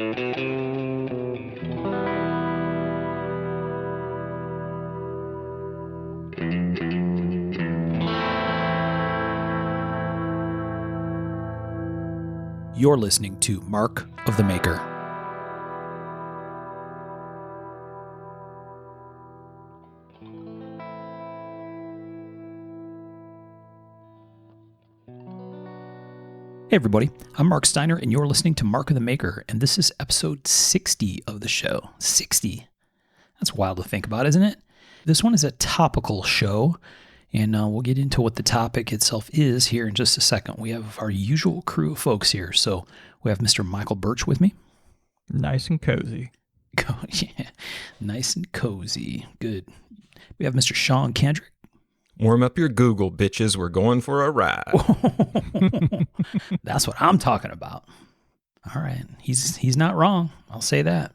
You're listening to Mark of the Maker. Hey everybody, I'm Mark Steiner and you're listening to Mark of the Maker, and this is episode 60 of the show. 60. That's wild to think about, isn't it? This one is a topical show, and we'll get into what the topic itself is here in just a second. We have our usual crew of folks here. So we have Mr. Michael Birch with me. Nice and cozy. Yeah, nice and cozy. Good. We have Mr. Sean Kendrick. Warm up your Google, bitches. We're going for a ride. That's what I'm talking about. All right. He's not wrong. I'll say that.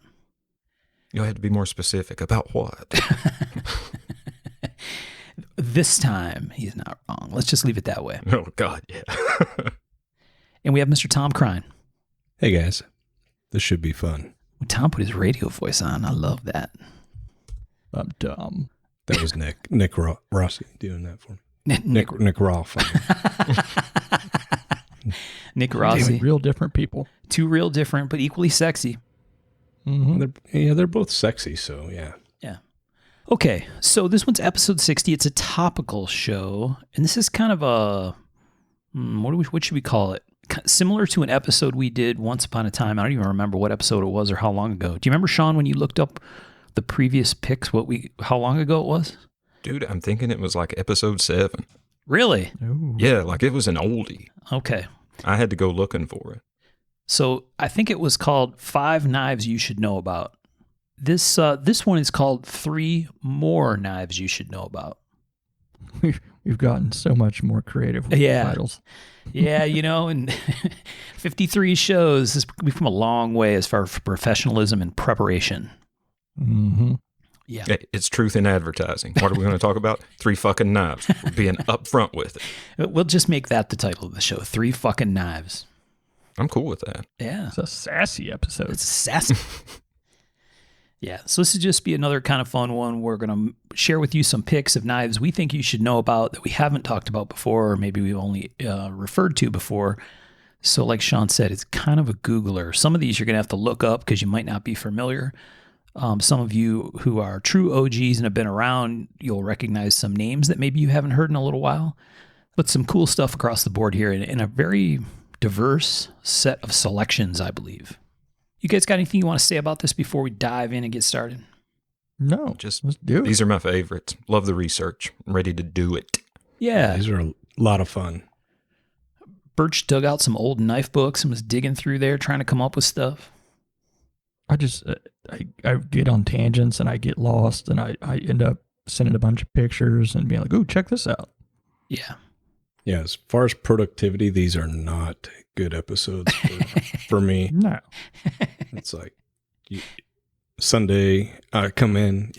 You'll have to be more specific. About what? This time, he's not wrong. Let's just leave it that way. Oh, God, yeah. And we have Mr. Tom Crine. Hey, guys. This should be fun. Tom put his radio voice on. I love that. I'm dumb. That was Nick Rossi doing that for me. Nick Roth. Nick Rossi. Real different people. Two real different, but equally sexy. Mm-hmm. They're both sexy, so yeah. Yeah. Okay, so this one's episode 60. It's a topical show, and this is kind of a, what should we call it? Similar to an episode we did once upon a time. I don't even remember what episode it was or how long ago. Do you remember, Sean, when you looked up the previous picks, how long ago it was? Dude, I'm thinking it was like episode 7. Really? Ooh. Yeah, like it was an oldie. Okay. I had to go looking for it. So I think it was called 5 Knives You Should Know About. This one is called 3 More Knives You Should Know About. We've gotten so much more creative with the titles. Yeah, and 53 shows. We've come a long way as far as professionalism and preparation. Mm-hmm. Yeah. It's truth in advertising. What are we going to talk about? 3 fucking knives. We're being upfront with it. We'll just make that the title of the show. 3 fucking knives. I'm cool with that. Yeah. It's a sassy episode. It's sassy. Yeah, so this is just be another kind of fun one. We're going to share with you some picks of knives we think you should know about that we haven't talked about before, or maybe we've only referred to before. So like Sean said, it's kind of a Googler. Some of these you're going to have to look up because you might not be familiar. Some of you who are true OGs and have been around, you'll recognize some names that maybe you haven't heard in a little while. But some cool stuff across the board here in a very diverse set of selections, I believe. You guys got anything you want to say about this before we dive in and get started? No, Just let's do it. These are my favorites. Love the research. I'm ready to do it. Yeah. These are a lot of fun. Birch dug out some old knife books and was digging through there trying to come up with stuff. I just, I get on tangents and I get lost and I end up sending a bunch of pictures and being like, ooh, check this out. Yeah. Yeah, as far as productivity, these are not good episodes for me. No. It's like Sunday, I come in,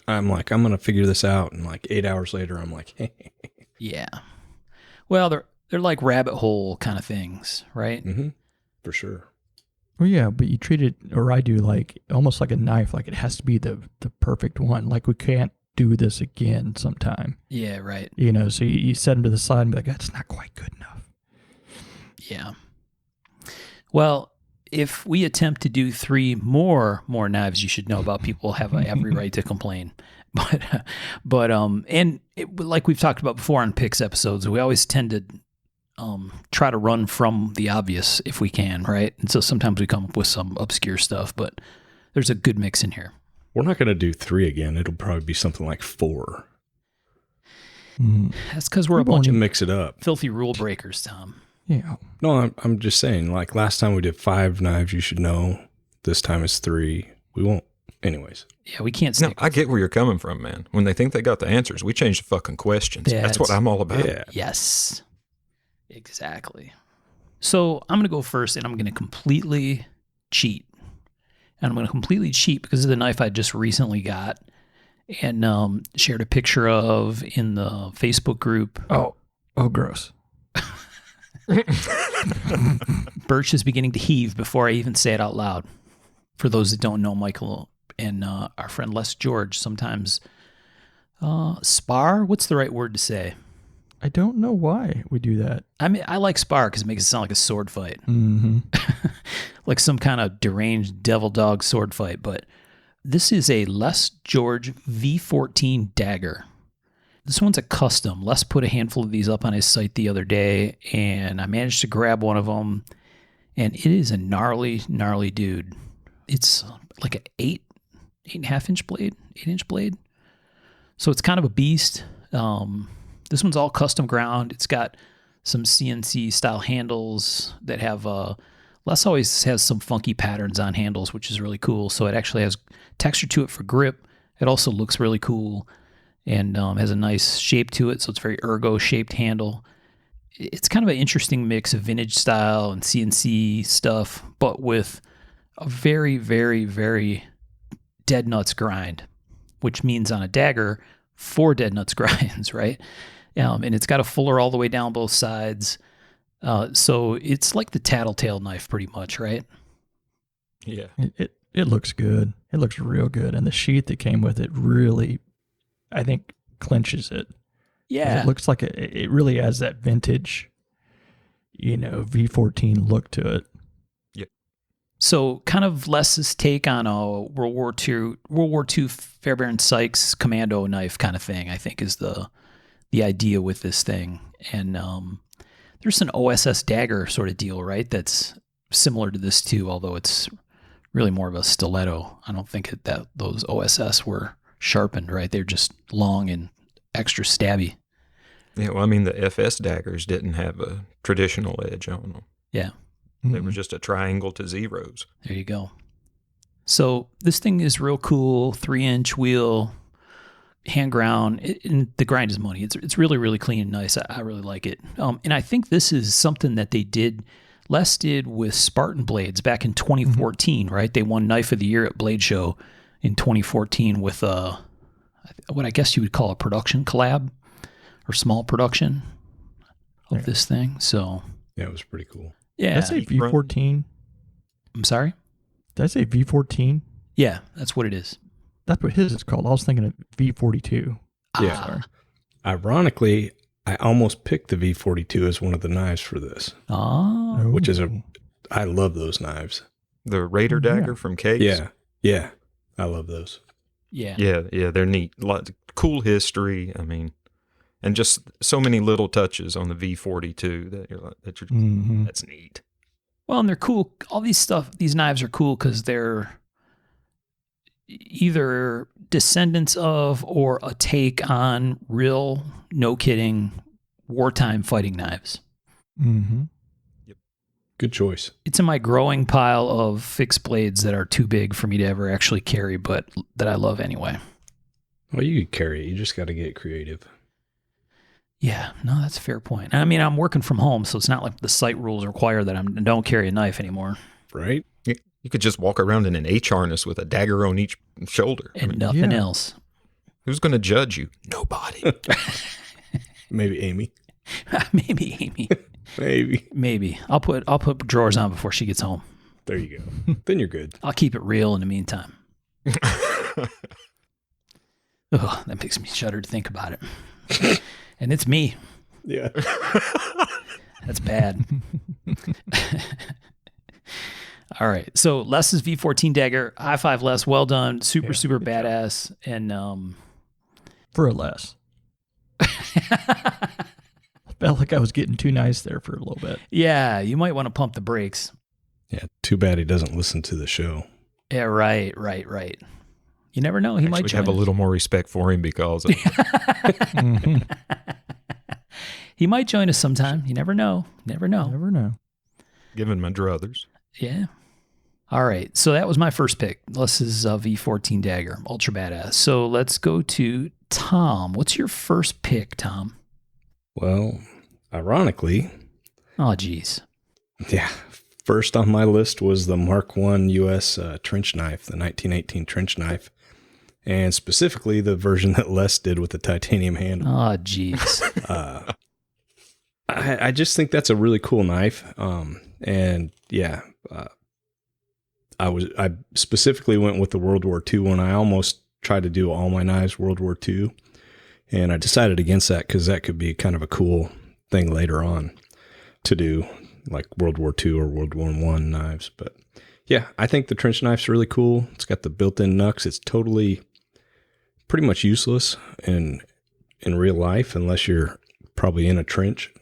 I'm like, I'm going to figure this out. And like 8 hours later, I'm like, hey. Yeah. Well, they're like rabbit hole kind of things, right? Mm-hmm. For sure. Well, yeah, but you treat it, or I do, like almost like a knife. Like it has to be the perfect one. Like we can't do this again sometime. Yeah, right. So you set them to the side and be like, that's not quite good enough. Yeah. Well, if we attempt to do 3 more knives you should know about, people have every right to complain. But like we've talked about before on picks episodes, we always tend to try to run from the obvious if we can, right? And so sometimes we come up with some obscure stuff, but there's a good mix in here. We're not going to do 3 again. It'll probably be something like 4. That's because we're a bunch To of mix it up. filthy rule breakers, Tom. Yeah. No, I'm just saying, like last time we did 5 knives you should know. This time it's 3. We won't. Anyways. Yeah, we can't No, stick. I get where you're coming from, man. When they think they got the answers, we change the fucking questions. Yeah, That's what I'm all about. Yeah. Yes, exactly. So I'm going to go first, and I'm going to completely cheat. And I'm going to completely cheat because of the knife I just recently got and shared a picture of in the Facebook group. Oh, gross. Birch is beginning to heave before I even say it out loud. For those that don't know, Michael and our friend Les George sometimes spar. What's the right word to say? I don't know why we do that. I mean, I like spar because it makes it sound like a sword fight, Mm-hmm. like some kind of deranged devil dog sword fight. But this is a Les George V14 dagger. This one's a custom. Les put a handful of these up on his site the other day, and I managed to grab one of them, and it is a gnarly, gnarly dude. It's like an 8.5-inch blade, 8-inch blade. So it's kind of a beast. This one's all custom ground. It's got some CNC style handles that have, Les always has some funky patterns on handles, which is really cool. So it actually has texture to it for grip. It also looks really cool and has a nice shape to it. So it's very ergo shaped handle. It's kind of an interesting mix of vintage style and CNC stuff, but with a very, very, very dead nuts grind, which means on a dagger, 4 dead nuts grinds, right? And it's got a fuller all the way down both sides. So it's like the tattletale knife pretty much, right? Yeah. It looks good. It looks real good. And the sheath that came with it really, I think, clinches it. Yeah. It looks like it really has that vintage, V14 look to it. So kind of Les's take on a World War II Fairbairn Sykes commando knife kind of thing, I think, is the idea with this thing. And there's an OSS dagger sort of deal, right? That's similar to this too, although it's really more of a stiletto. I don't think that those OSS were sharpened, right? They're just long and extra stabby. Yeah, well, I mean, the FS daggers didn't have a traditional edge on them. Yeah. They were just a triangle to zeros. There you go. So this thing is real cool, 3-inch wheel, hand ground, and the grind is money. It's really, really clean and nice. I really like it. And I think this is something that Les did with Spartan Blades back in 2014, right? They won Knife of the Year at Blade Show in 2014 with what I guess you would call a production collab or small production of this thing. So Yeah, it was pretty cool. yeah. Did I say V14? I'm sorry? Did I say V14? Yeah, that's what it is. That's what his is called. I was thinking of V42. Yeah. Sorry. Ironically, I almost picked the V42 as one of the knives for this, Oh. which is I love those knives. The Raider dagger from Case. Yeah. I love those. Yeah. Yeah, they're neat. Cool history. I mean, and just so many little touches on the V42 that you're that's neat. Well, and they're cool. All these knives are cool because they're either descendants of or a take on real, no kidding, wartime fighting knives. Mm-hmm. Good choice. It's in my growing pile of fixed blades that are too big for me to ever actually carry, but that I love anyway. Well, you could carry it. You just got to get creative. Yeah, no, that's a fair point. I mean, I'm working from home, so it's not like the site rules require that I don't carry a knife anymore. Right? You could just walk around in an H harness with a dagger on each shoulder. And nothing else. Who's going to judge you? Nobody. Maybe Amy. Maybe Amy. Maybe. I'll put drawers on before she gets home. There you go. Then you're good. I'll keep it real in the meantime. Oh, that makes me shudder to think about it. And it's me. Yeah. That's bad. All right. So Les's V14 dagger, high five Les, well done. Super badass. And For a less. Felt like I was getting too nice there for a little bit. yeah, you might want to pump the brakes. Yeah. Too bad he doesn't listen to the show. Yeah, right. You never know. He might Actually join have a us. little more respect for him because of He might join us sometime. You never know. Never know. giving my druthers. Yeah. All right. So that was my first pick. Les's V14 dagger. Ultra badass. So let's go to Tom. What's your first pick, Tom? Well, ironically, Oh, geez. yeah, first on my list was the Mark I U.S. Trench knife, the 1918 trench knife, and specifically the version that Les did with the titanium handle. Oh, geez. I just think that's a really cool knife. And yeah, I specifically went with the World War II one. I almost tried to do all my knives World War II, and I decided against that because that could be kind of a cool thing later on to do, like World War II or World War I knives. But yeah, I think the trench knife's really cool. It's got the built-in knucks. It's totally pretty much useless in real life unless you're probably in a trench.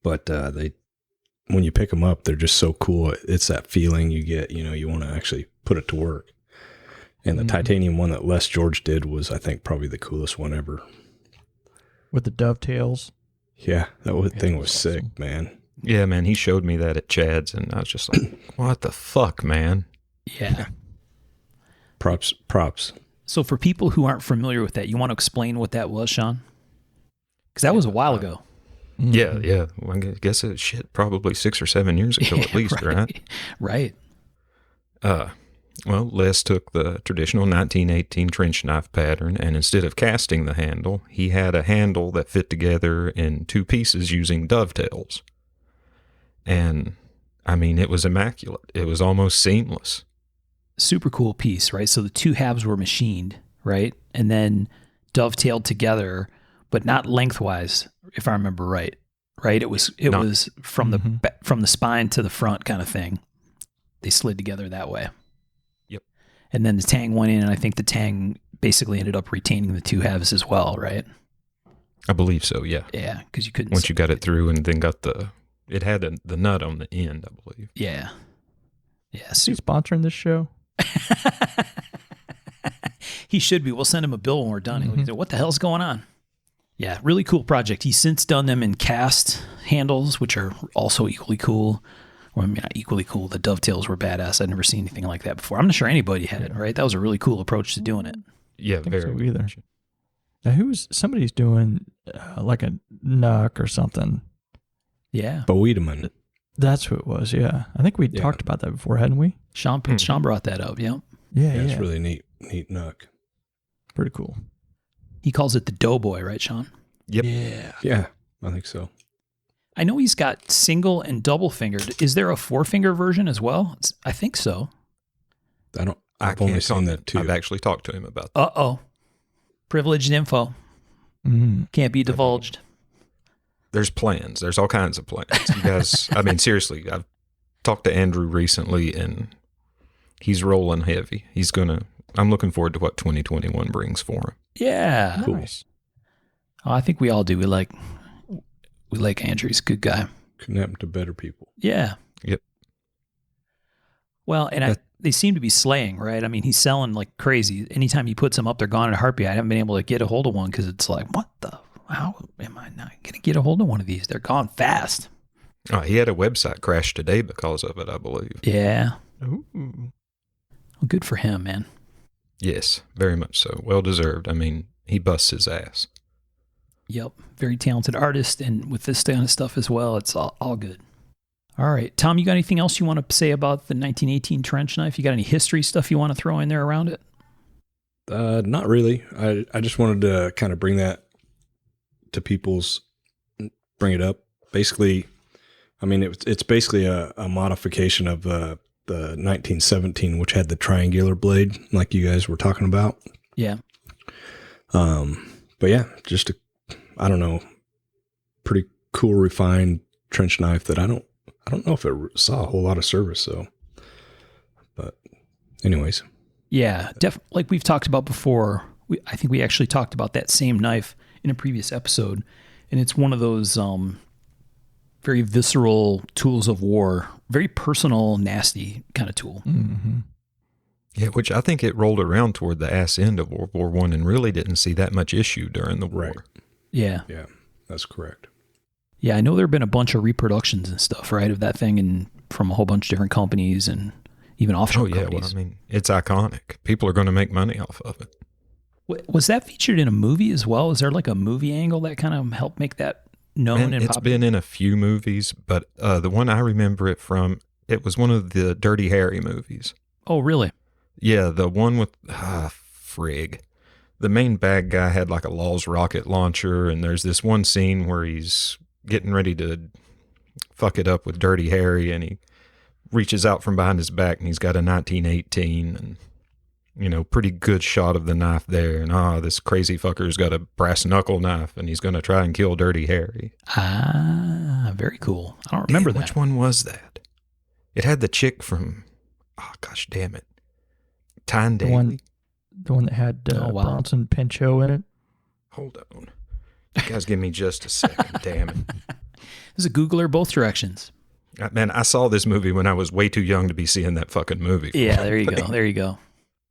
But when you pick them up, they're just so cool. It's that feeling you get, you want to actually put it to work. And the titanium one that Les George did was, I think, probably the coolest one ever. With the dovetails. Yeah, thing was sick, awesome. Man. Yeah, man, he showed me that at Chad's, and I was just like, what the fuck, man? Yeah. Props. So for people who aren't familiar with that, you want to explain what that was, Sean? Because that was a while ago. Yeah. Well, I guess it's probably 6 or 7 years ago at least, right? Right. Well, Les took the traditional 1918 trench knife pattern, and instead of casting the handle, he had a handle that fit together in 2 pieces using dovetails. And, I mean, it was immaculate. It was almost seamless. Super cool piece, right? So the 2 halves were machined, right? And then dovetailed together, but not lengthwise, if I remember right. Right? It was from the spine to the front kind of thing. They slid together that way. Yep. And then the tang went in, and I think the tang basically ended up retaining the 2 halves as well, right? I believe so, yeah. Yeah, because you couldn't. Once you got it through and then got it had the nut on the end, I believe. Yeah. Yeah. Is he sponsoring this show? He should be. We'll send him a bill when we're done. He'll say, what the hell's going on? Yeah, really cool project. He's since done them in cast handles, which are also equally cool. Well, I mean, not equally cool. The dovetails were badass. I'd never seen anything like that before. I'm not sure anybody had it, right? That was a really cool approach to doing it. Yeah, very so either. Now, somebody's doing like a knuck or something. Yeah. Boedemann. That's who it was, yeah. I think we talked about that before, hadn't we? Sean brought that up, yeah. Yeah, it's really neat knuck. Pretty cool. He calls it the Doughboy, right, Sean? Yep. Yeah, I think so. I know he's got single and double fingered. Is there a 4-finger version as well? I think so. I've only seen that too. I've actually talked to him about that. Uh-oh. Privileged info. Can't be divulged. There's plans. There's all kinds of plans. You guys, I mean, seriously, I've talked to Andrew recently, and he's rolling heavy. I'm looking forward to what 2021 brings for him. Yeah. Cool. Nice. Oh, I think we all do. We like Andrew. He's a good guy. Couldn't happen to better people. Yeah. Yep. Well, and they seem to be slaying, right? I mean, he's selling like crazy. Anytime he puts them up, they're gone in a heartbeat. I haven't been able to get a hold of one because it's like, how am I not going to get a hold of one of these? They're gone fast. Oh, he had a website crash today because of it, I believe. Yeah. Ooh. Well, good for him, man. Yes, very much so. Well deserved. I mean, he busts his ass. Yep. Very talented artist. And with this kind of stuff as well, it's all good. All right. Tom, you got anything else you want to say about the 1918 trench knife? You got any history stuff you want to throw in there around it? Not really. I just wanted to kind of bring that to bring it up. Basically, I mean, it's basically a modification of the 1917, which had the triangular blade, like you guys were talking about. Yeah. But yeah, just I don't know, pretty cool, refined trench knife that I don't know if it saw a whole lot of service. So, but anyways. Yeah, like we've talked about before. I think we actually talked about that same knife in a previous episode, and it's one of those very visceral tools of war, very personal, nasty kind of tool. Mm-hmm. Yeah, which I think it rolled around toward the ass end of World War I and really didn't see that much issue during the war. Right. Yeah. Yeah, that's correct. Yeah, I know there have been a bunch of reproductions and stuff, right, of that thing, and from a whole bunch of different companies and even offshore companies. Well, I mean, it's iconic. People are going to make money off of it. Was that featured in a movie as well? Is there like a movie angle that kind of helped make that known and it's popular? been in a few movies, but the one I remember it from, it was one of the Dirty Harry movies. Oh, really? Yeah, the one with, frig. The main bad guy had like a Laws rocket launcher, and there's this one scene where he's getting ready to fuck it up with Dirty Harry, and he reaches out from behind his back, and he's got a 1918, and pretty good shot of the knife there. And this crazy fucker's got a brass knuckle knife, and he's going to try and kill Dirty Harry. Ah, very cool. I don't remember that. Which one was that? It had the chick from, oh gosh damn it, Tyne Daly. The one that had wow. Bronson Pinchot in it. Hold on. You guys give me just a second, damn it. There's a Googler both directions. Man, I saw this movie when I was way too young to be seeing that fucking movie. Yeah, there you go. There you go.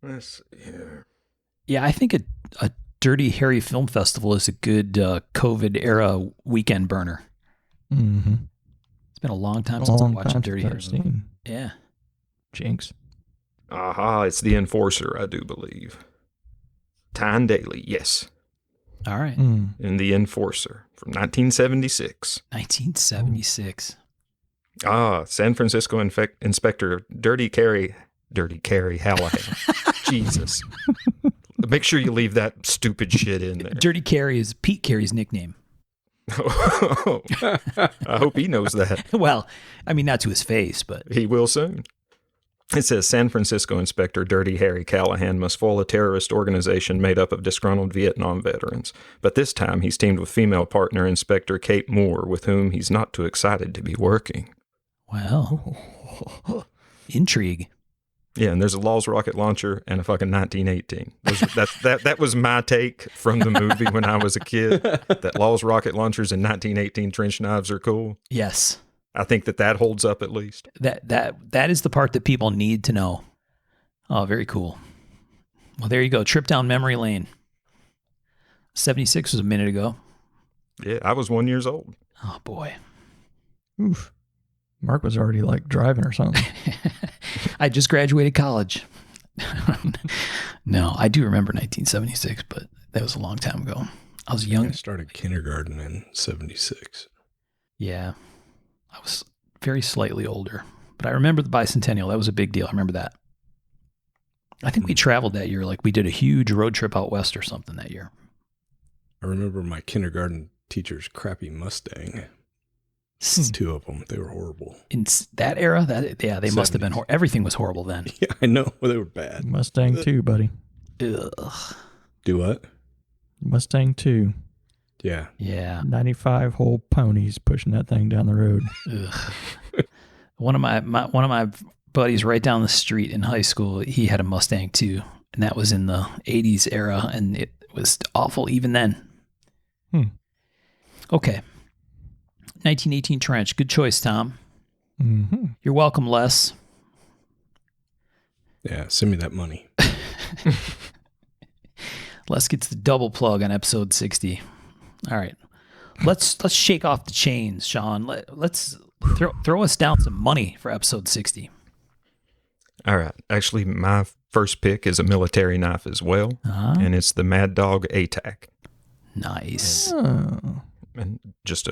Let's see here. Yeah, I think a Dirty Harry Film Festival is a good COVID era weekend burner. Mm-hmm. It's been a long time since I watched a Dirty Harry movie. Yeah. Jinx. Aha, it's The Enforcer, I do believe. Tyne Daly, yes. All right. In The Enforcer from 1976. 1976. San Francisco Inspector Dirty Carey Hallahan. Jesus. Make sure you leave that stupid shit in there. Dirty Carey is Pete Carey's nickname. I hope he knows that. Well, I mean, not to his face, but He will soon. It says San Francisco Inspector Dirty Harry Callahan must foil a terrorist organization made up of disgruntled Vietnam veterans. But this time he's teamed with female partner Inspector Kate Moore, with whom he's not too excited to be working. Well, intrigue. Yeah, and there's a Laws rocket launcher and a fucking 1918. That was my take from the movie when I was a kid, that Laws rocket launchers and 1918 trench knives are cool. Yes. I think that holds up at least. That is the part that people need to know. Oh, very cool. Well, there you go. Trip down memory lane. 76 was a minute ago. Yeah, I was 1 year old. Oh, boy. Oof. Mark was already like driving or something. I just graduated college. No, I do remember 1976, but that was a long time ago. I was young. I started kindergarten in 76. Yeah. I was very slightly older, but I remember the bicentennial. That was a big deal. I remember that. I think we traveled that year. Like we did a huge road trip out west or something that year. I remember my kindergarten teacher's crappy Mustang. Two of them. They were horrible. In that era, they must have been horrible. Everything was horrible then. Yeah, I know. They were bad. Mustang 2, buddy. Ugh. Do what? Mustang 2. Yeah. Yeah. 95 whole ponies pushing that thing down the road. Ugh. One of my buddies right down the street in high school, he had a Mustang too, and that was in the 80s era, and it was awful even then. Okay. 1918 trench. Good choice, Tom. Mm-hmm. You're welcome, Les. Yeah, send me that money. Les gets the double plug on episode 60. All right. Let's shake off the chains, Sean. Let's throw us down some money for episode 60. All right. Actually, my first pick is a military knife as well, and it's the Mad Dog ATAC. Nice. And just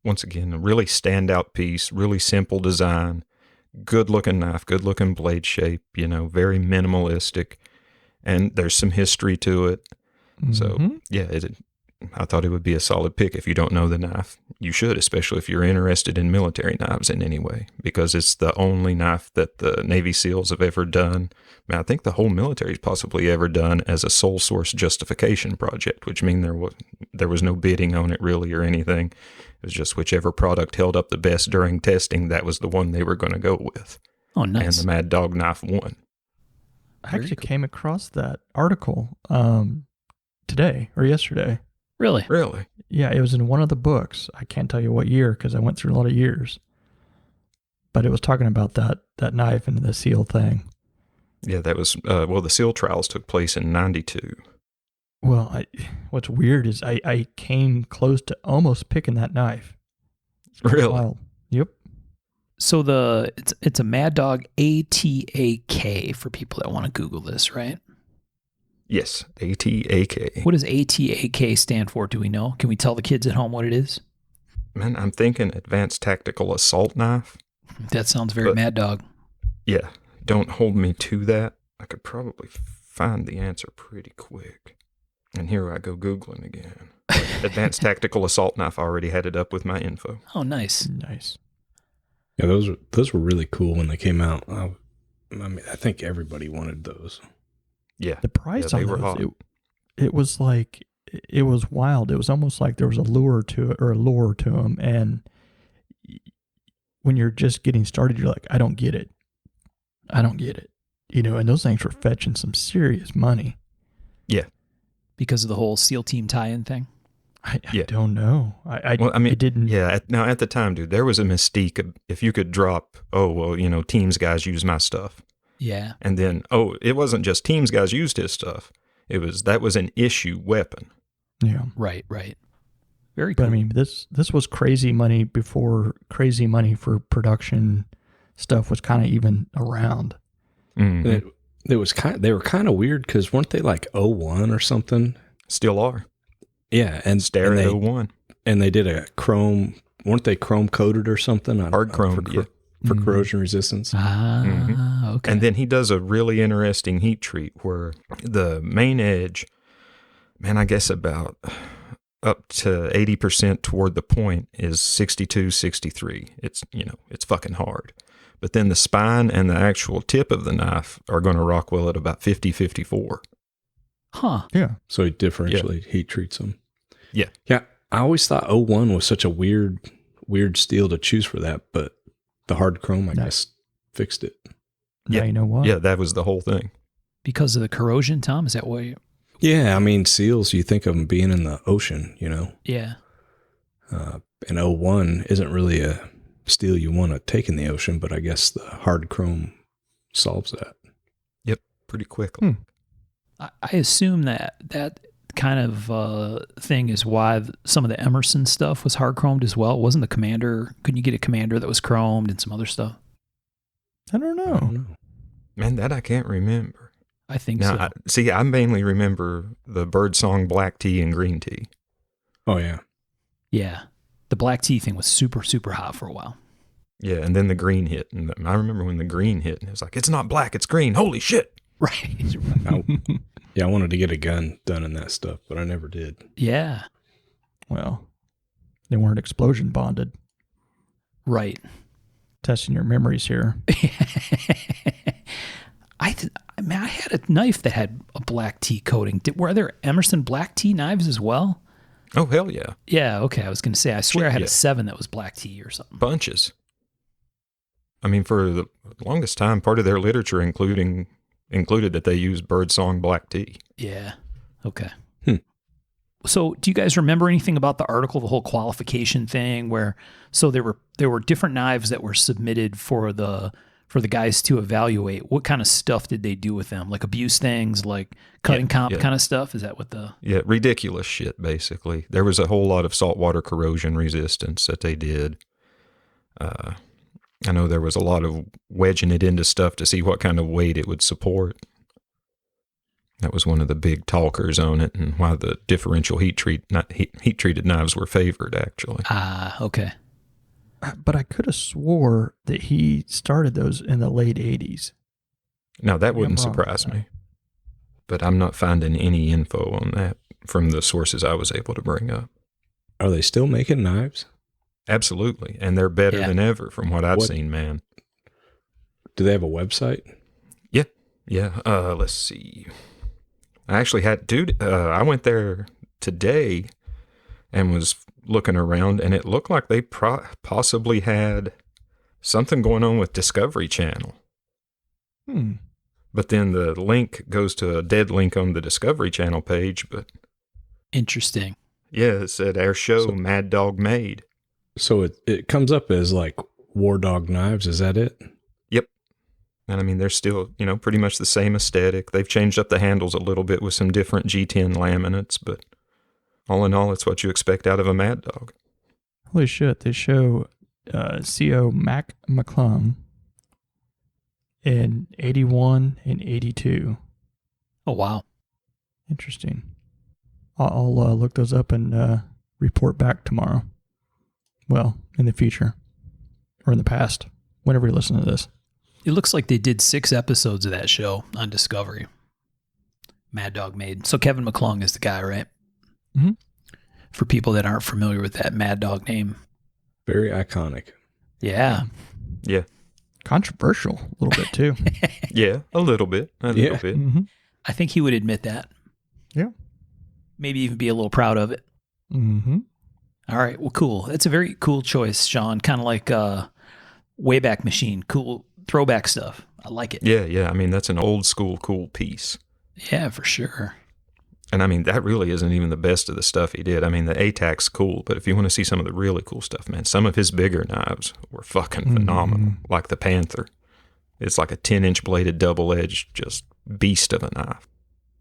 once again, a really standout piece, really simple design, good looking knife, good looking blade shape, very minimalistic, and there's some history to it. Mm-hmm. So yeah, I thought it would be a solid pick. If you don't know the knife, you should, especially if you're interested in military knives in any way, because it's the only knife that the Navy SEALs have ever done. I think the whole military's possibly ever done as a sole source justification project, which means there was no bidding on it really or anything. It was just whichever product held up the best during testing, that was the one they were going to go with. Oh, nice. And the Mad Dog knife won. I actually came across that article today or yesterday. Really? Really? Yeah, it was in one of the books. I can't tell you what year because I went through a lot of years. But it was talking about that knife and the SEAL thing. Yeah, that was, the SEAL trials took place in 92. Well, what's weird is I came close to almost picking that knife. Really? Wild. Yep. So it's a Mad Dog ATAK for people that want to Google this, right? Yes, ATAK. What does ATAK stand for? Do we know? Can we tell the kids at home what it is? Man, I'm thinking Advanced Tactical Assault Knife. That sounds very Mad Dog. Yeah, don't hold me to that. I could probably find the answer pretty quick. And here I go Googling again. Advanced Tactical Assault Knife. I already had it up with my info. Oh, nice. Nice. Yeah, those were really cool when they came out. I mean, I think everybody wanted those. Yeah. The price Yeah, on they were those, hot. it was like, it was wild. It was almost like there was a lure to it, or a lure to them. And when you're just getting started, you're like, I don't get it. And those things were fetching some serious money. Because of the whole SEAL Team tie-in thing. I Yeah. don't know. Well, I mean, it didn't. Yeah. Now, at the time, dude, there was a mystique of if you could drop, Teams guys use my stuff. Yeah. And then, it wasn't just Teams guys used his stuff. That was an issue weapon. Yeah. Right. Very cool. But I mean, this was crazy money before crazy money for production stuff was kind of even around. Mhm. And they were kind of weird because weren't they like 01 or something? Still are. Yeah, and Stereo 1. and they did a chrome. Weren't they chrome coated or something? Hard chromed, yeah. for corrosion resistance. Okay. And then he does a really interesting heat treat where the main edge, man, I guess about up to 80% toward the point is 62, 63. It's fucking hard. But then the spine and the actual tip of the knife are going to rock well at about 50, 54. Huh. Yeah. So he differentially heat treats them. Yeah. Yeah. I always thought 01 was such a weird steel to choose for that, but the hard chrome, I guess, fixed it. Now Yeah. you know what? Yeah, that was the whole thing. Because of the corrosion, Tom? Is that what you... Yeah, I mean, seals, you think of them being in the ocean, Yeah. And 01 isn't really a steel you want to take in the ocean, but I guess the hard chrome solves that. Yep, pretty quickly. I assume that kind of thing is why some of the Emerson stuff was hard chromed as well. Wasn't the Commander? Couldn't you get a Commander that was chromed and some other stuff? I don't know. I don't know. Man, that I can't remember. I think Now, so. I mainly remember the Birdsong black tea and green tea. Oh, yeah. Yeah. The black tea thing was super, super hot for a while. Yeah, and then the green hit. And I remember when the green hit, and it was like, it's not black, it's green. Holy shit. Right. I wanted to get a gun done in that stuff, but I never did. Yeah. Well, they weren't explosion bonded. Right. Testing your memories here. I had a knife that had a black tea coating. Were there Emerson black tea knives as well? Oh, hell yeah. Yeah, okay. I was going to say, I swear I had Yeah. a 7 that was black tea or something. Bunches. I mean, for the longest time, part of their literature included that they used Birdsong black tea. Yeah. Okay. So, do you guys remember anything about the article, the whole qualification thing, where there were different knives that were submitted for the guys to evaluate? What kind of stuff did they do with them? Like abuse things, like cutting comp kind of stuff? Is that what the... Yeah, ridiculous shit, basically. There was a whole lot of saltwater corrosion resistance that they did. I know there was a lot of wedging it into stuff to see what kind of weight it would support. That was one of the big talkers on it, and why the differential heat treated knives were favored, actually. Okay. But I could have swore that he started those in the late 80s. Now, that Maybe wouldn't I'm wrong surprise about me. But I'm not finding any info on that from the sources I was able to bring up. Are they still making knives? Absolutely. And they're better Yeah. than ever from what I've What- seen, man. Do they have a website? Yeah. Let's see. I actually I went there today and was looking around, and it looked like they possibly had something going on with Discovery Channel. But then the link goes to a dead link on the Discovery Channel page. But Interesting. yeah, it said our show, Mad Dog Made. So it comes up as like War Dog Knives. Is that it? Yep. And I mean, they're still, pretty much the same aesthetic. They've changed up the handles a little bit with some different G10 laminates, but all in all, it's what you expect out of a Mad Dog. Holy shit. They show C.O. Mac McClung in 81 and 82. Oh, wow. Interesting. I'll look those up and report back tomorrow. Well, in the future. Or in the past. Whenever you listen to this. It looks like they did 6 episodes of that show on Discovery. Mad Dog Made. So Kevin McClung is the guy, right? Mm-hmm. for people that aren't familiar with that Mad Dog name. Very iconic. Yeah. Yeah. Controversial a little bit too. Yeah. A little bit. A little bit. Mm-hmm. I think he would admit that. Yeah. Maybe even be a little proud of it. Mm-hmm. All right. Well, cool. That's a very cool choice, Sean. Kind of like Wayback Machine. Cool throwback stuff. I like it. Yeah. Yeah. I mean, that's an old school cool piece. Yeah, for sure. And I mean, that really isn't even the best of the stuff he did. I mean, the ATAC's cool, but if you want to see some of the really cool stuff, man, some of his bigger knives were fucking phenomenal. Like the Panther. It's like a 10-inch bladed double-edged just beast of a knife.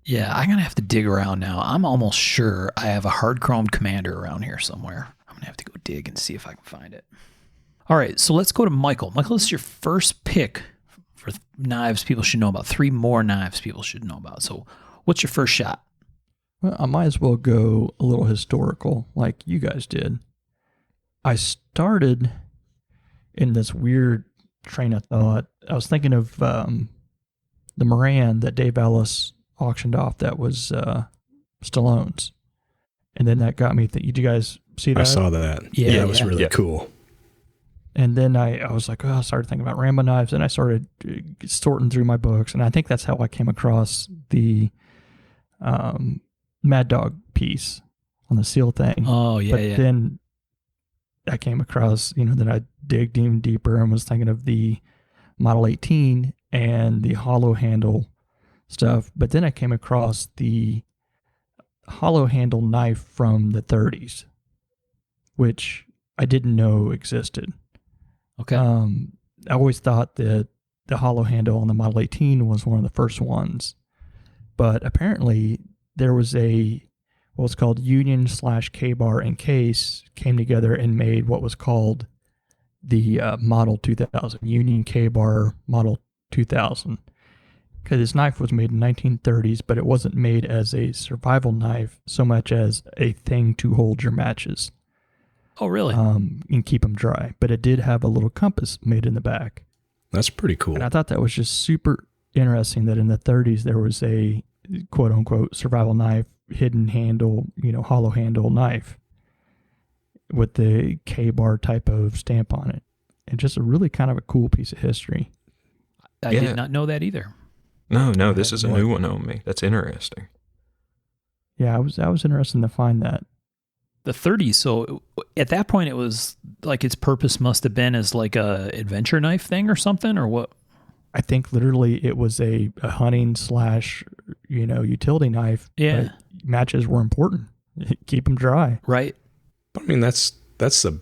Yeah, I'm going to have to dig around now. I'm almost sure I have a hard-chromed Commander around here somewhere. I'm going to have to go dig and see if I can find it. All right, so let's go to Michael. Michael, this is your first pick for knives people should know about. 3 more knives people should know about. So what's your first shot? Well, I might as well go a little historical like you guys did. I started in this weird train of thought. I was thinking of the Moran that Dave Ellis auctioned off that was Stallone's. And then that got me did you guys see that? I saw that. Yeah, that was yeah. really cool. And then I was like, I started thinking about Rambo knives, and I started sorting through my books, and I think that's how I came across the Mad Dog piece on the seal thing. Oh, yeah, but then I came across, then I digged even deeper and was thinking of the Model 18 and the hollow handle stuff. But then I came across the hollow handle knife from the 30s, which I didn't know existed. Okay. I always thought that the hollow handle on the Model 18 was one of the first ones, but apparently there was what's called Union / K-bar and Case came together and made what was called the Model 2000, Union K-bar Model 2000. Because this knife was made in the 1930s, but it wasn't made as a survival knife so much as a thing to hold your matches. Oh, really? And keep them dry. But it did have a little compass made in the back. That's pretty cool. And I thought that was just super interesting that in the 30s there was a quote unquote survival knife, hidden handle, hollow handle knife with the K-bar type of stamp on it. And just a really kind of a cool piece of history. I Yeah. did not know that either. No, this is a new one on me. That's interesting. Yeah, I was interested to find that. The 30s, so at that point it was like its purpose must have been as like a adventure knife thing or something, or what? I think literally it was a hunting / utility knife. Yeah. But matches were important. Keep them dry. Right. But I mean, that's the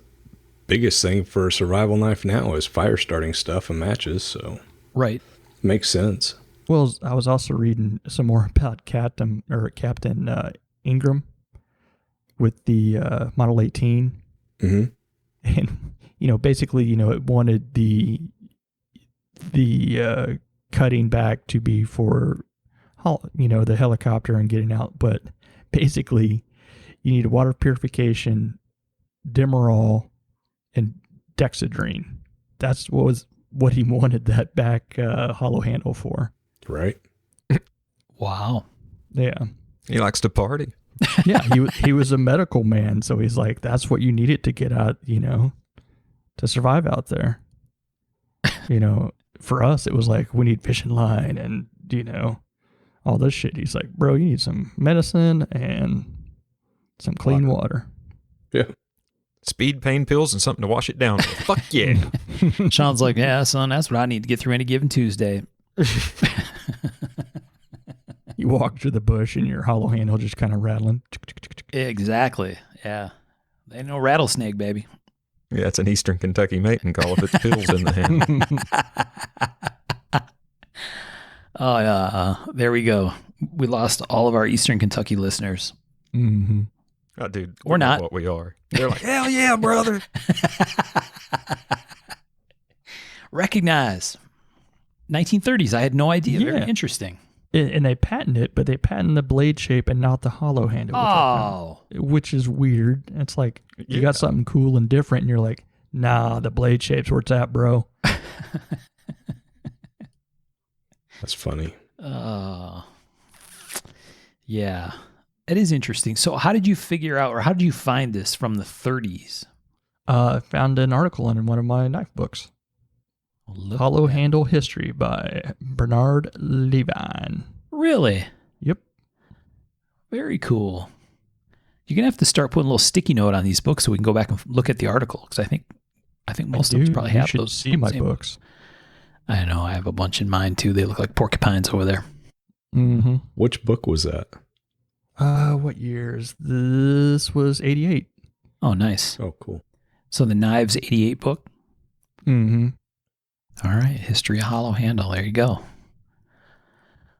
biggest thing for a survival knife now is fire starting stuff and matches. So Right. makes sense. Well, I was also reading some more about Captain Ingram with the Model 18. Mm-hmm. And, basically, it wanted the cutting back to be for, the helicopter and getting out. But basically, you need water purification, Demerol, and Dexedrine. That's what he wanted that back hollow handle for. Right. Wow. Yeah. He likes to party. Yeah, he was a medical man, so he's like, that's what you needed to get out, to survive out there. For us, it was like, we need fishing line and, all this shit. He's like, bro, you need some medicine and some clean water. Yeah. Speed pain pills and something to wash it down with. Fuck yeah. Sean's like, yeah, son, that's what I need to get through any given Tuesday. You walk through the bush and your hollow handle just kind of rattling. Exactly. Yeah. They ain't no rattlesnake, baby. Yeah, it's an Eastern Kentucky mating call if it's pills in the hand. Oh, yeah. There we go. We lost all of our Eastern Kentucky listeners. Mm-hmm. Oh, dude, Or not. What we are. They're like, hell yeah, brother. Recognize. 1930s. I had no idea. Yeah. Very interesting. And they patent it, but they patent the blade shape and not the hollow handle. Which is weird. It's like, you got something cool and different, and you're like, nah, the blade shape's where it's at, bro. That's funny. Yeah. That is interesting. So how did you figure out, or how did you find this from the 30s? I found an article in one of my knife books. Look Hollow at that. Handle History by Bernard Levine. Really? Yep. Very cool. You're gonna have to start putting a little sticky note on these books so we can go back and look at the article, because I think most of us probably You have should those. see my same- books. I know. I have a bunch in mine too. They look like porcupines over there. Mm-hmm. Which book was that? What years? This was 88. Oh, nice. Oh, cool. So the Knives 88 book. Mm-hmm. All right, History of Hollow Handle. There you go.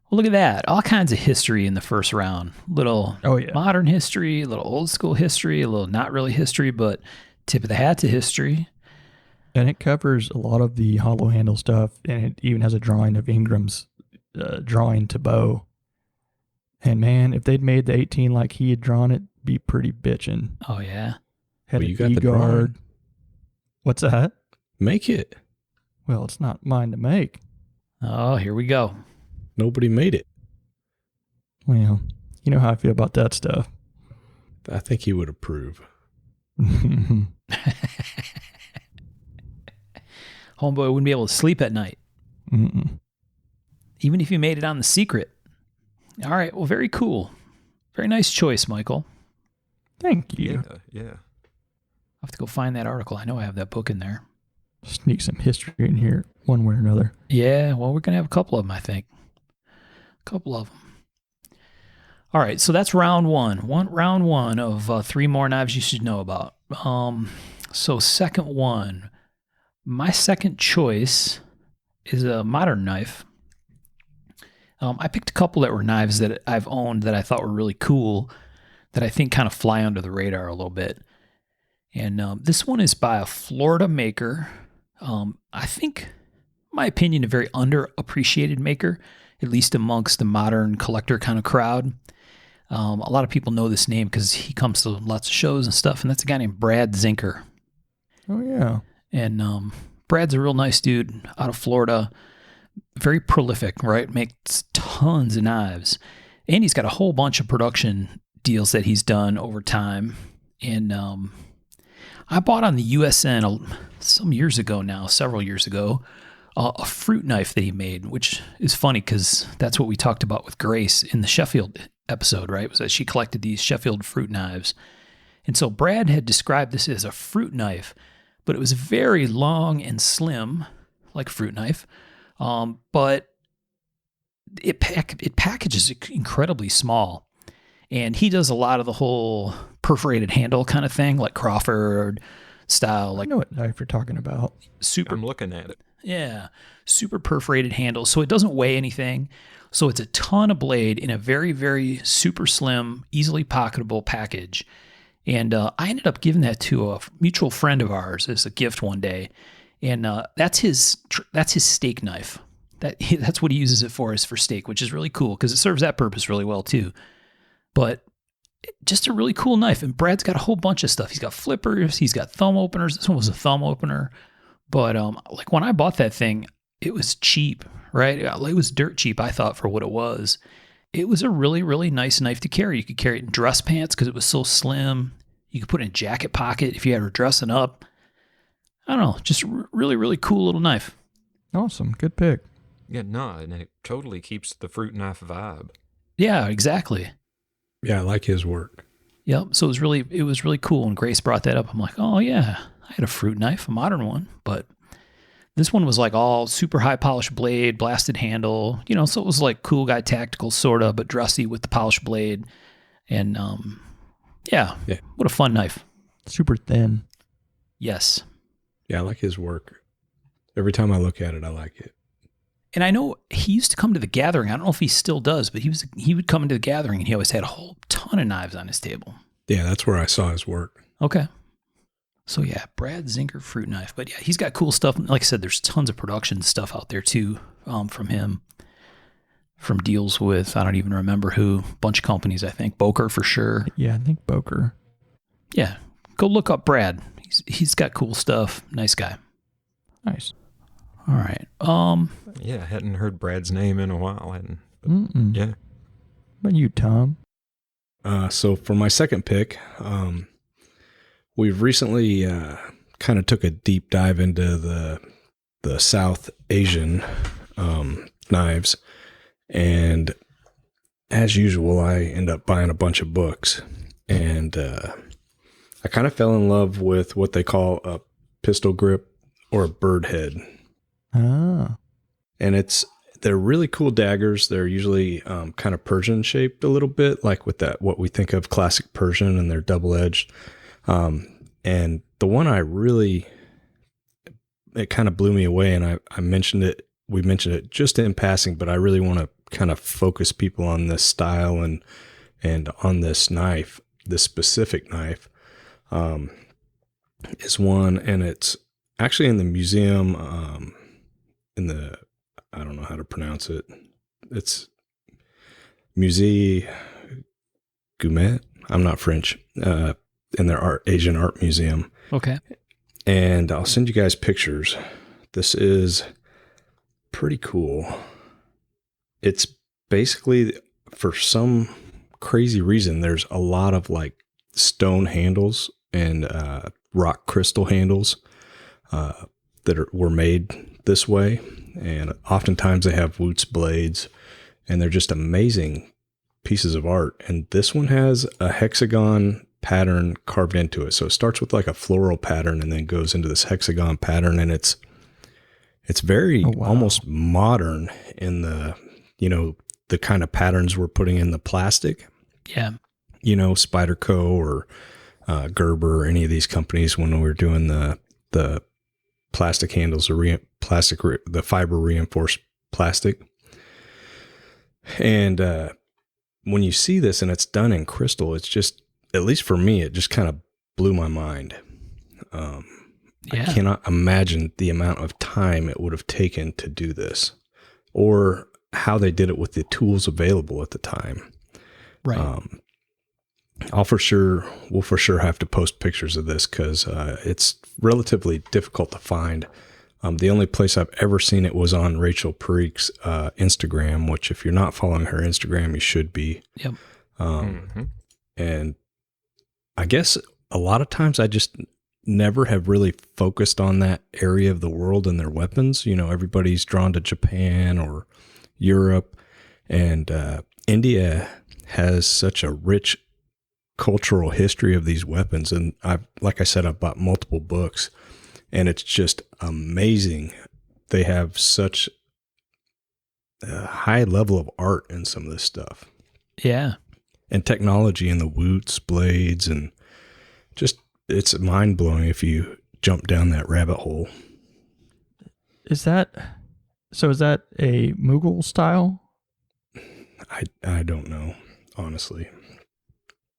Well, look at that. All kinds of history in the first round. Little Oh, yeah. modern history, a little old school history, a little not really history, but tip of the hat to history. And it covers a lot of the hollow handle stuff, and it even has a drawing of Ingram's drawing to bow. And man, if they'd made the 18 like he had drawn it, be pretty bitchin'. Oh, yeah. Had Well, a you got the V-guard. What's that? Make it. Well, it's not mine to make. Oh, here we go. Nobody made it. Well, you know how I feel about that stuff. I think he would approve. Homeboy wouldn't be able to sleep at night, Mm-mm. even if you made it on the secret. All right. Well, very cool. Very nice choice, Michael. Thank you. Yeah. I'll have to go find that article. I know I have that book in there. Sneak some history in here one way or another. Yeah, well, we're going to have a couple of them, I think. A couple of them. All right, so that's round one. Round one of 3 more knives you should know about. So second one, my second choice is a modern knife. I picked a couple that were knives that I've owned that I thought were really cool, that I think kind of fly under the radar a little bit. And this one is by a Florida maker. I think, in my opinion, a very underappreciated maker, at least amongst the modern collector kind of crowd. A lot of people know this name because he comes to lots of shows and stuff, and that's a guy named Brad Zinker. Oh, yeah. And Brad's a real nice dude out of Florida, very prolific, right? Makes tons of knives. And he's got a whole bunch of production deals that he's done over time. And I bought on the USN some years ago now, several years ago, a fruit knife that he made, which is funny because that's what we talked about with Grace in the Sheffield episode, right? Was that she collected these Sheffield fruit knives. And so Brad had described this as a fruit knife, but it was very long and slim, like a fruit knife. But it packages incredibly small. And he does a lot of the whole perforated handle kind of thing, like Crawford style, I like know what knife you're talking about. super, I'm looking at it. yeah, super perforated handle. So it doesn't weigh anything. So it's a ton of blade in a very, very super slim, easily pocketable package. And I ended up giving that to a mutual friend of ours as a gift one day. And that's his steak knife. That's what he uses it for, is for steak, which is really cool because it serves that purpose really well too. But just a really cool knife. And Brad's got a whole bunch of stuff. He's got flippers. He's got thumb openers. This one was a thumb opener. But like when I bought that thing, it was cheap, right? It was dirt cheap, I thought, for what it was. It was a really, really nice knife to carry. You could carry it in dress pants because it was so slim. You could put it in a jacket pocket if you had her dressing up. I don't know, just really, really cool little knife. Awesome. Good pick. Yeah, no, and it totally keeps the fruit knife vibe. Yeah, exactly. Yeah, I like his work. Yep. So it was really cool. When Grace brought that up, I'm like, oh yeah, I had a fruit knife, a modern one, but this one was like all super high polished blade, blasted handle, so it was like cool guy tactical sort of, but dressy with the polished blade. And yeah, what a fun knife. Super thin. Yes. Yeah, I like his work. Every time I look at it, I like it. And I know he used to come to the gathering. I don't know if he still does, but he would come into the gathering and he always had a whole ton of knives on his table. Yeah, that's where I saw his work. Okay. So yeah, Brad Zinker fruit knife. But yeah, he's got cool stuff. Like I said, there's tons of production stuff out there too, from him. From deals with, I don't even remember who, bunch of companies, I think. Boker for sure. Yeah, I think Boker. Yeah. Go look up Brad. He's got cool stuff. Nice guy. Nice. All right. Yeah, I hadn't heard Brad's name in a while. Mm-mm. Yeah. What about you, Tom? So for my second pick, we've recently kind of took a deep dive into the South Asian knives, and as usual, I end up buying a bunch of books, and I kind of fell in love with what they call a pistol grip or a bird head. Ah. And they're really cool daggers. They're usually kind of Persian shaped a little bit, like with that, what we think of classic Persian, and they're double edged. And the one it kind of blew me away. And we mentioned it just in passing, but I really want to kind of focus people on this style and on this knife, this specific knife, is one, and it's actually in the museum, I don't know how to pronounce it. It's Musée Guimet. I'm not French. In their Asian art museum. Okay. And I'll send you guys pictures. This is pretty cool. It's basically, for some crazy reason, there's a lot of like stone handles and rock crystal handles that were made this way. And oftentimes they have Wootz blades, and they're just amazing pieces of art. And this one has a hexagon pattern carved into it. So it starts with like a floral pattern and then goes into this hexagon pattern. And it's very almost modern in the, the kind of patterns we're putting in the plastic. Yeah. Spyderco or Gerber or any of these companies, when we're doing the plastic handles or the fiber reinforced plastic. And when you see this and it's done in crystal, it's just, at least for me, it just kind of blew my mind. I cannot imagine the amount of time it would have taken to do this, or how they did it with the tools available at the time. Right. We'll for sure have to post pictures of this, because it's relatively difficult to find. The only place I've ever seen it was on Rachel Perique's Instagram, which, if you're not following her Instagram, you should be. Yep. And I guess a lot of times I just never have really focused on that area of the world and their weapons. Everybody's drawn to Japan or Europe, and India has such a rich cultural history of these weapons. And like I said, I've bought multiple books, and it's just amazing. They have such a high level of art in some of this stuff. Yeah. And technology in the Wootz blades, and just, it's mind blowing if you jump down that rabbit hole. Is that a Mughal style? I don't know, honestly.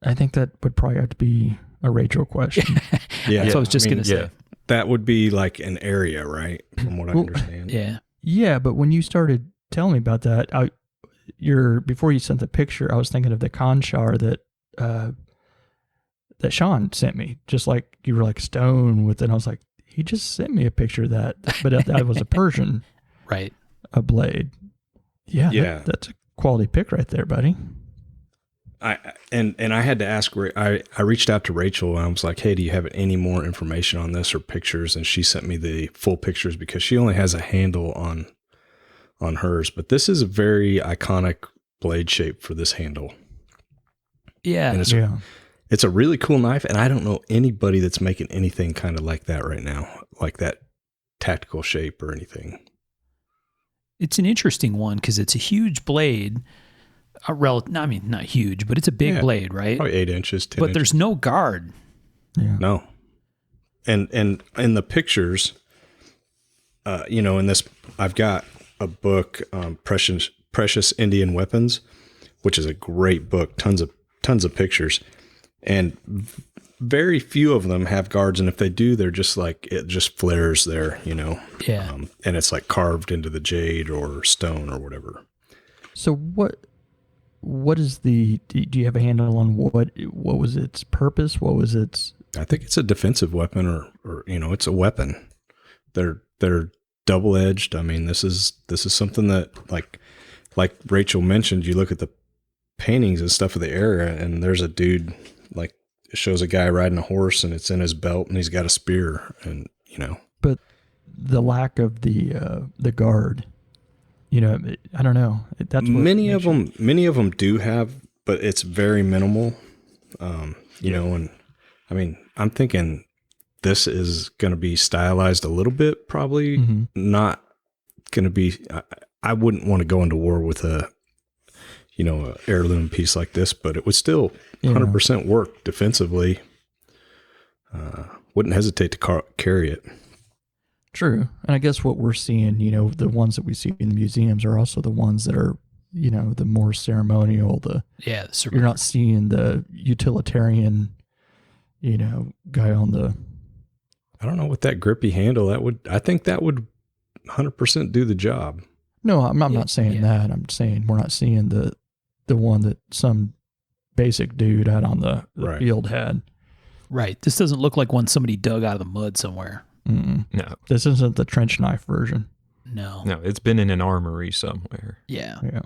I think that would probably have to be a Rachel question. Yeah, that's what I was just going to say. That would be like an area, right? From what I understand. Yeah. Yeah, but when you started telling me about that, before you sent the picture, I was thinking of the Conchar that Sean sent me. Just like you were like stone with it. And I was like, he just sent me a picture of that, but that was a Persian, right? A blade. Yeah. That's a quality pick right there, buddy. I had to ask. I reached out to Rachel, and I was like, "Hey, do you have any more information on this or pictures?" And she sent me the full pictures, because she only has a handle on hers. But this is a very iconic blade shape for this handle. Yeah, and it's a really cool knife, and I don't know anybody that's making anything kind of like that right now, like that tactical shape or anything. It's an interesting one because it's a huge blade. Not huge, but it's a big blade, right? Probably 8 inches, 10 but inches. There's no guard. Yeah. No. And in the pictures, in this, I've got a book, Precious Indian Weapons, which is a great book, tons of pictures, and very few of them have guards. And if they do, they're just like, it just flares there, Yeah. And it's like carved into the jade or stone or whatever. So what is do you have a handle on what was its purpose? What was its? I think it's a defensive weapon, or it's a weapon. They're double edged. I mean, this is something that like Rachel mentioned. You look at the paintings and stuff of the era, and there's a dude, like, it shows a guy riding a horse and it's in his belt and he's got a spear, and But the lack of the guard, I don't know. That's what many of them do have, but it's very minimal. And I mean, I'm thinking this is going to be stylized a little bit, probably not going to be. I wouldn't want to go into war with a heirloom piece like this, but it would still 100% work defensively. Wouldn't hesitate to carry it. True. And I guess what we're seeing, the ones that we see in the museums are also the ones that are, the more ceremonial, you're not seeing the utilitarian, guy on the. I don't know, with that grippy handle, I think that would 100% do the job. No, I'm not saying that. I'm saying we're not seeing the one that some basic dude out on the field had. Right. This doesn't look like one somebody dug out of the mud somewhere. Mm-mm. No. This isn't the trench knife version. No. No, it's been in an armory somewhere. Yeah. Yeah.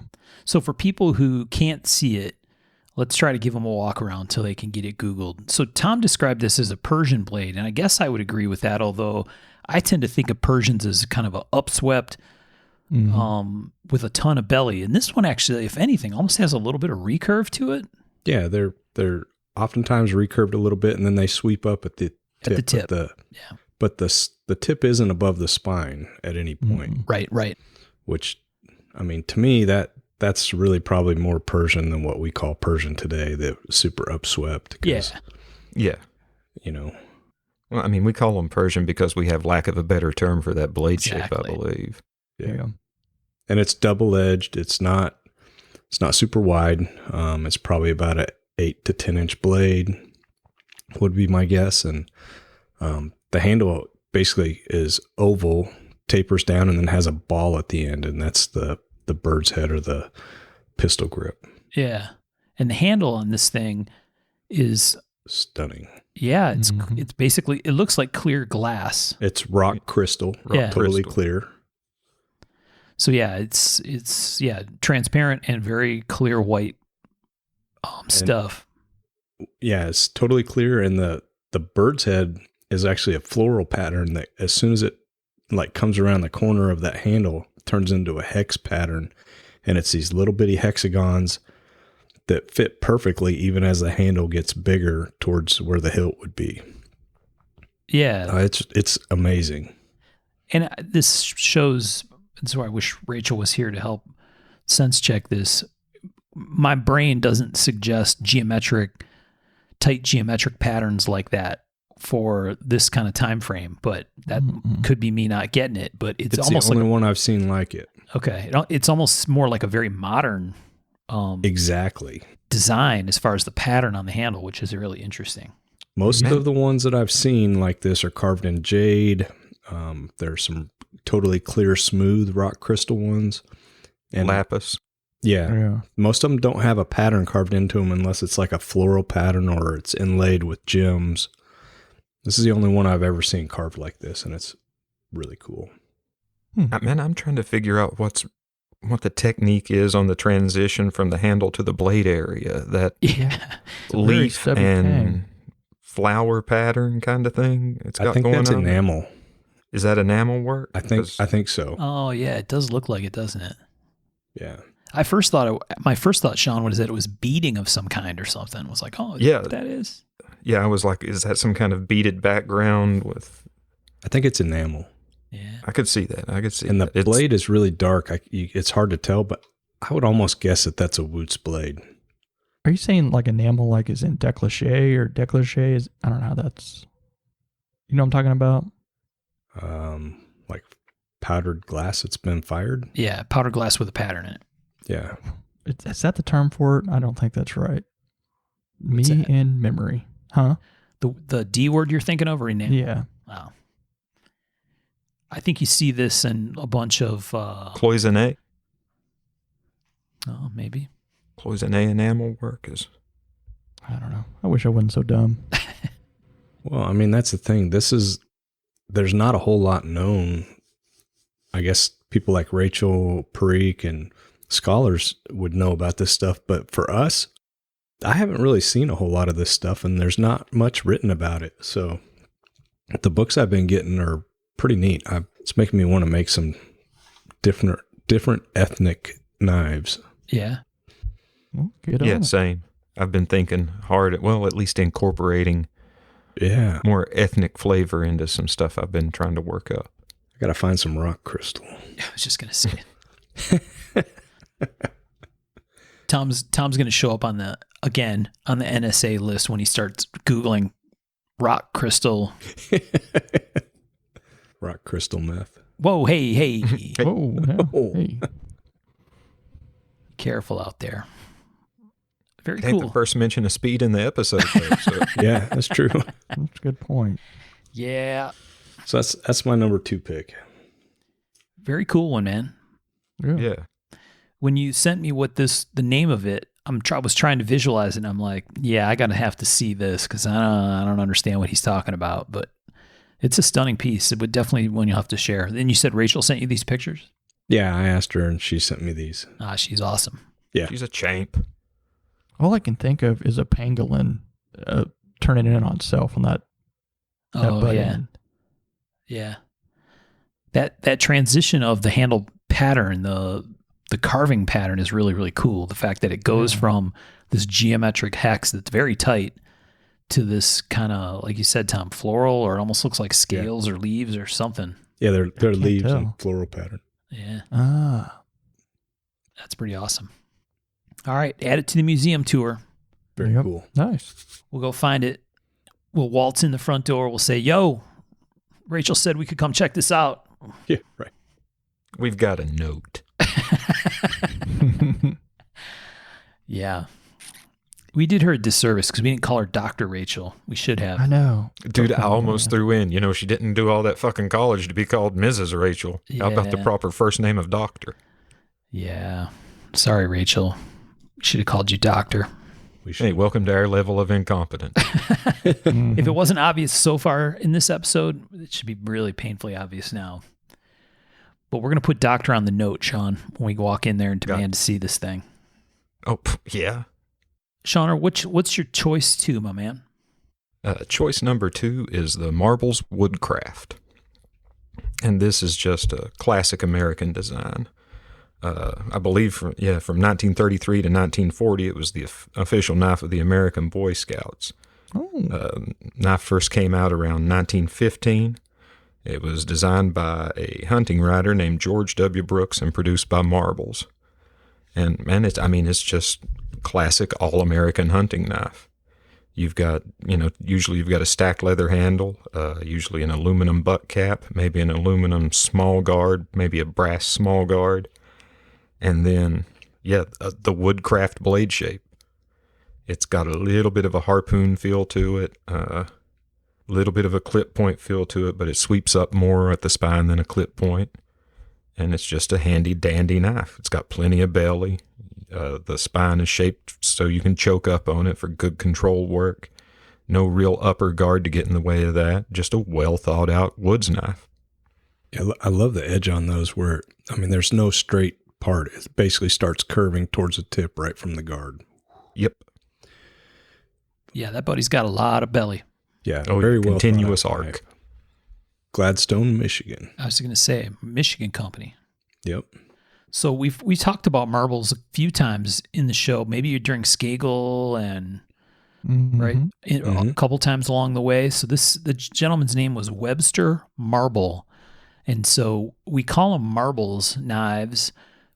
So for people who can't see it, let's try to give them a walk around until they can get it Googled. So Tom described this as a Persian blade, and I guess I would agree with that, although I tend to think of Persians as kind of a upswept with a ton of belly. And this one actually, if anything, almost has a little bit of recurve to it. Yeah, they're oftentimes recurved a little bit, and then they sweep up at the tip. But the tip isn't above the spine at any point. Right. Which, I mean, to me, that's really probably more Persian than what we call Persian today, the super upswept. Yeah. Well, I mean, we call them Persian because we have lack of a better term for that blade shape, I believe. Yeah. And it's double-edged. It's not super wide. It's probably about a 8 to 10 inch blade would be my guess. And the handle basically is oval, tapers down, and then has a ball at the end, and that's the bird's head or the pistol grip. Yeah. And the handle on this thing is stunning. Yeah, it's basically, it looks like clear glass. It's rock crystal, totally clear. So yeah, it's transparent and very clear white stuff. Yeah, it's totally clear, and the bird's head is actually a floral pattern that as soon as it like comes around the corner of that handle, turns into a hex pattern, and it's these little bitty hexagons that fit perfectly even as the handle gets bigger towards where the hilt would be. Yeah. It's amazing. And this shows, that's why I wish Rachel was here to help sense check this. My brain doesn't suggest tight geometric patterns like that for this kind of time frame, but that could be me not getting it. But it's almost the only like one I've seen like it. Okay. It's almost more like a very modern exactly design as far as the pattern on the handle, which is really interesting. Most of the ones that I've seen like this are carved in jade. There's some totally clear, smooth rock crystal ones. And lapis. Yeah. Most of them don't have a pattern carved into them unless it's like a floral pattern or it's inlaid with gems. This is the only one I've ever seen carved like this, and it's really cool. Man, I'm trying to figure out what the technique is on the transition from the handle to the blade area. That leaf and flower pattern kind of thing. I think that's enamel. Is that enamel work? I think so. Oh yeah, it does look like it, doesn't it? Yeah. My first thought, Sean, was that it was beading of some kind or something. I was like, oh, yeah, that is. Yeah, I was like, is that some kind of beaded background with? I think it's enamel. Yeah, I could see that. And the blade is really dark. It's hard to tell, but I would almost guess that that's a Wootz blade. Are you saying like enamel, like is in décolleté or décolleté? Is, I don't know how that's. You know what I'm talking about? Like powdered glass that's been fired. Yeah, powdered glass with a pattern in it. Yeah. Is that the term for it? I don't think that's right. Me and memory. Huh? The D word you're thinking of, or enamel? Yeah. Wow. I think you see this in a bunch of... cloisonné? Oh, maybe. Cloisonné enamel work is... I don't know. I wish I wasn't so dumb. Well, I mean, that's the thing. There's not a whole lot known. I guess people like Rachel Parikh and scholars would know about this stuff. But for us, I haven't really seen a whole lot of this stuff, and there's not much written about it. So the books I've been getting are pretty neat. It's making me want to make some different ethnic knives. Yeah. Well, get on Yeah, it. same. I've been thinking hard at, well, at least incorporating Yeah. more ethnic flavor into some stuff I've been trying to work up. I got to find some rock crystal. I was just gonna say. Tom's gonna show up on the NSA list when he starts Googling rock crystal. Rock crystal meth. Whoa, hey, Oh, yeah. Oh. Hey. careful out there. Very I think cool. the first mention of speed in the episode. Though, so. Yeah, that's true. That's a good point. Yeah, So that's my number 2 pick. very cool one, man. Yeah. When you sent me the name of it, I was trying to visualize it, and I'm like, yeah, I gotta have to see this because I don't understand what he's talking about, but it's a stunning piece. It would definitely one you'll have to share. Then you said Rachel sent you these pictures. Yeah, I asked her and she sent me these. She's awesome. Yeah. She's a champ. All I can think of is a pangolin turning in on itself on that Oh butt yeah, end. yeah. That transition of the handle pattern, the carving pattern is really, really cool. The fact that it goes Yeah. from this geometric hex that's very tight to this kind of, like you said, Tom, floral, or it almost looks like scales or leaves or something. Yeah, they're can't leaves tell. and floral pattern. Yeah, Ah. that's pretty awesome. All right, add it to the museum tour. Very Yep. cool. Nice. We'll go find it. We'll waltz in the front door. We'll say, yo, Rachel said we could come check this out. Yeah, right. We've got a note. Yeah. We did her a disservice because we didn't call her Dr. Rachel. We should have. I know. Dude, I Okay, almost yeah. througw in. She didn't do all that fucking college to be called Mrs. Rachel. How about the Yeah. proper first name of doctor? Yeah. Sorry, Rachel. Should have called you Doctor. We should. Hey, welcome to our level of incompetence. Mhm. If it wasn't obvious so far in this episode, it should be really painfully obvious now. But we're going to put Doctor on the note, Sean, when we walk in there and demand to see this thing. Oh, yeah. Sean, what's your choice two, my man? Choice number 2 is the Marbles Woodcraft. And this is just a classic American design. I believe from 1933 to 1940, it was the official knife of the American Boy Scouts. Oh. Knife first came out around 1915. It was designed by a hunting writer named George W. Brooks and produced by Marbles. And it's just classic all-American hunting knife. You've got, usually you've got a stacked leather handle, usually an aluminum butt cap, maybe an aluminum small guard, maybe a brass small guard. And then, the Woodcraft blade shape. It's got a little bit of a harpoon feel to it, a little bit of a clip point feel to it, but it sweeps up more at the spine than a clip point. And it's just a handy dandy knife. It's got plenty of belly. The spine is shaped so you can choke up on it for good control work. No real upper guard to get in the way of that. Just a well thought out woods knife. Yeah, I love the edge on those where, there's no straight part. It basically starts curving towards the tip right from the guard. Yep. Yeah, that buddy's got a lot of belly. Yeah, Oh, very well continuous thought out arc. knife. Gladstone, Michigan. I was going to say, Michigan company. Yep. So we talked about marbles a few times in the show, maybe during Skagel and right a Mhm. couple times along the way. So the gentleman's name was Webster Marble, and so we call them marbles knives,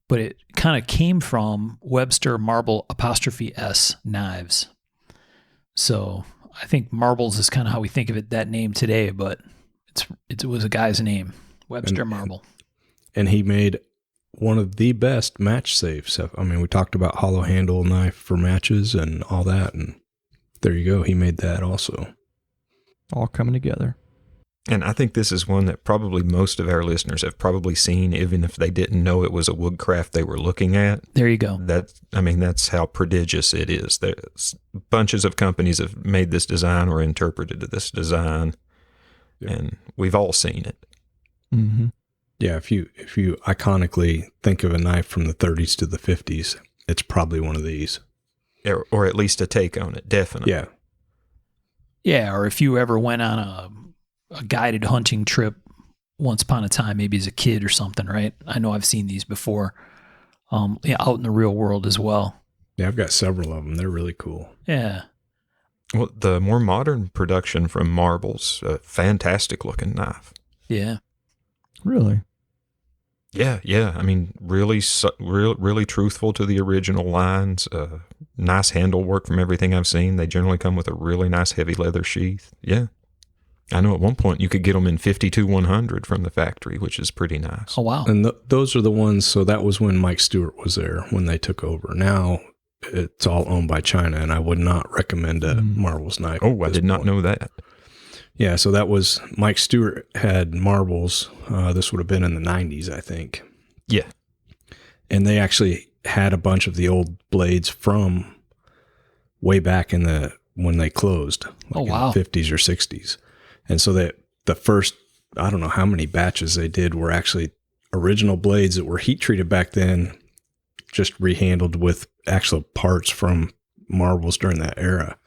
but it kind of came from Webster Marble 'S knives. So I think marbles is kind of how we think of it, that name today, but it was a guy's name, Webster Marble. And he made one of the best match safes. We talked about hollow handle knife for matches and all that. And there you go. He made that also. All coming together. And I think this is one that probably most of our listeners have probably seen, even if they didn't know it was a woodcraft they were looking at. There you go. That's how prodigious it is. There's bunches of companies have made this design or interpreted this design, Yeah. and we've all seen it. Mm-hmm. Yeah, if you iconically think of a knife from the 30s to the 50s, it's probably one of these. Or at least a take on it, definitely. Yeah. Yeah, or if you ever went on a guided hunting trip once upon a time, maybe as a kid or something, right? I know I've seen these before, yeah, out in the real world as well. Yeah, I've got several of them. They're really cool. Yeah. Well, the more modern production from Marbles, a fantastic looking knife. Yeah. Really? Yeah. I mean, really truthful to the original lines. Nice handle work from everything I've seen. They generally come with a really nice heavy leather sheath. Yeah. I know at one point you could get them in 52-100 from the factory, which is pretty nice. Oh, wow. And those are the ones, so that was when Mike Stewart was there, when they took over. Now it's all owned by China, and I would not recommend a Marbles knife. Oh, I did not know that. Yeah, so that was, Mike Stewart had Marbles. This would have been in the 90s, I think. Yeah. And they actually had a bunch of the old blades from way back when they closed, Oh, wow. in the 50s or 60s. And so that the first, I don't know how many batches they did were actually original blades that were heat treated back then, just rehandled with actual parts from Marbles during that era.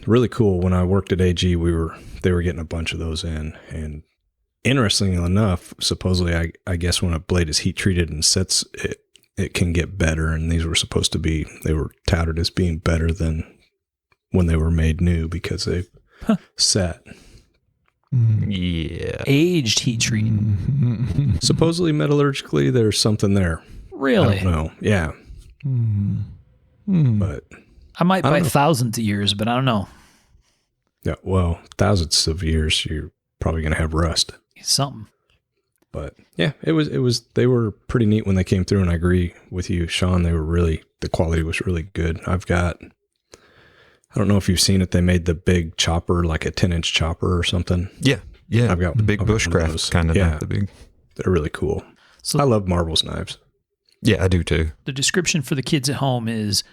Really cool. When I worked at AG, they were getting a bunch of those in, and interestingly enough, supposedly, I guess when a blade is heat treated and sets, it can get better. And these were supposed to be, they were touted as being better than when they were made new because they set. Yeah. Aged heat treat. Supposedly metallurgically, there's something there. Really? I don't know. Yeah. But I might I don't buy know. thousands of years, but I don't know. yeah, well, thousands of years, you're probably going to have rust. Something. But yeah, they were pretty neat when they came through, and I agree with you, Sean. The quality was really good. I don't know if you've seen it. They made the big chopper, like a 10-inch chopper or something. Yeah. I've got the big I've got one of those. bushcraft kind of Yeah. knife. The big. They're really cool. So I love Marbles knives. Yeah, I do too. the description for the kids at home is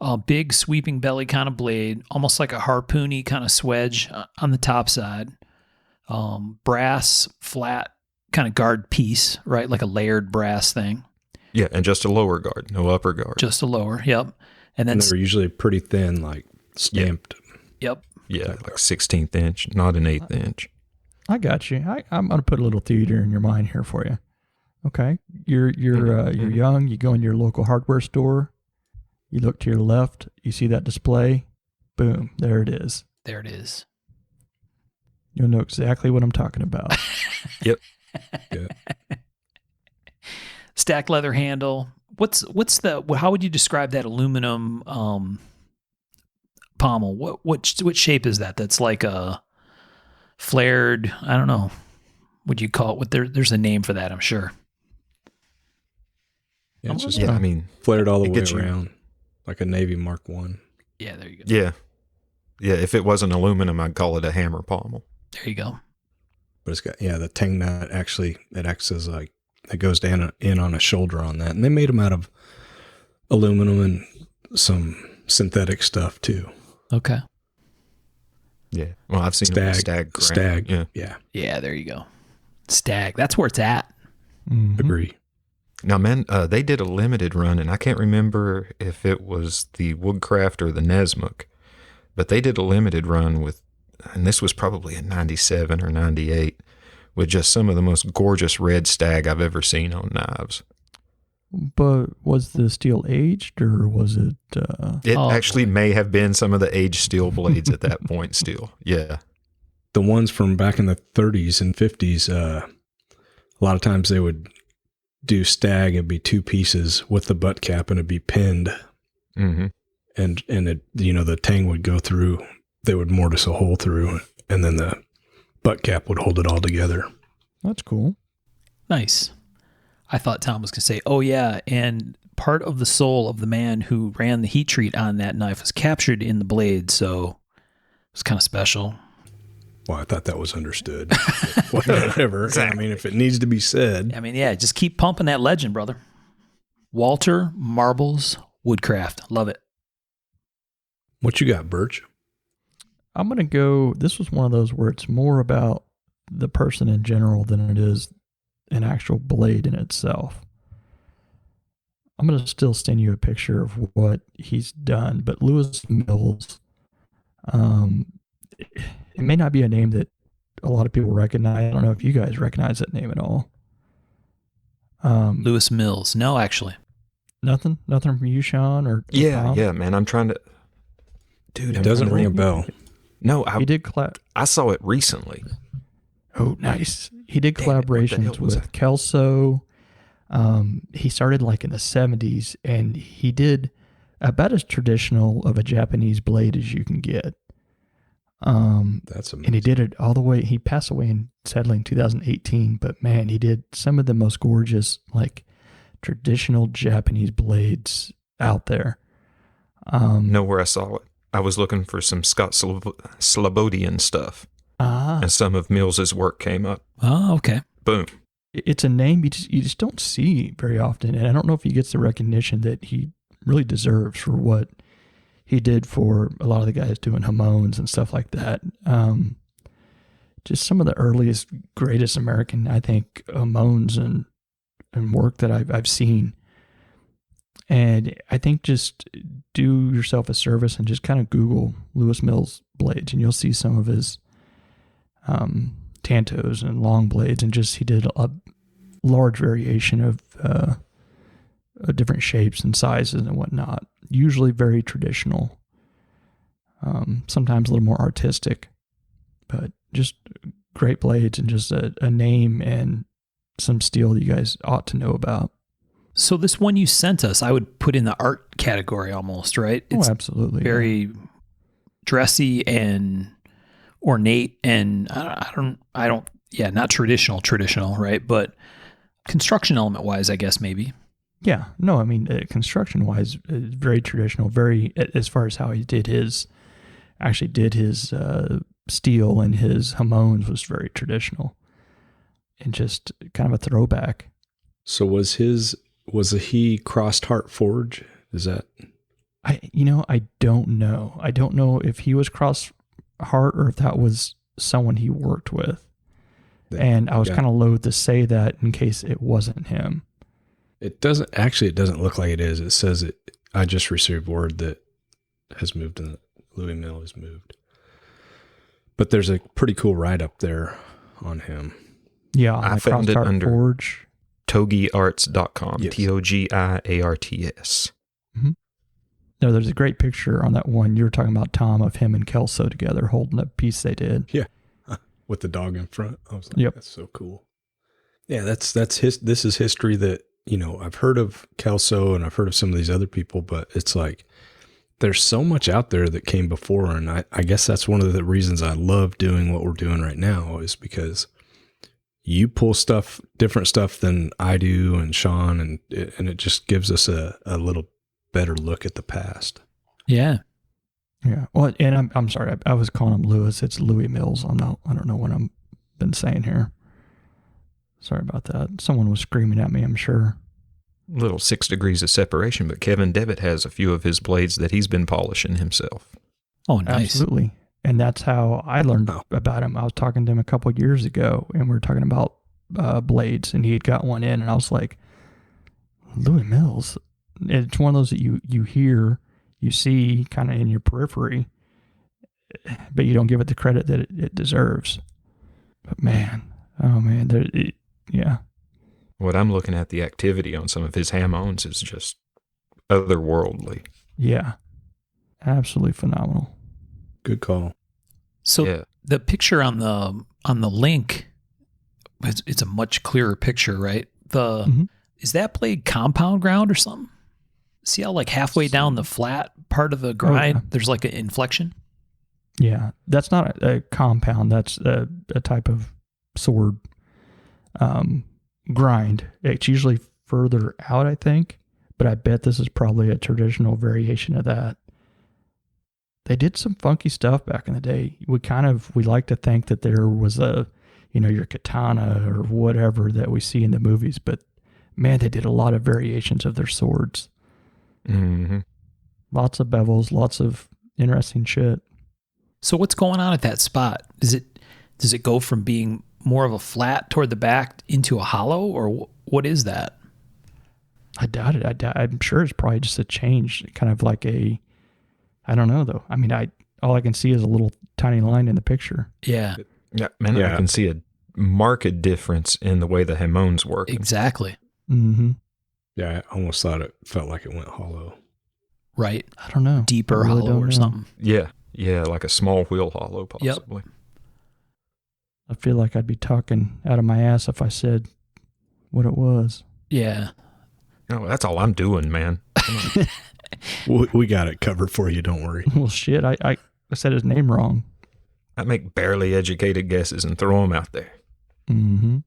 a big sweeping belly kind of blade, almost like a harpoony kind of swedge on the top side. Brass flat kind of guard piece, right? Like a layered brass thing. Yeah, and just a lower guard, no upper guard. Just a lower. Yep. And then, And they're usually pretty thin, like stamped. yep. Yeah, like 16th inch, not an 8th inch. I got you. I'm going to put a little theater in your mind here for you. Okay. You're young. You go in your local hardware store. You look to your left. You see that display. Boom. There it is. There it is. You'll know exactly what I'm talking about. Yep. Yeah. Stacked leather handle. How would you describe that aluminum pommel? What shape is that? That's like a flared, I don't know. Would you call it there's a name for that, I'm sure. Yeah, it's just Yeah, I mean, flared all the it way gets you- around, like a Navy Mark 1. Yeah, there you go. yeah. Yeah, if it wasn't aluminum, I'd call it a hammer pommel. There you go. But it's got, the tang nut actually, it acts as like, it goes down in on a shoulder on that. And they made them out of aluminum and some synthetic stuff too. Okay. Yeah. Well, I've seen them with stag. Ground. Stag. Yeah. Yeah. Yeah, there you go. Stag. That's where it's at. Mhm. Agree. Now, man, they did a limited run, and I can't remember if it was the Woodcraft or the Nesmuk, but they did a limited run with, and this was probably in 97 or 98, with just some of the most gorgeous red stag I've ever seen on knives. But was the steel aged or was it? It Oh, actually may have been some of the aged steel blades at that point still. Yeah. The ones from back in the 30s and 50s, a lot of times they would do stag. It'd be two pieces with the butt cap, and it'd be pinned. Mm-hmm. And it, the tang would go through. They would mortise a hole through, and then the butt cap would hold it all together. That's cool. Nice. I thought Tom was going to say, oh, yeah, and part of the soul of the man who ran the heat treat on that knife was captured in the blade, so it was kind of special. Well, I thought that was understood. Whatever. Exactly. I mean, if it needs to be said. I mean, yeah, just keep pumping that legend, brother. Walter Marbles Woodcraft. Love it. What you got, Birch? I'm going to go. This was one of those where it's more about the person in general than it is an actual blade in itself. I'm going to still send you a picture of what he's done, but Lewis Mills, it may not be a name that a lot of people recognize. I don't know if you guys recognize that name at all. Lewis Mills. No, actually. Nothing from you, Sean, or Yeah, Tom? yeah, man. I'm trying to. Dude, It doesn't ring a bell. No, He did I saw it recently. Oh, nice. He did Damn it, what the hell collaborations was with that? Kelso. He started like in the 70s, and he did about as traditional of a Japanese blade as you can get. That's amazing. And he did it all the way. He passed away sadly in 2018, but man, he did some of the most gorgeous, like traditional Japanese blades out there. Know where I saw it? I was looking for some Scott Slobodian stuff, and some of Mills's work came up. Oh, okay. Boom. It's a name you just don't see very often, and I don't know if he gets the recognition that he really deserves for what he did for a lot of the guys doing Hamones and stuff like that. Just some of the earliest, greatest American, I think, Hamones and work that I've seen. And I think just do yourself a service and just kind of Google Lewis Mills blades, and you'll see some of his tantos and long blades, and just he did a large variation of different shapes and sizes and whatnot. Usually very traditional, sometimes a little more artistic, but just great blades and just a name and some steel that you guys ought to know about. So this one you sent us, I would put in the art category almost, right? It's Absolutely. very dressy and ornate, and I don't, not traditional, right? But construction element wise, I guess maybe. Yeah, no, I mean, construction wise, very traditional, very, as far as how he did his steel and his Hamones was very traditional and just kind of a throwback. So was he crossed Heart Forge? Is that? I don't know. I don't know if he was cross Heart or if that was someone he worked with. And I was kind of loath to say that in case it wasn't him. It doesn't look like it is. It says it. I just received word that has moved and Louis Mill has moved. But there's a pretty cool write up there on him. Yeah, I found it under Forge. togiarts.com. Yes. TOGIARTS. Mm-hmm. No, there's a great picture on that one you were talking about, Tom, of him and Kelso together holding a piece they did. Yeah, with the dog in front. I was like, Yep. That's so cool. Yeah, this is history that, I've heard of Kelso and I've heard of some of these other people, but it's like there's so much out there that came before. And I guess that's one of the reasons I love doing what we're doing right now, is because you pull different stuff than I do and Sean, and it just gives us a little better look at the past. Yeah. Yeah. Well, and I'm sorry, I was calling him Lewis. It's Louis Mills. I don't know what I'm been saying here. Sorry about that. Someone was screaming at me, I'm sure. Little 6 degrees of separation, but Kevin Devitt has a few of his blades that he's been polishing himself. Oh, nice. Absolutely. And that's how I learned about him. I was talking to him a couple of years ago, and we were talking about blades, and he had got one in, and I was like, Louis Mills. It's one of those that you hear, you see kind of in your periphery, but you don't give it the credit that it deserves. But man, yeah. What I'm looking at, the activity on some of his Hamones is just otherworldly. Yeah. Absolutely phenomenal. Good call. So the picture on the link, it's a much clearer picture, right? Is that blade compound ground or something? See how like halfway down the flat part of the grind, there's like an inflection? Yeah. That's not a compound. That's a type of sword grind. It's usually further out, I think, but I bet this is probably a traditional variation of that. They did some funky stuff back in the day. We like to think that there was your katana or whatever that we see in the movies, but man, they did a lot of variations of their swords. Mm-hmm. Lots of bevels, lots of interesting shit. So what's going on at that spot? Does it go from being more of a flat toward the back into a hollow, or what is that? I doubt it. I'm sure it's probably just a change, kind of like I don't know though. I mean, all I can see is a little tiny line in the picture. Yeah, Yeah, man, I can see a marked difference in the way the Hamon's work. exactly. Mm-hmm. Yeah, I almost thought it felt like it went hollow. Right. I don't know. Deeper I really hollow don't or know. something. Yeah, like a small wheel hollow, possibly. I feel like I'd be talking out of my ass if I said what it was. Yeah. No, that's all I'm doing, man. Come on. We got it covered for you. Don't worry. Well, shit, I said his name wrong. I make barely educated guesses and throw them out there. Mm-hmm.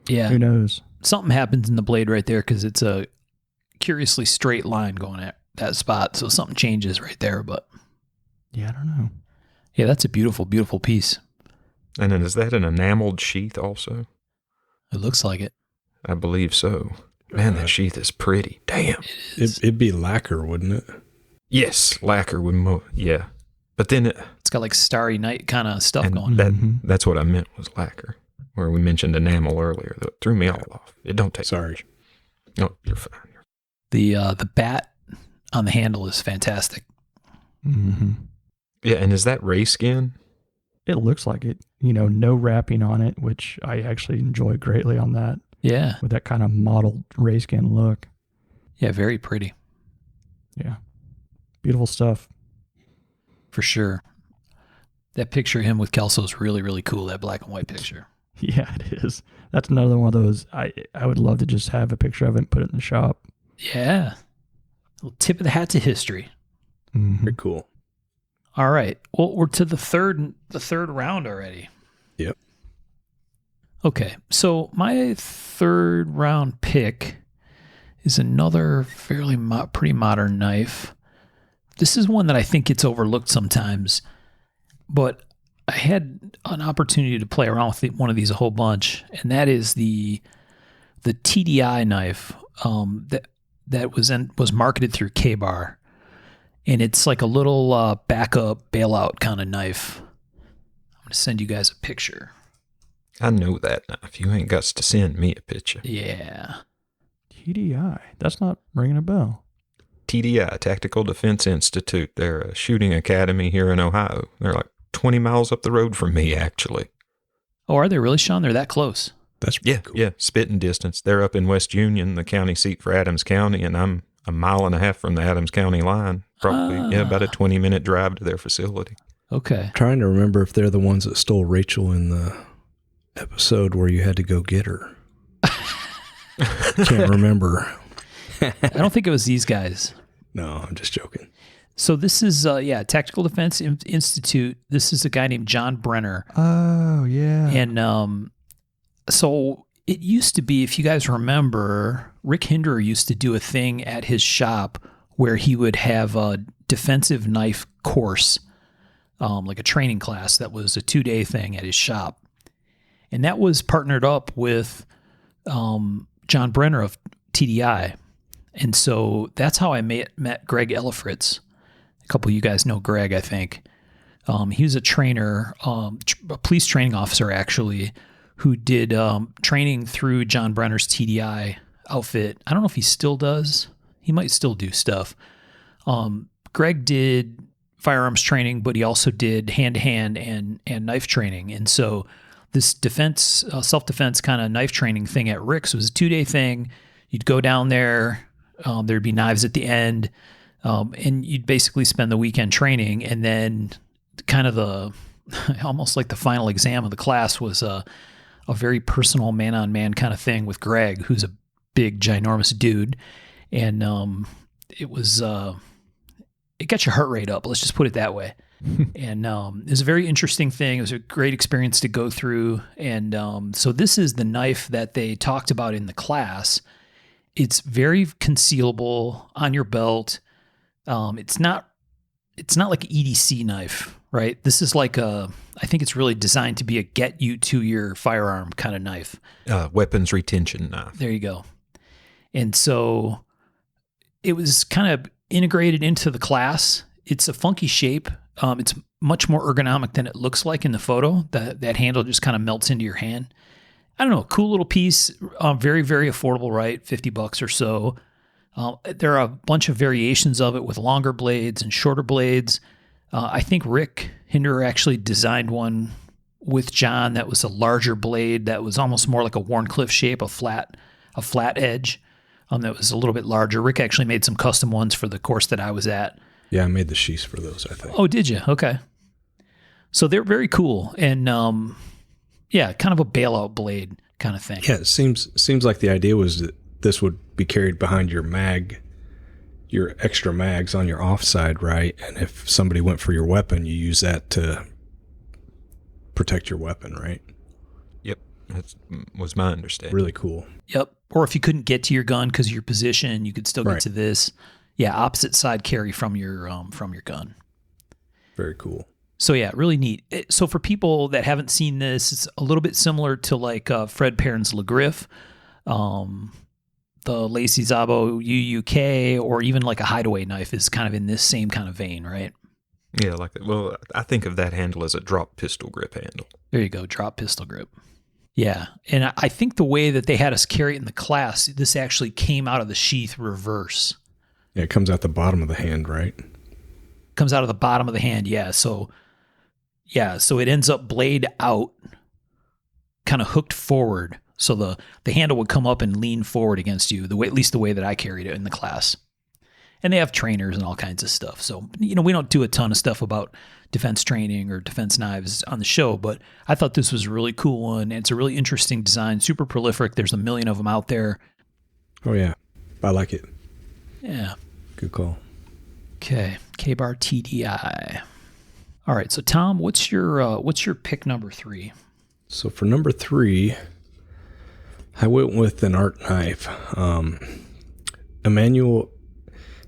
Yeah. Who knows? Something happens in the blade right there because it's a curiously straight line going at that spot. So something changes right there. But Yeah, I don't know. yeah, that's a beautiful, beautiful piece. And then is that an enameled sheath also? It looks like it. I believe so. Man, that sheath is pretty. Damn. It'd be lacquer, wouldn't it? Yes, lacquer would yeah. But then It's got like Starry Night kind of stuff and going. that's what I meant was lacquer, where we mentioned enamel earlier. That threw me all off. It don't take Sorry. much. No, you're fine. The bat on the handle is fantastic. Mm-hmm. Yeah, and is that ray skin? It looks like it. No wrapping on it, which I actually enjoy greatly on that, Yeah. with that kind of mottled ray skin look. Yeah, very pretty Yeah. Beautiful stuff. for sure. That picture of him with Kelso is really, really cool, that black and white picture. Yeah, it is. That's another one of those. I would love to just have a picture of it and put it in the shop. Yeah. Little tip of the hat to history. Mm-hmm. Very cool. All right. Well, we're to the third round already. Yep. Okay. So my third round pick is another fairly pretty modern knife. This is one that I think gets overlooked sometimes, but I had an opportunity to play around with one of these a whole bunch, and that is the TDI knife that was marketed through K-Bar. And it's like a little backup bailout kind of knife. I'm going to send you guys a picture. I know that now. If you ain't got to send me a picture. Yeah. TDI. That's not ringing a bell. TDI, Tactical Defense Institute. They're a shooting academy here in Ohio. They're like 20 miles up the road from me, actually. Oh, are they really, Sean? They're that close. That's Yeah, cool. yeah, spitting distance. They're up in West Union, the county seat for Adams County, and I'm a mile and a half from the Adams County line. Probably, about a 20-minute drive to their facility. Okay. Trying to remember if they're the ones that stole Rachel in the episode where you had to go get her. Can't remember. I don't think it was these guys. No, I'm just joking. So this is, Tactical Defense Institute. This is a guy named John Brenner. Oh, yeah. And so it used to be, if you guys remember, Rick Hinderer used to do a thing at his shop where he would have a defensive knife course, like a training class that was a 2-day thing at his shop. And that was partnered up with John Brenner of TDI. And so that's how I met Greg Ellifritz. A couple of you guys know Greg, I think. He was a trainer, a police training officer, actually, who did training through John Brenner's TDI outfit. I don't know if he still does. He might still do stuff. Greg did firearms training, but he also did hand-to-hand and knife training. And so this defense, self-defense kind of knife training thing at Rick's was a 2-day thing. You'd go down there. There'd be knives at the end. And you'd basically spend the weekend training. And then kind of almost like the final exam of the class was a very personal man-on-man kind of thing with Greg, who's a big, ginormous dude. And it was it got your heart rate up. Let's just put it that way. And it was a very interesting thing. It was a great experience to go through. And so this is the knife that they talked about in the class. It's very concealable on your belt. It's not like an EDC knife, right? This is like I think it's really designed to be a get you to your firearm kind of knife. Weapons retention knife. There you go. And so it was kind of integrated into the class. It's a funky shape. It's much more ergonomic than it looks like in the photo. That handle just kind of melts into your hand. I don't know, cool little piece. Very, very affordable, right? $50 or so. There are a bunch of variations of it with longer blades and shorter blades. I think Rick Hinder actually designed one with John that was a larger blade that was almost more like a Warncliffe shape, a flat edge. That was a little bit larger. Rick actually made some custom ones for the course that I was at. Yeah, I made the sheaths for those, I think. Oh, did you? Okay. So they're very cool. And yeah, kind of a bailout blade kind of thing. Yeah, it seems like the idea was that this would be carried behind your extra mags on your offside, right? And if somebody went for your weapon, you use that to protect your weapon, right? Yep, that was my understanding. Really cool. Yep. Or if you couldn't get to your gun because of your position, you could still get to this. Yeah, opposite side carry from your gun. Very cool. So yeah, really neat. So for people that haven't seen this, it's a little bit similar to like Fred Perrin's Le Griff, the Lacey Szabo UUK, or even like a hideaway knife is kind of in this same kind of vein, right? Yeah, like that. Well, I think of that handle as a drop pistol grip handle. There you go, drop pistol grip. Yeah, and I think the way that they had us carry it in the class, this actually came out of the sheath reverse. Yeah, it comes out the bottom of the hand, right? Comes out of the bottom of the hand, yeah. So it ends up blade out, kind of hooked forward. So the handle would come up and lean forward against you, at least the way that I carried it in the class. And they have trainers and all kinds of stuff. So, we don't do a ton of stuff about defense training or defense knives on the show, but I thought this was a really cool one. And it's a really interesting design, super prolific. There's a million of them out there. Oh, yeah. I like it. Yeah. Good call. Okay. K-Bar TDI. All right. So, Tom, what's your pick number 3? So, for number 3, I went with an art knife. Emmanuel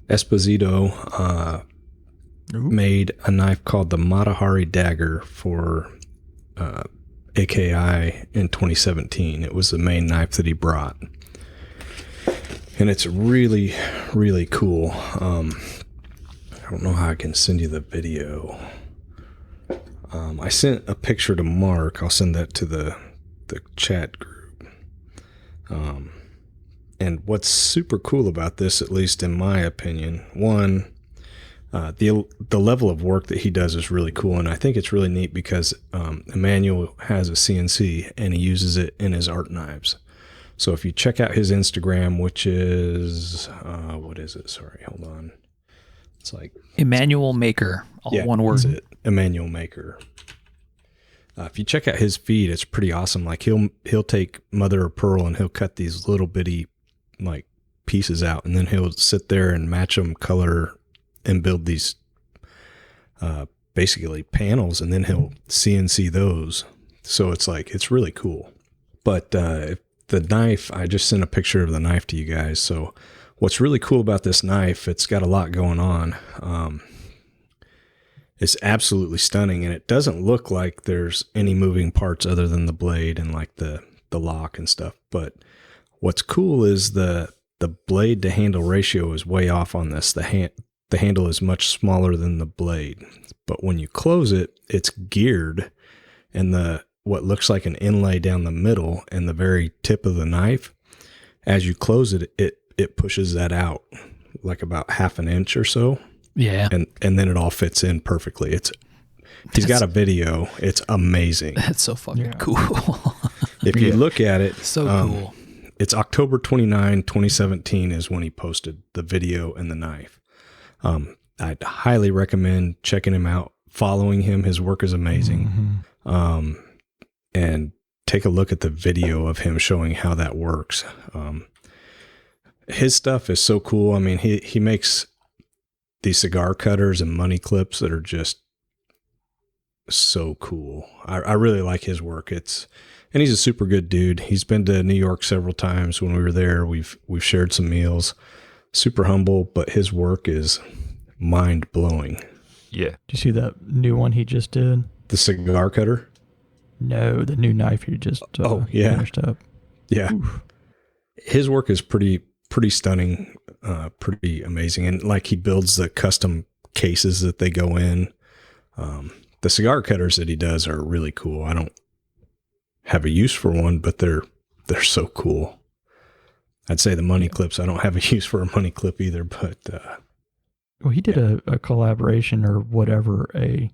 Esposito made a knife called the Matahari Dagger for AKI in 2017. It was the main knife that he brought. And it's really, really cool. I don't know how I can send you the video. I sent a picture to Mark. I'll send that to the chat group. And what's super cool about this, at least in my opinion, one, the level of work that he does is really cool. And I think it's really neat because Emmanuel has a CNC and he uses it in his art knives. So if you check out his Instagram, which is, what is it? Sorry, hold on. It's like Emmanuel Maker, one word. That's it. Emmanuel Maker. If you check out his feed, it's pretty awesome. Like he'll take mother of pearl and he'll cut these little bitty like pieces out, and then he'll sit there and match them color and build these basically panels, and then he'll CNC those. So it's really cool. But the knife, I just sent a picture of the knife to you guys. So what's really cool about this knife, it's got a lot going on. It's absolutely stunning, and it doesn't look like there's any moving parts other than the blade and like the lock and stuff. But what's cool is the blade to handle ratio is way off on this. The handle is much smaller than the blade, but when you close it, it's geared, and what looks like an inlay down the middle and the very tip of the knife, as you close it, it pushes that out like about half an inch or so. Yeah. And then it all fits in perfectly. He's got a video. It's amazing. That's so fucking cool. If you look at it, so cool. It's October 29, 2017 is when he posted the video and the knife. I'd highly recommend checking him out, following him. His work is amazing. Mm-hmm. And take a look at the video of him showing how that works. His stuff is so cool. I mean, he makes these cigar cutters and money clips that are just so cool. I really like his work. And he's a super good dude. He's been to New York several times. When we were there, we've shared some meals. Super humble, but his work is mind blowing. Yeah. Did you see that new one he just did? The cigar cutter? No, the new knife he just finished up. Yeah. Oof. His work is pretty stunning, pretty amazing. And like he builds the custom cases that they go in. The cigar cutters that he does are really cool. I don't have a use for one, but they're so cool. I'd say the money clips, I don't have a use for a money clip either, but Well, he did a collaboration or whatever, a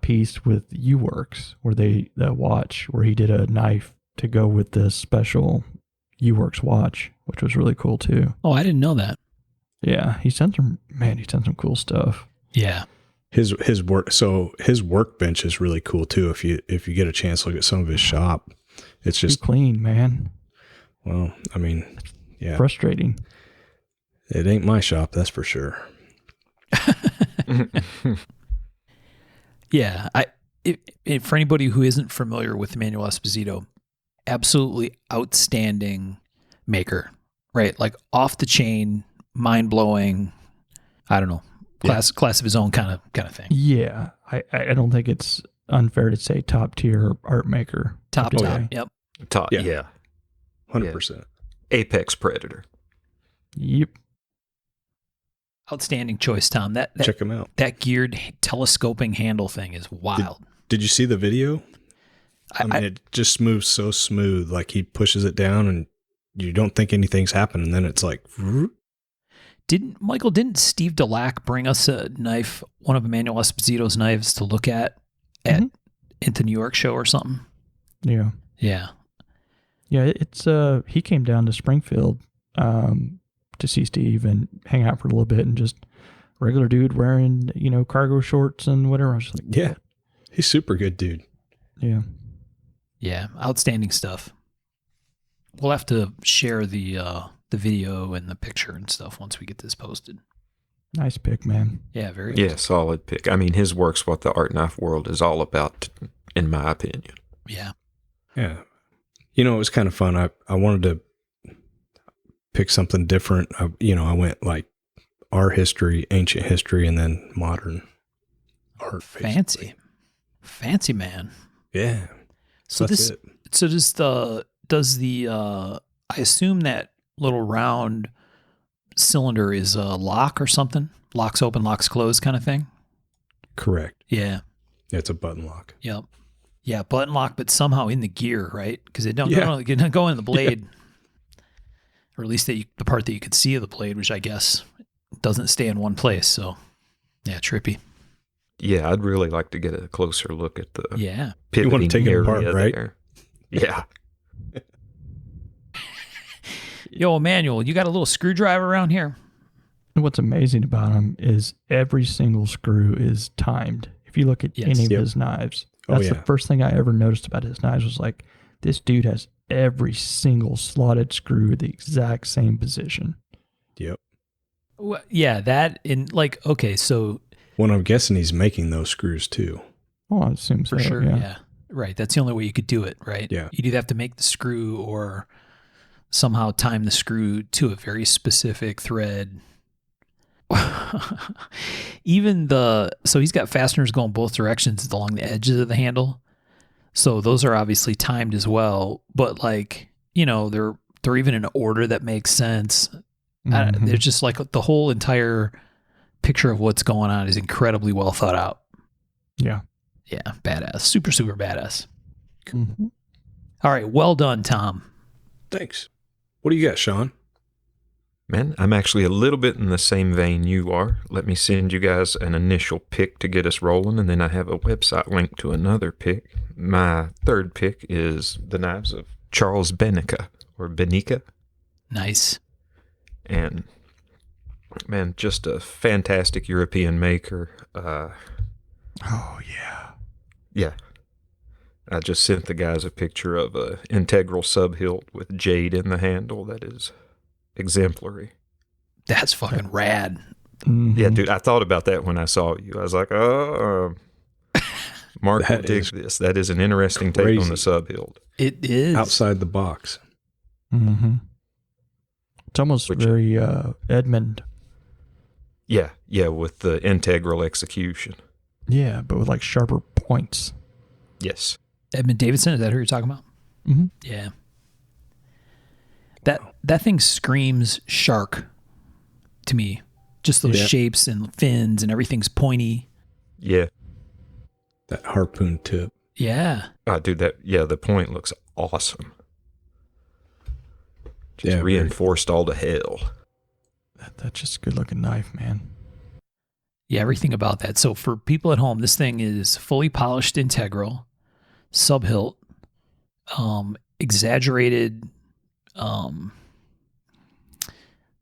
piece with Uworks where the watch, where he did a knife to go with this special Uworks watch, which was really cool too. Oh, I didn't know that. Yeah, he sent some cool stuff. Yeah. his workbench is really cool too. If you get a chance to look at some of his shop, it's Too just, clean, man. well, I mean, yeah, Frustrating. it ain't my shop, that's for sure. Yeah. For anybody who isn't familiar with Emmanuel Esposito, absolutely outstanding maker, right? Like off the chain, mind blowing. I don't know, class of his own kind of thing. Yeah, I don't think it's unfair to say top tier art maker. Top. Okay. Yep. Top, Yeah. yeah. 100%. Apex predator. Yep. Outstanding choice, Tom. That Check him out. that geared telescoping handle thing is wild. Did you see the video? I mean, it just moves so smooth. Like he pushes it down and you don't think anything's happened. And then it's like, Didn't Steve Delac bring us a knife, one of Emmanuel Esposito's knives to look at Mhm. the New York show or something? Yeah. Yeah. Yeah, it's he came down to Springfield to see Steve and hang out for a little bit, and just regular dude wearing, cargo shorts and whatever. I was just like, yeah, he's super good, dude. yeah. Yeah. Outstanding stuff. We'll have to share the video and the picture and stuff once we get this posted. Nice pick, man. Yeah, very Yeah, solid pick. I mean, his work's what the art knife world is all about, in my opinion. Yeah. Yeah. It was kind of fun. I wanted to pick something different. I went like art history, ancient history, and then modern art. Fancy. Fancy man. Yeah. So that's this it. so does the I assume that little round cylinder is a lock or something? Locks open, locks closed kind of thing? Correct. Yeah. It's a button lock. Yep. Yeah, button lock, but somehow in the gear, right? Because it don't Yeah. go in the blade, or at least the part that you could see of the blade, which I guess doesn't stay in one place. So, yeah, trippy. Yeah, I'd really like to get a closer look at the Yeah, You want pivoting to take it area apart, right? there. Yeah. yo, Emmanuel, you got a little screwdriver around here? What's amazing about him is every single screw is timed. If you look at Yes. any of Yep. his knives, Oh, that's the yeah. first thing I ever noticed about his knives was like, this dude has every single slotted screw the exact same position. Yep. Well, yeah, that in like okay, so Well, I'm guessing he's making those screws too. Well, I assume for so. sure, yeah, right. That's the only way you could do it, right? Yeah. You'd either have to make the screw or somehow time the screw to a very specific thread. So he's got fasteners going both directions along the edges of the handle. So those are obviously timed as well, but they're even in an order that makes sense. Mhm. There's just like the whole entire picture of what's going on is incredibly well thought out. Yeah. Yeah, badass. Super, super badass. Mhm. All right, well done, Tom. Thanks. What do you got, Sean? Man, I'm actually a little bit in the same vein you are. Let me send you guys an initial pick to get us rolling, and then I have a website link to another pick. My third pick is the knives of Charles Benica, or Benica. Nice. And, man, just a fantastic European maker. Oh, yeah. Yeah. I just sent the guys a picture of a integral subhilt with jade in the handle that is exemplary. That's fucking rad. Mhm. Yeah, dude, I thought about that when I saw you. I was like, Mark will That dig is this. That is an interesting take on the crazy. subhilt. It is. Outside the box. Mhm. It's almost Which- very Edmund. Yeah, with the integral execution. Yeah, but with like sharper points. Yes. Edmund Davidson, is that who you're talking about? Mm-hmm. Yeah. That thing screams shark to me. Just those Yeah. shapes and fins and everything's pointy. Yeah. That harpoon tip. Yeah. Dude, the point looks awesome. Just Yeah, reinforced all to hell. That's just a good looking knife, man. Yeah, everything about that. So for people at home, this thing is fully polished integral, sub-hilt, exaggerated,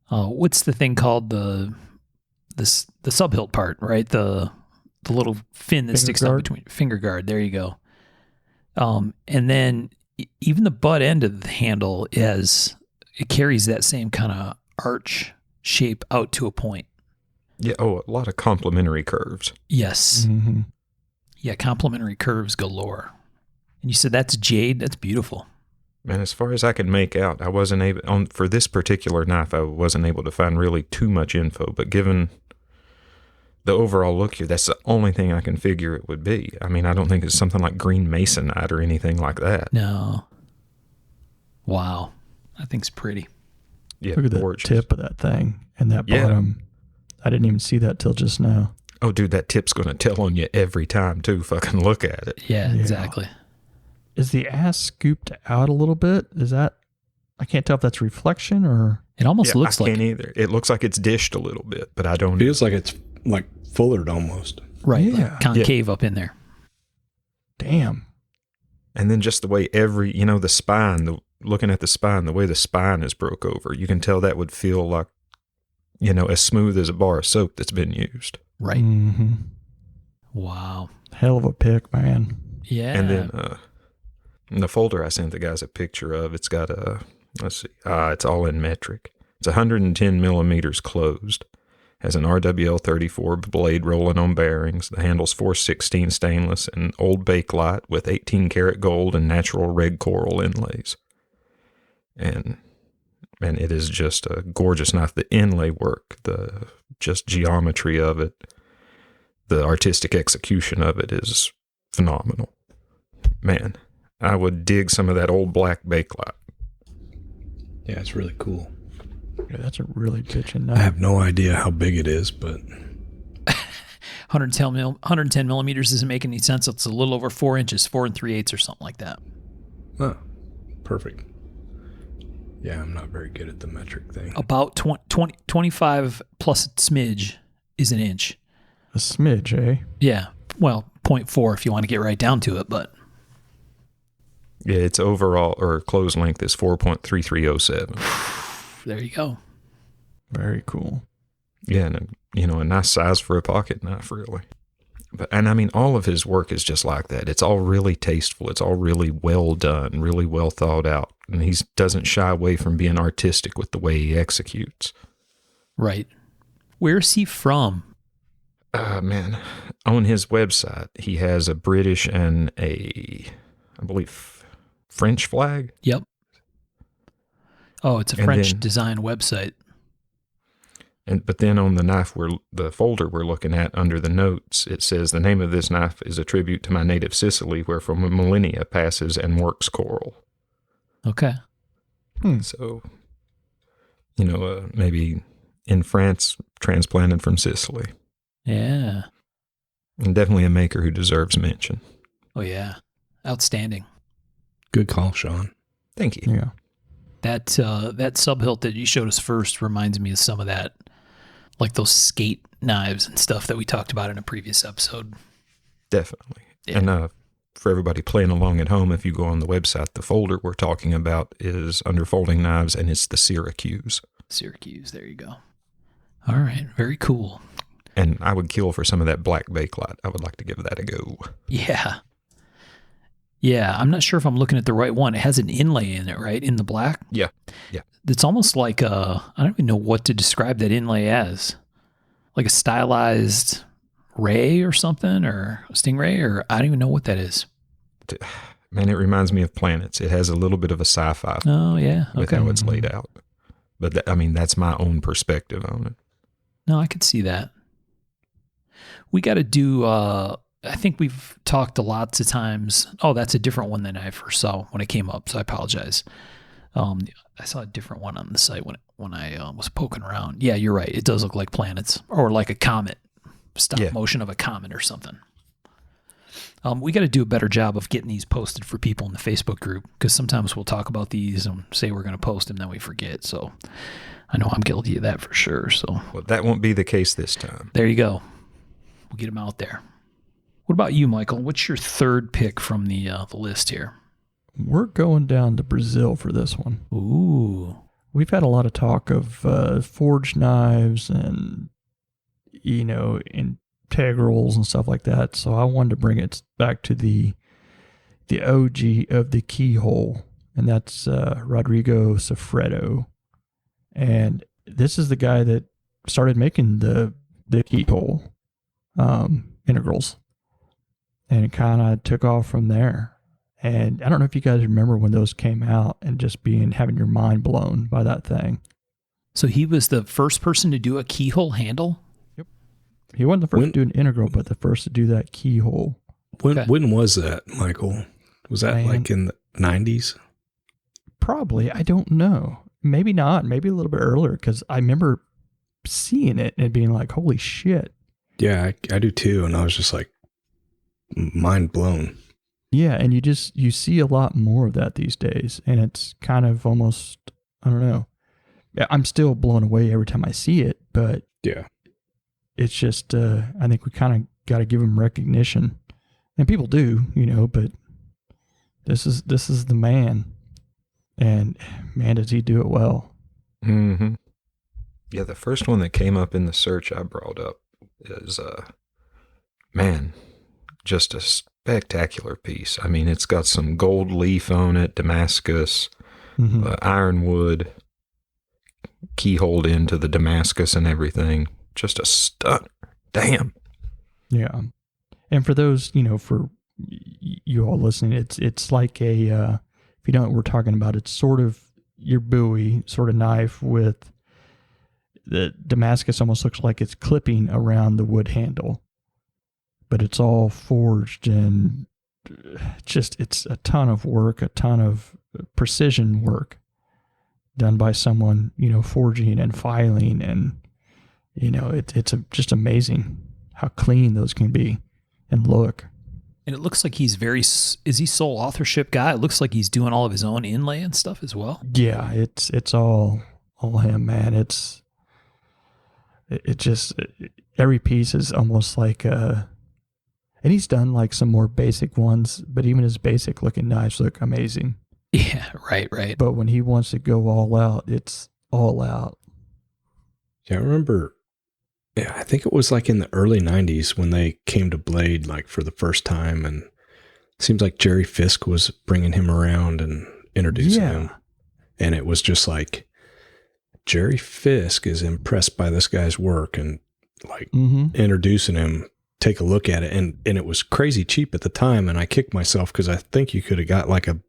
what's the thing called, the sub-hilt part, right? The little fin that sticks out between, finger guard. There you go. And then even the butt end of the handle it carries that same kind of arch shape out to a point. Yeah, a lot of complementary curves. Yes. Mm-hmm. Yeah, complementary curves galore. And you said that's jade. That's beautiful. Man, as far as I can make out, I wasn't able, for this particular knife, I wasn't able to find really too much info, but given the overall look here, that's the only thing I can figure it would be. I mean, I don't think it's something like green masonite or anything like that. No. Wow. That thing's pretty. Yeah, Look at the gorgeous. tip of that thing and that Yeah. bottom. I didn't even see that till just now. Oh, dude, that tip's going to tell on you every time, too. Fucking look at it. Yeah, Yeah. exactly. Is the ass scooped out a little bit? Is that? I can't tell if that's reflection or. It almost Yeah, looks I like can't either. It looks like it's dished a little bit, but I don't. Feels like it's like fullered almost. right, Yeah. like concave up in there. Damn. And then just the way the spine, looking at the spine, the way the spine is broke over, you can tell that would feel like, as smooth as a bar of soap that's been used. Right. Mm-hmm. Wow. Hell of a pick, man. Yeah. And then in the folder I sent the guys a picture of, it's got let's see, it's all in metric. It's 110 millimeters closed. Has an RWL 34 blade rolling on bearings. The handle's 416 stainless and old Bakelite with 18 karat gold and natural red coral inlays. And it is just a gorgeous knife. The inlay work, the just geometry of it, the artistic execution of it is phenomenal. Man, I would dig some of that old black Bakelite. Yeah, it's really cool. Yeah, that's a really bitchin' I knife. have no idea how big it is, but 110 millimeters doesn't make any sense. It's a little over 4 inches, 4 3/8 or something like that. oh, perfect. Yeah, I'm not very good at the metric thing. About 25 plus a smidge is an inch. A smidge, eh? Yeah. Well, 0.4 if you want to get right down to it, but Yeah, its overall or closed length is 4.3307. there you go. Very cool. Yeah, and a nice size for a pocket knife, really. And I mean, all of his work is just like that. It's all really tasteful. It's all really well done, really well thought out. And he doesn't shy away from being artistic with the way he executes. Right. Where's he from? Man, on his website, he has a British and I believe, French flag. Yep. Oh, it's a And French then- design website. But then on the knife, the folder we're looking at under the notes, it says the name of this knife is a tribute to my native Sicily, where for millennia passes and works coral. Okay. So, maybe in France, transplanted from Sicily. Yeah. And definitely a maker who deserves mention. Oh, yeah. Outstanding. Good call, Sean. Thank you. Yeah. That sub hilt that you showed us first reminds me of some of that, like those skate knives and stuff that we talked about in a previous episode. Definitely. Yeah. And for everybody playing along at home, if you go on the website, the folder we're talking about is under folding knives, and it's the Syracuse. Syracuse. There you go. All right. Very cool. And I would kill for some of that black Bakelite. I would like to give that a go. Yeah. Yeah. I'm not sure if I'm looking at the right one. It has an inlay in it, right? In the black. Yeah. Yeah. It's almost like I don't even know what to describe that inlay as. Like a stylized ray or something, or a stingray, or I don't even know what that is. Man, it reminds me of planets. It has a little bit of a sci-fi Oh, yeah. with Okay. how it's laid out. But that's my own perspective on it. No, I could see that. We got to do, I think we've talked lots of times. Oh, that's a different one than I first saw when it came up, so I apologize. I saw a different one on the site when I was poking around. Yeah, you're right. It does look like planets or like a comet, stop Yeah. motion of a comet or something. We got to do a better job of getting these posted for people in the Facebook group, because sometimes we'll talk about these and say we're going to post them, then we forget. So I know I'm guilty of that for sure. So Well, that won't be the case this time. there you go. We'll get them out there. What about you, Michael? What's your third pick from the list here? We're going down to Brazil for this one. Ooh. We've had a lot of talk of forged knives and, integrals and stuff like that. So I wanted to bring it back to the OG of the keyhole, and that's Rodrigo Safredo. And this is the guy that started making the keyhole integrals, and it kind of took off from there. And I don't know if you guys remember when those came out and just having your mind blown by that thing. So he was the first person to do a keyhole handle? He wasn't the first to do an integral, but the first to do that keyhole. When was that, Michael? Was that like in the 90s? Probably. I don't know. Maybe not. Maybe a little bit earlier, because I remember seeing it and being like, holy shit. Yeah, I do too. And I was just like, mind blown. Yeah, and you see a lot more of that these days, and it's kind of almost, I don't know. I'm still blown away every time I see it, but yeah, it's just, I think we kind of got to give him recognition, and people do, but this is the man, and man, does he do it well. Mm-hmm. Yeah, the first one that came up in the search I brought up is, just a spectacular piece. I mean, it's got some gold leaf on it, Damascus, ironwood, keyhole into the Damascus and everything. Just a stunner. Damn. Yeah. And for those, for you all listening, it's like a, if you don't know what we're talking about, it's sort of your Bowie sort of knife with the Damascus almost looks like it's clipping around the wood handle, but it's all forged, and it's a ton of work, a ton of precision work done by someone, forging and filing, and it's just amazing how clean those can be and look. And it looks like he's is he sole authorship guy? It looks like he's doing all of his own inlay and stuff as well. Yeah, it's all him, man. It just, every piece is almost like and he's done like some more basic ones, but even his basic looking knives look amazing. Yeah, right. But when he wants to go all out, it's all out. Yeah, I remember, I think it was like in the early 90s when they came to Blade like for the first time, and it seems like Jerry Fisk was bringing him around and introducing him. And it was just like, Jerry Fisk is impressed by this guy's work and like introducing him, take a look at it. And it was crazy cheap at the time. And I kicked myself because I think you could have got like a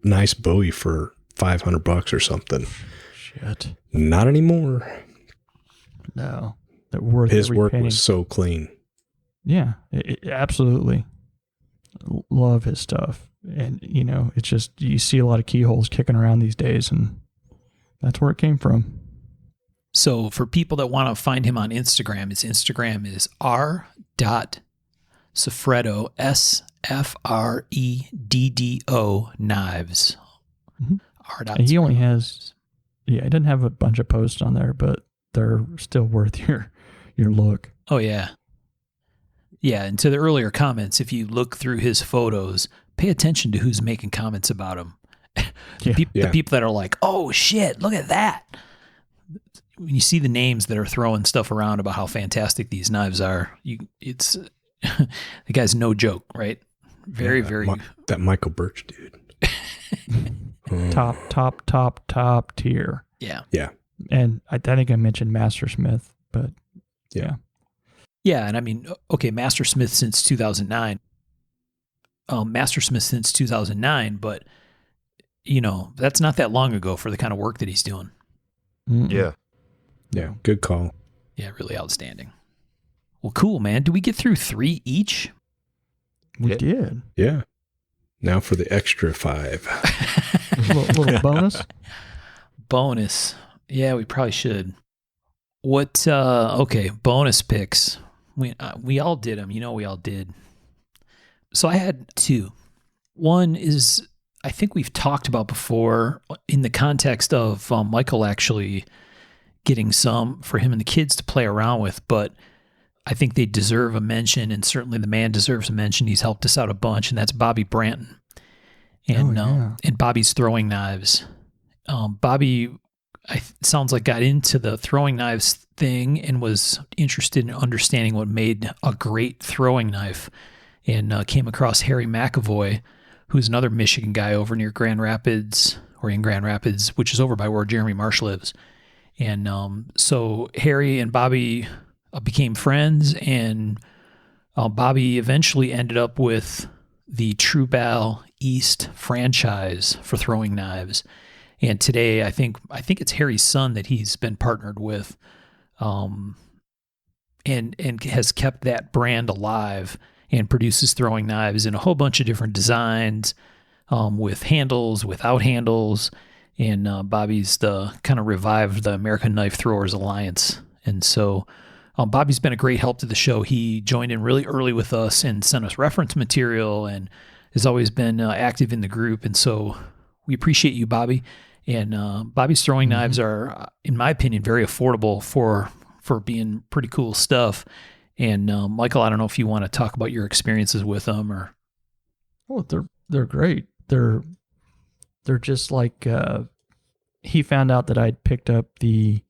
nice Bowie for $500 or something. Shit. Not anymore. No. They're worth his every work penny. was so clean. Yeah, absolutely. Love his stuff. And, it's just, you see a lot of keyholes kicking around these days, and that's where it came from. So for people that want to find him on Instagram, his Instagram is r.safredo, SFREDDO knives. And he only has, he doesn't have a bunch of posts on there, but they're still worth your look. Oh, yeah. Yeah, and to the earlier comments, if you look through his photos, pay attention to who's making comments about him. The people that are like, oh, shit, look at that. When you see the names that are throwing stuff around about how fantastic these knives are, it's the guy's no joke, right? Very. That Michael Birch dude. Top tier. Yeah. Yeah. And I think I mentioned Mastersmith, but yeah. Yeah, and I mean, okay, Mastersmith since 2009. Mastersmith since 2009, but, that's not that long ago for the kind of work that he's doing. Mm-mm. Yeah. Yeah. Good call. Yeah, really outstanding. Well, cool, man. Did we get through 3 each? We did. Yeah. Now for the extra 5. little bonus? Bonus. Yeah, we probably should. Okay, bonus picks. We all did them. We all did. So I had two. One is, I think we've talked about before in the context of Michael actually getting some for him and the kids to play around with, but I think they deserve a mention, and certainly the man deserves a mention. He's helped us out a bunch, and that's Bobby Branton and and Bobby's throwing knives. Bobby, sounds like, got into the throwing knives thing and was interested in understanding what made a great throwing knife, and came across Harry McAvoy, who's another Michigan guy over near Grand Rapids, or in Grand Rapids, which is over by where Jeremy Marsh lives. And so Harry and Bobby became friends, and Bobby eventually ended up with the Trubal East franchise for throwing knives. And today, I think it's Harry's son that he's been partnered with, and has kept that brand alive and produces throwing knives in a whole bunch of different designs, with handles, without handles. And Bobby's kind of revived the American Knife Throwers Alliance. And so Bobby's been a great help to the show. He joined in really early with us and sent us reference material, and has always been active in the group. And so we appreciate you, Bobby. And Bobby's throwing knives are, in my opinion, very affordable for being pretty cool stuff. And Michael, I don't know if you want to talk about your experiences with them, or. Oh, they're great. They're just like, he found out that I'd picked up the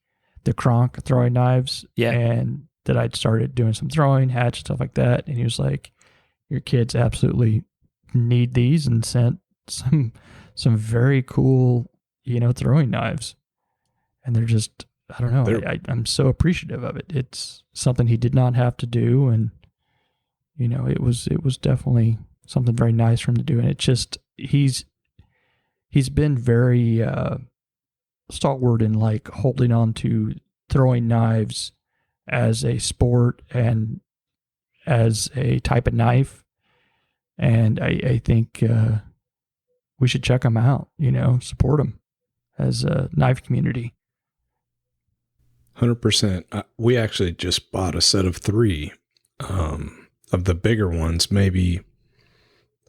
Kronk throwing knives, and that I'd started doing some throwing, hatch, stuff like that. And he was like, your kids absolutely need these, and sent some very cool, throwing knives. And they're just, I don't know, I'm so appreciative of it. It's something he did not have to do. And, it was definitely something very nice for him to do. And it just, he's been very stalwart in like holding on to throwing knives as a sport and as a type of knife. And I think we should check him out, support him as a knife community. 100%. We actually just bought a set of 3 of the bigger ones, maybe,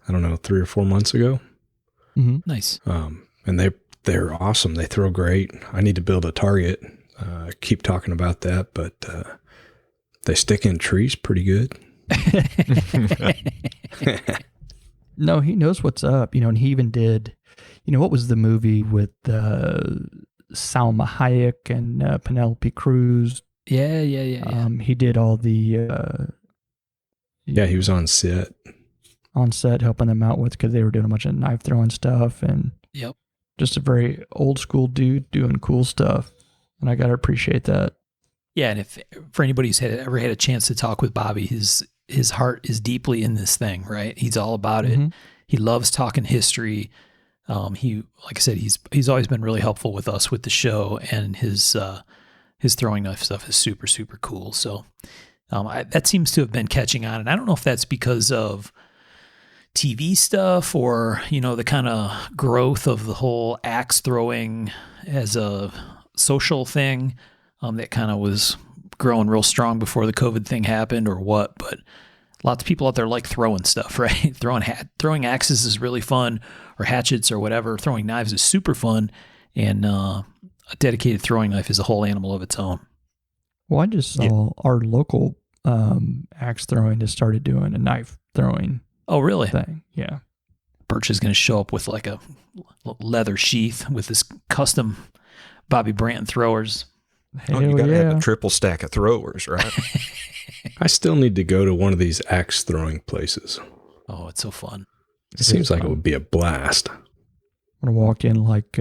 I don't know, 3 or 4 months ago. Mm-hmm. Nice. And they're awesome. They throw great. I need to build a target. Keep talking about that, but they stick in trees pretty good. No, he knows what's up, and he even did, what was the movie with Salma Hayek and Penelope Cruz? Yeah. He did all the... he was on set. Helping them out with, because they were doing a bunch of knife throwing stuff, and just a very old school dude doing cool stuff. And I got to appreciate that. Yeah. And if for anybody who's ever had a chance to talk with Bobby, his heart is deeply in this thing, right? He's all about it. He loves talking history. He, like I said, he's always been really helpful with us with the show, and his throwing knife stuff is super, super cool. So that seems to have been catching on. And I don't know if that's because of TV stuff, or, the kind of growth of the whole axe throwing as a social thing that kind of was growing real strong before the COVID thing happened, or what. But lots of people out there like throwing stuff, right? Throwing axes is really fun, or hatchets or whatever. Throwing knives is super fun, and a dedicated throwing knife is a whole animal of its own. Well, I just saw our local axe throwing has started doing a knife throwing. Oh, really? Thing. Yeah. Birch is going to show up with like a leather sheath with this custom Bobby Branton throwers. You got to have a triple stack of throwers, right? I still need to go to one of these axe throwing places. Oh, it's so fun. It seems like it would be a blast. I'm going to walk in like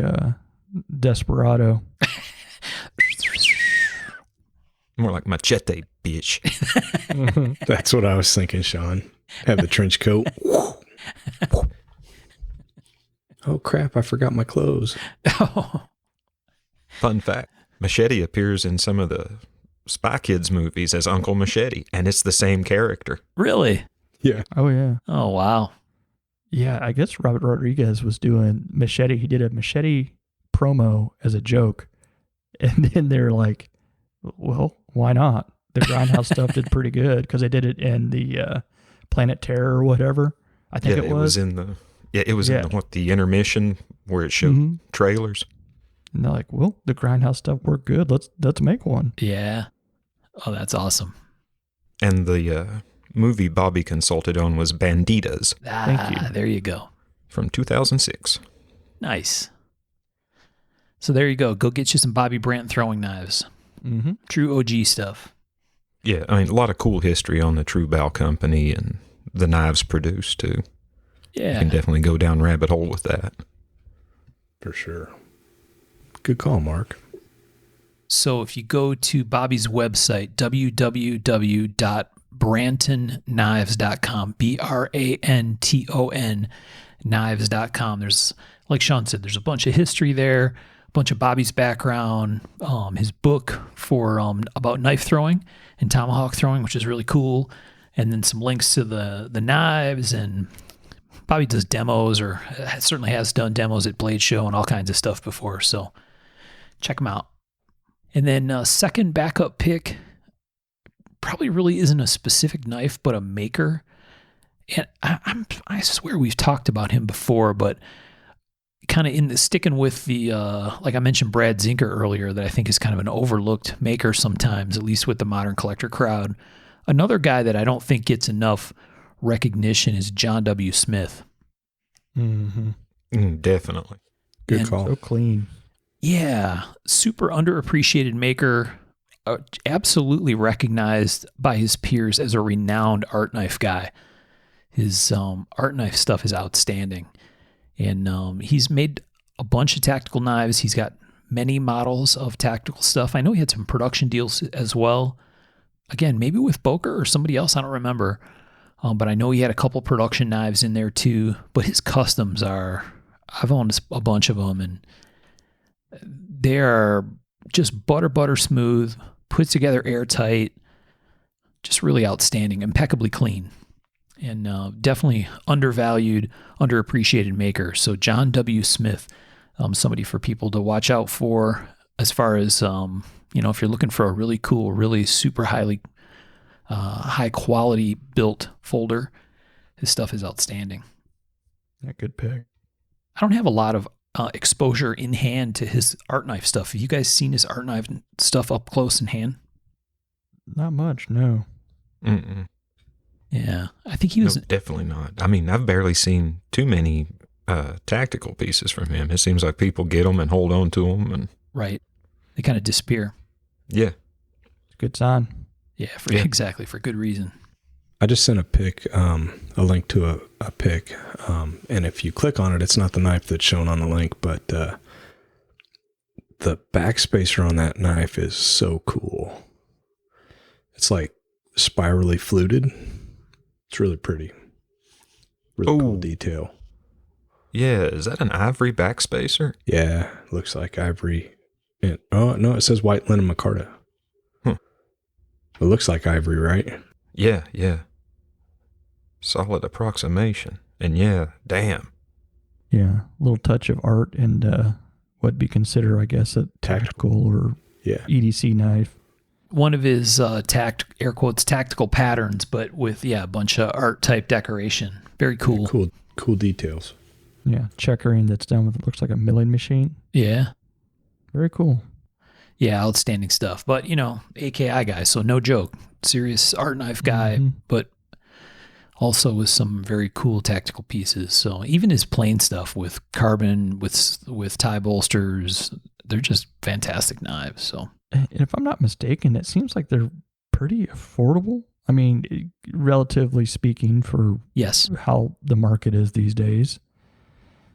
Desperado. More like machete, bitch. That's what I was thinking, Sean. Have the trench coat. Oh, crap. I forgot my clothes. Fun fact. Machete appears in some of the Spy Kids movies as Uncle Machete, and it's the same character. Really? Yeah. Oh, yeah. Oh, wow. Yeah, I guess Robert Rodriguez was doing Machete. He did a Machete promo as a joke. And then they're like, well, why not? The Grindhouse stuff did pretty good, because they did it in the Planet Terror or whatever. I think it was. in the the intermission where it showed trailers. And they're like, well, the Grindhouse stuff worked good. Let's make one. Yeah. Oh, that's awesome. And the movie Bobby consulted on was Banditas Thank you. There you go. from 2006. Nice. So there you go. Go get you some Bobby Brandt throwing knives. Mm-hmm. True OG stuff. Yeah, I mean, a lot of cool history on the True Bow Company and the knives produced, too. You Yeah. can definitely go down rabbit hole with that. For sure. Good call, Mark. So if you go to Bobby's website, www.brantonknives.com, BRANTON knives.com, there's, like Sean said, there's a bunch of history there, a bunch of Bobby's background, his book for about knife throwing and tomahawk throwing, which is really cool, and then some links to the knives, and Bobby does demos, or certainly has done demos at Blade Show and all kinds of stuff before, so check him out. And then second backup pick probably really isn't a specific knife, but a maker. And I swear we've talked about him before, but kind of in the sticking with the, like I mentioned Brad Zinker earlier, that I think is kind of an overlooked maker sometimes, at least with the modern collector crowd. Another guy that I don't think gets enough recognition is John W. Smith. Mm-hmm. Definitely. Good And- call. So clean. Yeah, super underappreciated maker, absolutely recognized by his peers as a renowned art knife guy. His art knife stuff is outstanding. And he's made a bunch of tactical knives. He's got many models of tactical stuff. I know he had some production deals as well. Again, maybe with Boker or somebody else, I don't remember. But I know he had a couple production knives in there too. But his customs I've owned a bunch of them, and they are just butter smooth, put together airtight, just really outstanding, impeccably clean, and definitely undervalued, underappreciated maker. So John W. Smith, somebody for people to watch out for as far as, if you're looking for a really cool, really super high quality built folder, his stuff is outstanding. Yeah, good pick. I don't have a lot of exposure in hand to his art knife stuff. Have you guys seen his art knife stuff up close in hand? Not much, no. Mm-mm. Yeah, I think he was. No, definitely not. I mean, I've barely seen too many tactical pieces from him. It seems like people get them and hold on to them, and Right. They kind of disappear. yeah, Good sign. Yeah, Yeah. exactly, for good reason. I just sent a pic, a link to a pic, and if you click on it, it's not the knife that's shown on the link, but the backspacer on that knife is so cool. It's like spirally fluted. It's really pretty. Really cool Oh. detail. yeah. Is that an ivory backspacer? Yeah, looks like ivory. Oh, no, it says white linen micarta. Huh. It looks like ivory, right? Yeah. Solid approximation, and yeah, damn. Yeah, a little touch of art and what'd be considered, I guess, a tactical or Yeah. EDC knife. One of his air quotes tactical patterns, but with a bunch of art type decoration. Very cool. Cool details. Yeah, checkering that's done with, it looks like a milling machine. Yeah. Very cool. Yeah, outstanding stuff. But, AKI guy, so no joke. Serious art knife guy, Mhm. but also with some very cool tactical pieces. So even his plain stuff with carbon, with tie bolsters, they're just fantastic knives. So And if I'm not mistaken, it seems like they're pretty affordable. I mean, relatively speaking, for yes, how the market is these days.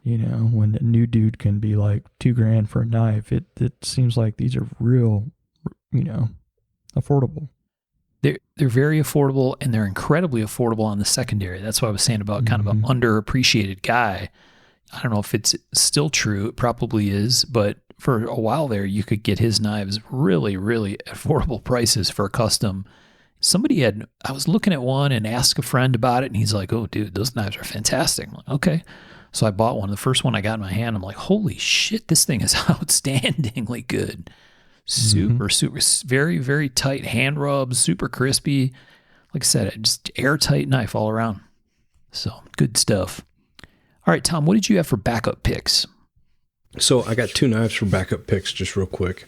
When a new dude can be like $2,000 for a knife, it seems like these are real, affordable. they're very affordable, and they're incredibly affordable on the secondary. That's what I was saying about kind of an underappreciated guy. I don't know if it's still true. It probably is, but for a while there, you could get his knives really, really affordable prices for a custom. I was looking at one and asked a friend about it, and he's like, "Oh, dude, those knives are fantastic." I'm like, "Okay." So I bought one. The first one I got in my hand, I'm like, "Holy shit, this thing is outstandingly good." Super, very, very tight hand rubs, super crispy. Like I said, just airtight knife all around. So good stuff. All right, Tom, what did you have for backup picks? So I got 2 knives for backup picks, just real quick.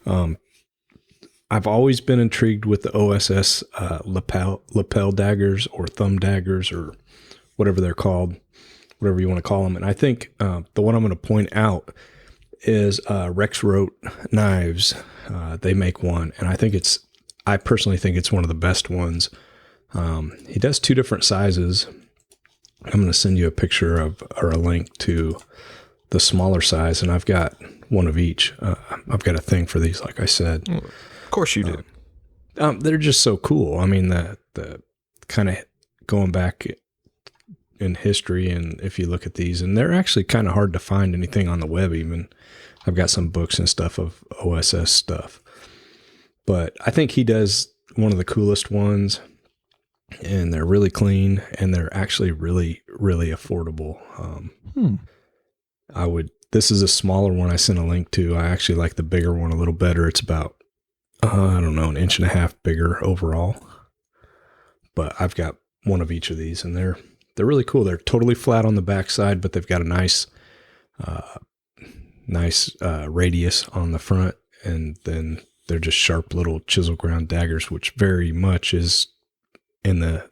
I've always been intrigued with the OSS lapel daggers or thumb daggers or whatever they're called, whatever you want to call them. And I think the one I'm going to point out is Rexroth Knives. They make one, and I personally think it's one of the best ones. He does 2 different sizes. I'm going to send you a picture of or a link to the smaller size, and I've got one of each. I've got a thing for these, like I said. Of course you do. They're just so cool. I mean, the kind of going back in history, and if you look at these, and they're actually kind of hard to find anything on the web even. I've got some books and stuff of OSS stuff. But I think he does one of the coolest ones, and they're really clean, and they're actually really, really affordable. This is a smaller one I sent a link to. I actually like the bigger one a little better. It's about, I don't know, 1.5 inches bigger overall. But I've got one of each of these, and they're really cool. They're totally flat on the backside, but they've got a nice radius on the front, and then they're just sharp little chisel ground daggers, which very much is in the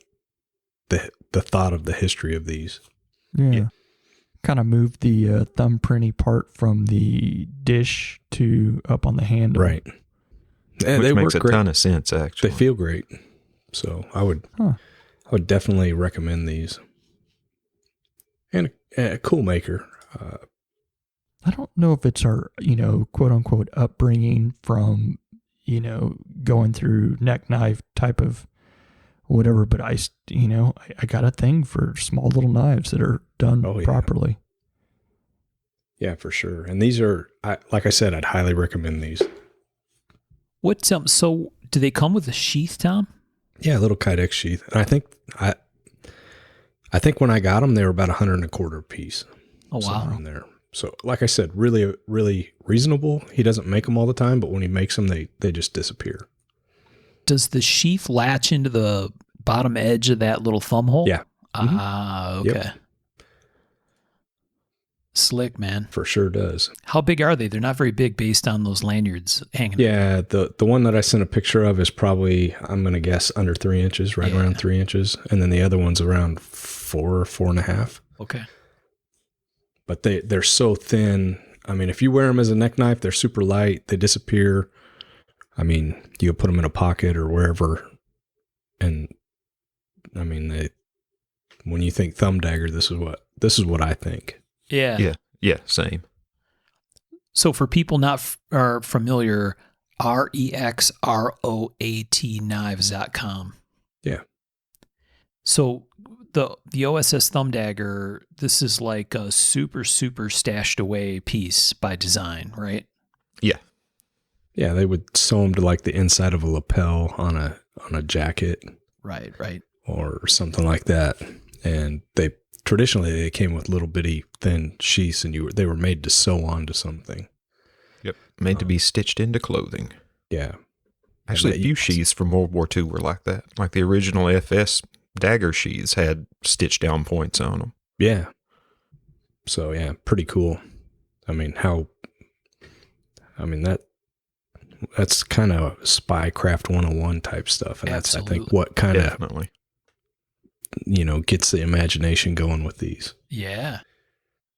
thought of the history of these. Yeah. Kind of moved the thumbprinty part from the dish to up on the handle. Right. Yeah, Which they makes work a great. ton of sense, actually. They feel great. So I would definitely recommend these. And a cool maker. I don't know if it's our, quote unquote upbringing from, going through neck knife type of whatever, but I got a thing for small little knives that are done properly. Yeah, for sure. And these are, like I said, I'd highly recommend these. So do they come with a sheath, Tom? Yeah, a little Kydex sheath. And I think when I got them, they were about $125 a piece. Oh, wow. In there. So, like I said, really, really reasonable. He doesn't make them all the time, but when he makes them, they just disappear. Does the sheath latch into the bottom edge of that little thumb hole? Yeah. Okay. Yep. Slick, man. For sure does. How big are they? They're not very big based on those lanyards hanging. Yeah, the one that I sent a picture of is probably, I'm going to guess, under 3 inches, right around 3 inches. And then the other one's around 4 or 4.5. Okay. But they're so thin. I mean, if you wear them as a neck knife, they're super light. They disappear. I mean, you can put them in a pocket or wherever. And I mean, when you think thumb dagger, this is what I think. Yeah. Yeah, same. So for people not are familiar, REXROAT knives.com. Yeah. So the OSS thumb dagger, this is like a super, super stashed away piece by design, right? Yeah. Yeah, they would sew them to like the inside of a lapel on a jacket. Right. Or something like that. And traditionally they came with little bitty thin sheaths, and they were made to sew onto something. Yep. Made to be stitched into clothing. Yeah. Actually, a few sheaths from World War II were like that. Like the original FS dagger sheaths had stitched down points on them. Yeah. So yeah, pretty cool. I mean, that's kind of spycraft 101 type stuff. And that's, I think, what kind of Definitely. Gets the imagination going with these. Yeah.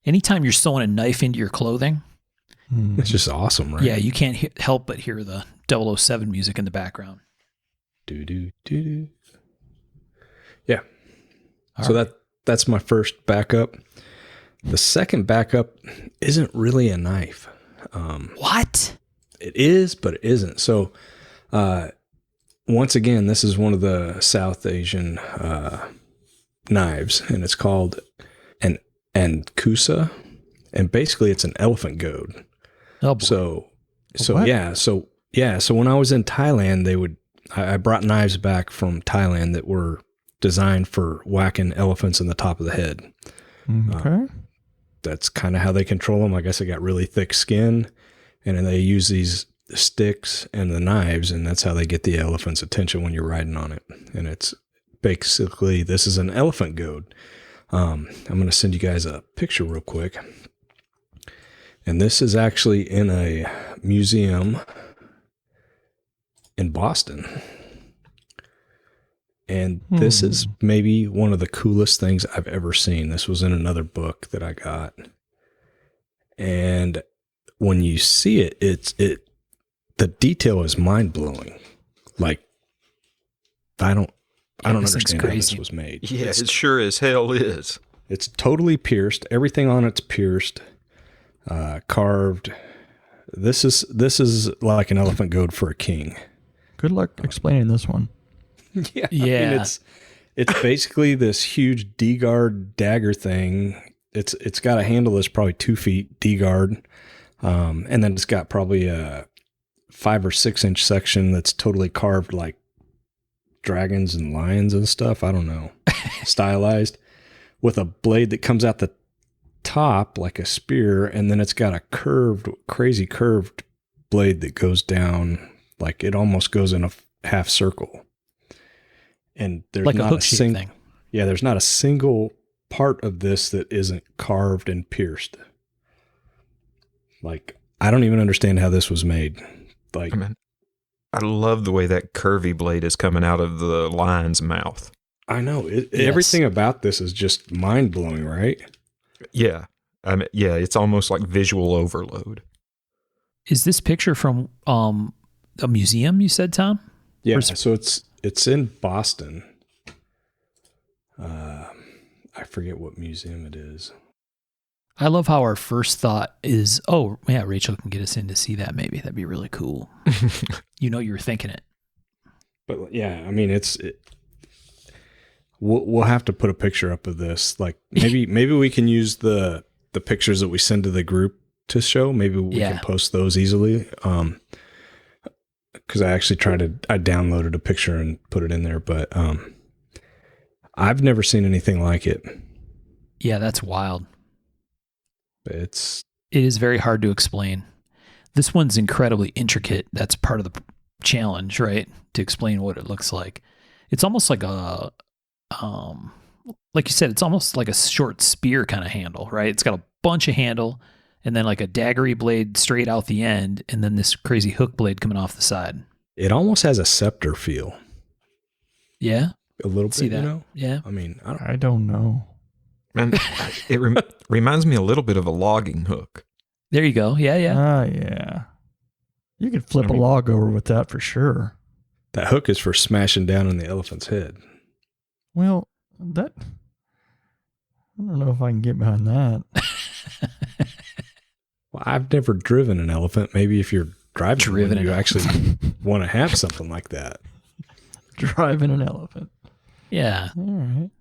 Anytime you're sewing a knife into your clothing, it's just awesome, right? yeah, you can't help but hear the 007 music in the background. Do do do do. Yeah. All So right. that's my first backup. The second backup isn't really a knife. What? It is, but it isn't. So, once again, this is one of the South Asian knives, and it's called an Ankusa, and basically it's an elephant goad. Oh, boy. What? So when I was in Thailand, I brought knives back from Thailand that were designed for whacking elephants in the top of the head. Okay. That's kind of how they control them. I guess they got really thick skin, and then they use these sticks and the knives, and that's how they get the elephant's attention when you're riding on it. And it's basically, this is an elephant goad. I'm going to send you guys a picture real quick. And this is actually in a museum in Boston. And this is maybe one of the coolest things I've ever seen. This was in another book that I got. And when you see it, the detail is mind blowing. Like, I don't understand how this was made. Yeah, it sure as hell is. It's totally pierced. Everything on it's pierced, carved. This is like an elephant goad for a king. Good luck explaining this one. Yeah. Yeah. I mean, it's basically this huge D-guard dagger thing. It's got a handle that's probably 2 feet D-guard. And then it's got probably a 5 or 6 inch section that's totally carved like dragons and lions and stuff. I don't know. Stylized with a blade that comes out the top like a spear. And then it's got a crazy curved blade that goes down. Like it almost goes in a half circle. And there's like not a hook shape thing. Yeah, there's not a single part of this that isn't carved and pierced. Like, I don't even understand how this was made. Like, I love the way that curvy blade is coming out of the lion's mouth. I know Yes. everything about this is just mind blowing, right? Yeah. It's almost like visual overload. Is this picture from a museum, you said, Tom? Yeah. So it's in Boston. I forget what museum it is. I love how our first thought is, oh, yeah, Rachel can get us in to see that maybe. That'd be really cool. You know, you were thinking it. But yeah, I mean, we'll have to put a picture up of this. Like maybe we can use the pictures that we send to the group to show. Maybe we can post those easily. Because I downloaded a picture and put it in there, but I've never seen anything like it. Yeah, that's wild. It is very hard to explain. This one's incredibly intricate. That's part of the challenge, right? To explain what it looks like. It's almost like a, like you said, it's almost like a short spear kind of handle, right? It's got a bunch of handle and then like a daggery blade straight out the end, and then this crazy hook blade coming off the side. It almost has a scepter feel. Yeah. A little bit, See that? you know? Yeah. I mean, I don't know. And it reminds me a little bit of a logging hook. There you go. Yeah, yeah. Yeah. You could flip a log over with that for sure. That hook is for smashing down on the elephant's head. Well, I don't know if I can get behind that. Well, I've never driven an elephant. Maybe if you're driving one, you actually want to have something like that. Driving an elephant. Yeah. All right.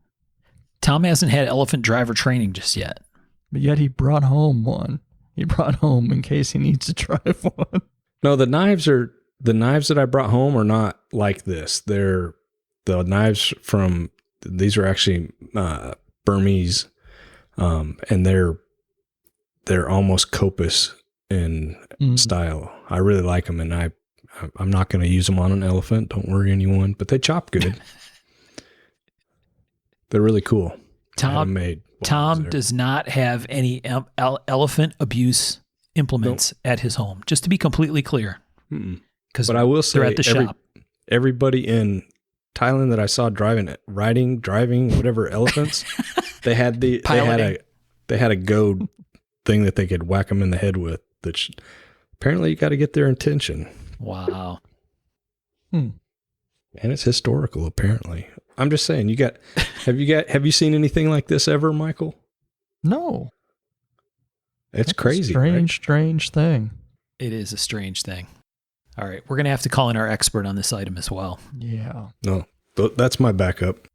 Tom hasn't had elephant driver training just yet. But yet he brought home one. He brought home in case he needs to drive one. No, the knives that I brought home are not like this. They're the knives these are actually Burmese, and they're almost Kopis in style. I really like them, and I'm not going to use them on an elephant. Don't worry, anyone. But they chop good. They're really cool. Tom does not have any elephant abuse implements at his home. Just to be completely clear, because but I will say they're at the shop. Everybody in Thailand that I saw driving, whatever elephants, they had a goad thing that they could whack them in the head with. Apparently, you got to get their attention. Wow. And it's historical, apparently. I'm just saying, have you seen anything like this ever, Michael? No. It's crazy. Strange thing. It is a strange thing. All right. We're going to have to call in our expert on this item as well. Yeah. No, that's my backup.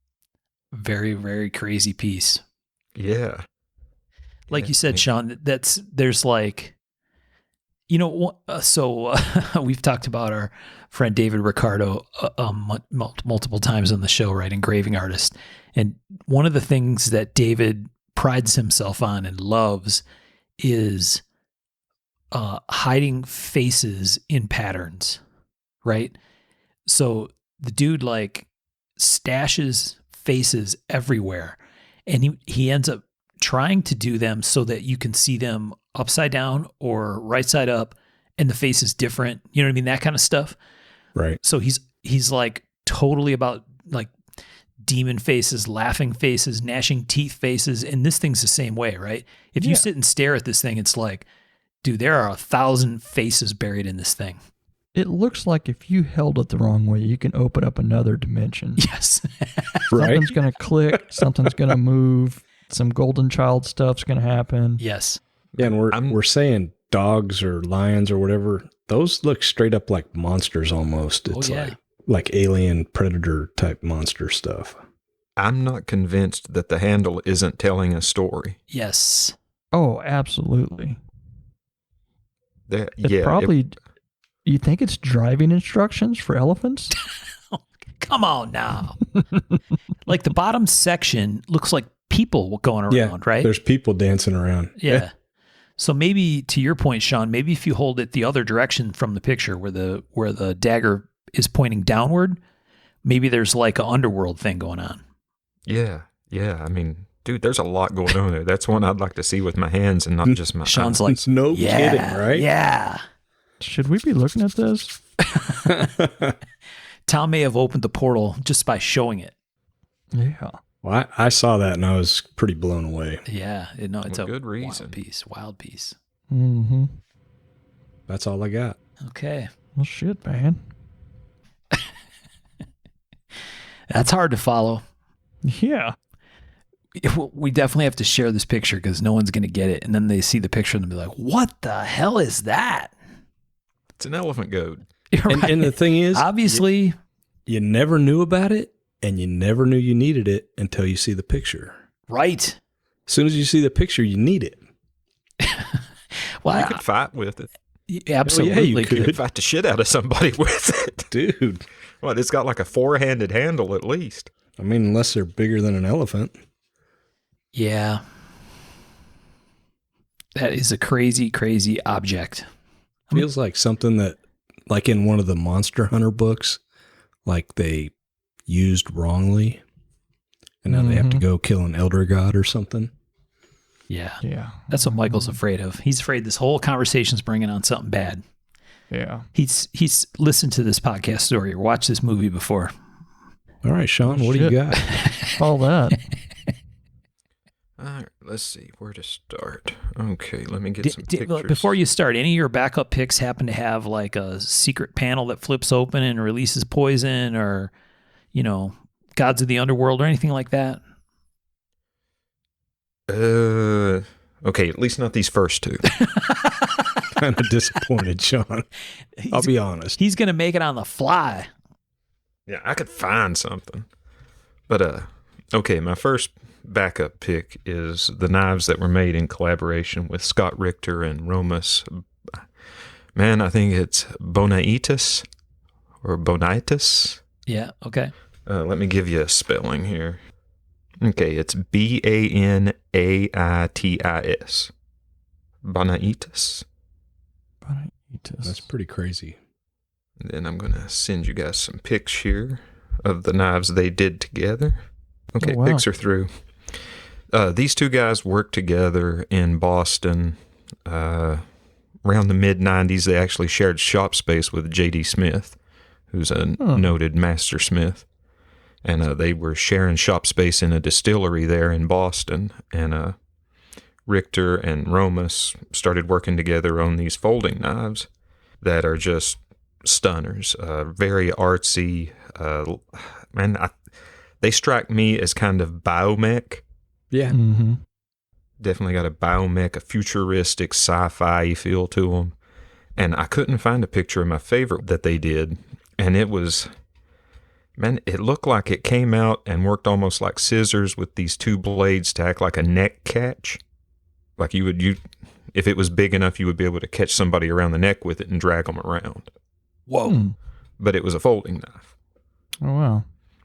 Very, very crazy piece. Yeah. Like you said, Sean, there's like, you know, so we've talked about our friend David Ricardo multiple times on the show, right? Engraving artist. And one of the things that David prides himself on and loves is hiding faces in patterns, right? So the dude like stashes faces everywhere. And he ends up trying to do them so that you can see them upside down or right side up and the face is different. You know what I mean? That kind of stuff. Right. So he's like totally about like demon faces, laughing faces, gnashing teeth faces. And this thing's the same way, right? If you sit and stare at this thing, it's like, dude, there are 1,000 faces buried in this thing. It looks like if you held it the wrong way, you can open up another dimension. Yes. Right. Something's going to click. Something's going to move. Some golden child stuff's going to happen. Yes. Yeah, and we're saying dogs or lions or whatever. Those look straight up like monsters almost. It's like alien predator type monster stuff. I'm not convinced that the handle isn't telling a story. Yes. Oh, absolutely. Yeah, probably. You think it's driving instructions for elephants? Come on now. Like the bottom section looks like people going around, right? There's people dancing around. Yeah. So maybe to your point, Sean, maybe if you hold it the other direction from the picture where the dagger is pointing downward, maybe there's like an underworld thing going on. Yeah. I mean, dude, there's a lot going on there. That's one I'd like to see with my hands and not just my Sean's eyes. like, No kidding, right? Yeah. Should we be looking at this? Tom may have opened the portal just by showing it. Yeah. Well, I saw that and I was pretty blown away. Yeah. It's a good reason. Wild piece. Mm-hmm. That's all I got. Okay. Well, shit, man. That's hard to follow. Yeah. We definitely have to share this picture because no one's going to get it. And then they see the picture and they'll be like, what the hell is that? It's an elephant goat. Right. And the thing is, obviously, you never knew about it and you never knew you needed it until you see the picture. right. As soon as you see the picture, you need it. Well, You could fight with it. absolutely. you You could. could fight the shit out of somebody with it. Dude. Well, it's got like a 4-handed handle at least. I mean, unless they're bigger than an elephant. Yeah. That is a crazy, crazy object. Feels like something that, like in one of the Monster Hunter books, like they used wrongly. And now they have to go kill an elder god or something. Yeah. Yeah. That's what Michael's afraid of. He's afraid this whole conversation's bringing on something bad. Yeah. He's listened to this podcast story or watched this movie before. All right, Sean, what do you got? All that. All right, let's see where to start. Okay, let me get some pictures. Before you start, any of your backup picks happen to have like a secret panel that flips open and releases poison or, gods of the underworld or anything like that? Okay, at least not these first two. Kind of disappointed, Sean. I'll be honest. He's going to make it on the fly. Yeah, I could find something. But, okay, my first backup pick is the knives that were made in collaboration with Scott Richter and Romus. Man, I think it's Bonaitis or Bonaitis. Yeah, okay. Let me give you a spelling here. Okay, it's Banaitis. Bonaitis. That's pretty crazy. And then I'm going to send you guys some pics here of the knives they did together. Okay, wow. pics are through. These two guys worked together in Boston around the mid-'90s. They actually shared shop space with J.D. Smith, who's a noted master smith. And they were sharing shop space in a distillery there in Boston. And Richter and Romus started working together on these folding knives that are just stunners, very artsy. They strike me as kind of biomech. Yeah. Mm-hmm. Definitely got a biomech, a futuristic sci-fi feel to them. And I couldn't find a picture of my favorite that they did. And it was, it looked like it came out and worked almost like scissors with these two blades to act like a neck catch. Like if it was big enough, you would be able to catch somebody around the neck with it and drag them around. Whoa. But it was a folding knife. Oh, wow.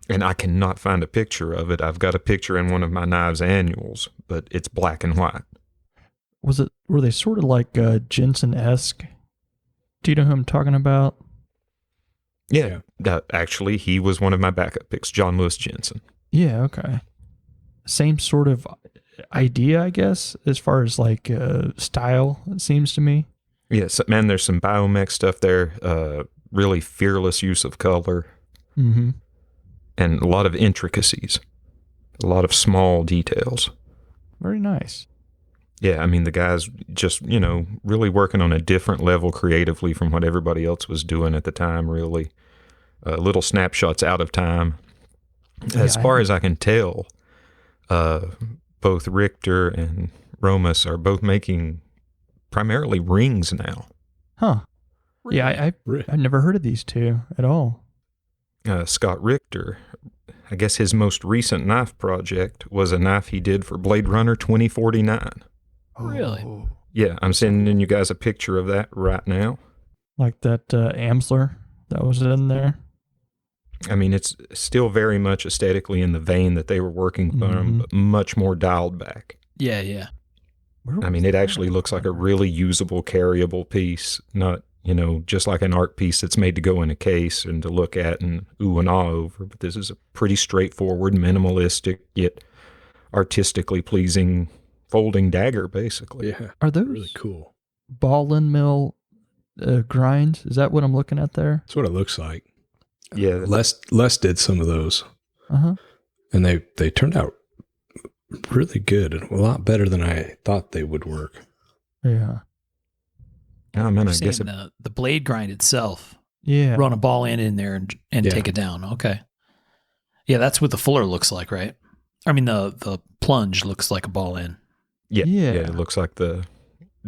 And I cannot find a picture of it. I've got a picture in one of my knives annuals, but it's black and white. Were they sort of like Jensen-esque? Do you know who I'm talking about? Yeah. Actually, he was one of my backup picks, John Lewis Jensen. Yeah, okay. Same sort of idea, I guess, as far as like style, it seems to me. Yes, man, there's some Biomech stuff there. Really fearless use of color. Mm-hmm. And a lot of intricacies. A lot of small details. Very nice. Yeah, I mean, the guy's just, really working on a different level creatively from what everybody else was doing at the time, really. Little snapshots out of time. As far as I can tell, both Richter and Romus are both making primarily rings now. Huh. Yeah, I've never heard of these two at all. Scott Richter, I guess his most recent knife project was a knife he did for Blade Runner 2049. Really? Oh. Yeah, I'm sending you guys a picture of that right now. Like that Amsler that was in there? I mean, it's still very much aesthetically in the vein that they were working from, but much more dialed back. Yeah, yeah. I mean, it actually looks like a really usable, carryable piece, not, just like an art piece that's made to go in a case and to look at and ooh and ah over. But this is a pretty straightforward, minimalistic, yet artistically pleasing folding dagger, basically. Yeah. Are those Really cool. ball and mill grinds? Is that what I'm looking at there? That's what it looks like. Yeah. Les did some of those. Uh-huh. And they turned out really good and a lot better than I thought they would work. Yeah. Oh, man, I You're guess saying the blade grind itself, Yeah. run a ball in there and Yeah. take it down. Okay. Yeah, that's what the fuller looks like, right? I mean, the plunge looks like a ball in. Yeah, Yeah. it looks like the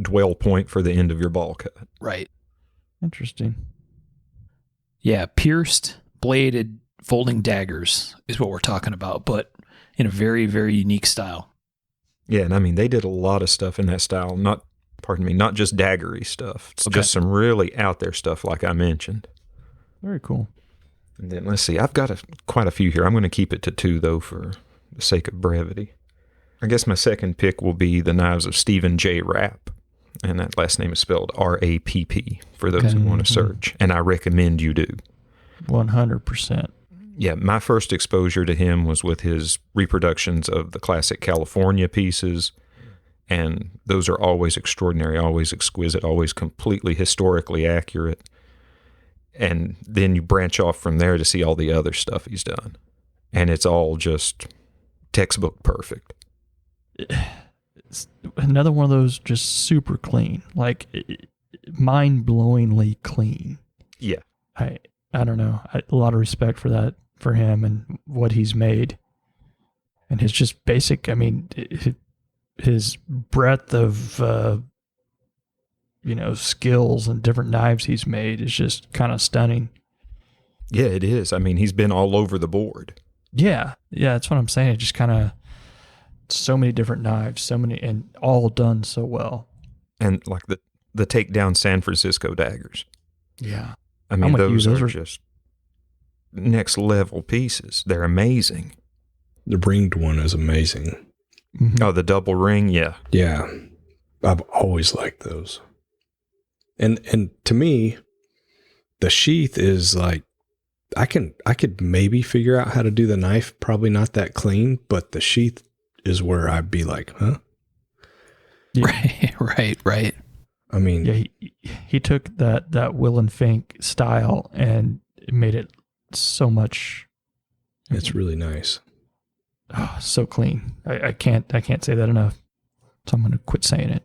dwell point for the end of your ball cut. Right. Interesting. Yeah, pierced, bladed, folding daggers is what we're talking about, but in a very, very unique style. Yeah, and I mean, they did a lot of stuff in that style. Not just daggery stuff. It's Okay. just some really out there stuff like I mentioned. Very cool. And then let's see, I've got quite a few here. I'm going to keep it to 2, though, for the sake of brevity. I guess my second pick will be the knives of Stephen J. Rapp. And that last name is spelled R-A-P-P for those who want to search. And I recommend you do. 100%. Yeah, my first exposure to him was with his reproductions of the classic California pieces. And those are always extraordinary, always exquisite, always completely historically accurate. And then you branch off from there to see all the other stuff he's done. And it's all just textbook perfect. It's another one of those just super clean, like mind-blowingly clean. Yeah. I don't know. A lot of respect for that, for him and what he's made. And his just basic, I mean, his breadth of, skills and different knives he's made is just kind of stunning. Yeah, it is. I mean, he's been all over the board. Yeah. Yeah. That's what I'm saying. It just kind of, so many different knives, so many, and all done so well. And like the takedown San Francisco daggers. Yeah. I mean, those those are are just next level pieces. They're amazing. The ringed one is amazing. Mhm. Oh, the double ring. Yeah. Yeah. I've always liked those. And to me, the sheath is like, I could maybe figure out how to do the knife. Probably not that clean, but the sheath is where I'd be like, huh? Yeah. Right. I mean, Yeah, he took that Will and Fink style and made it so much. it's really nice. So clean. I can't say that enough. So I'm going to quit saying it.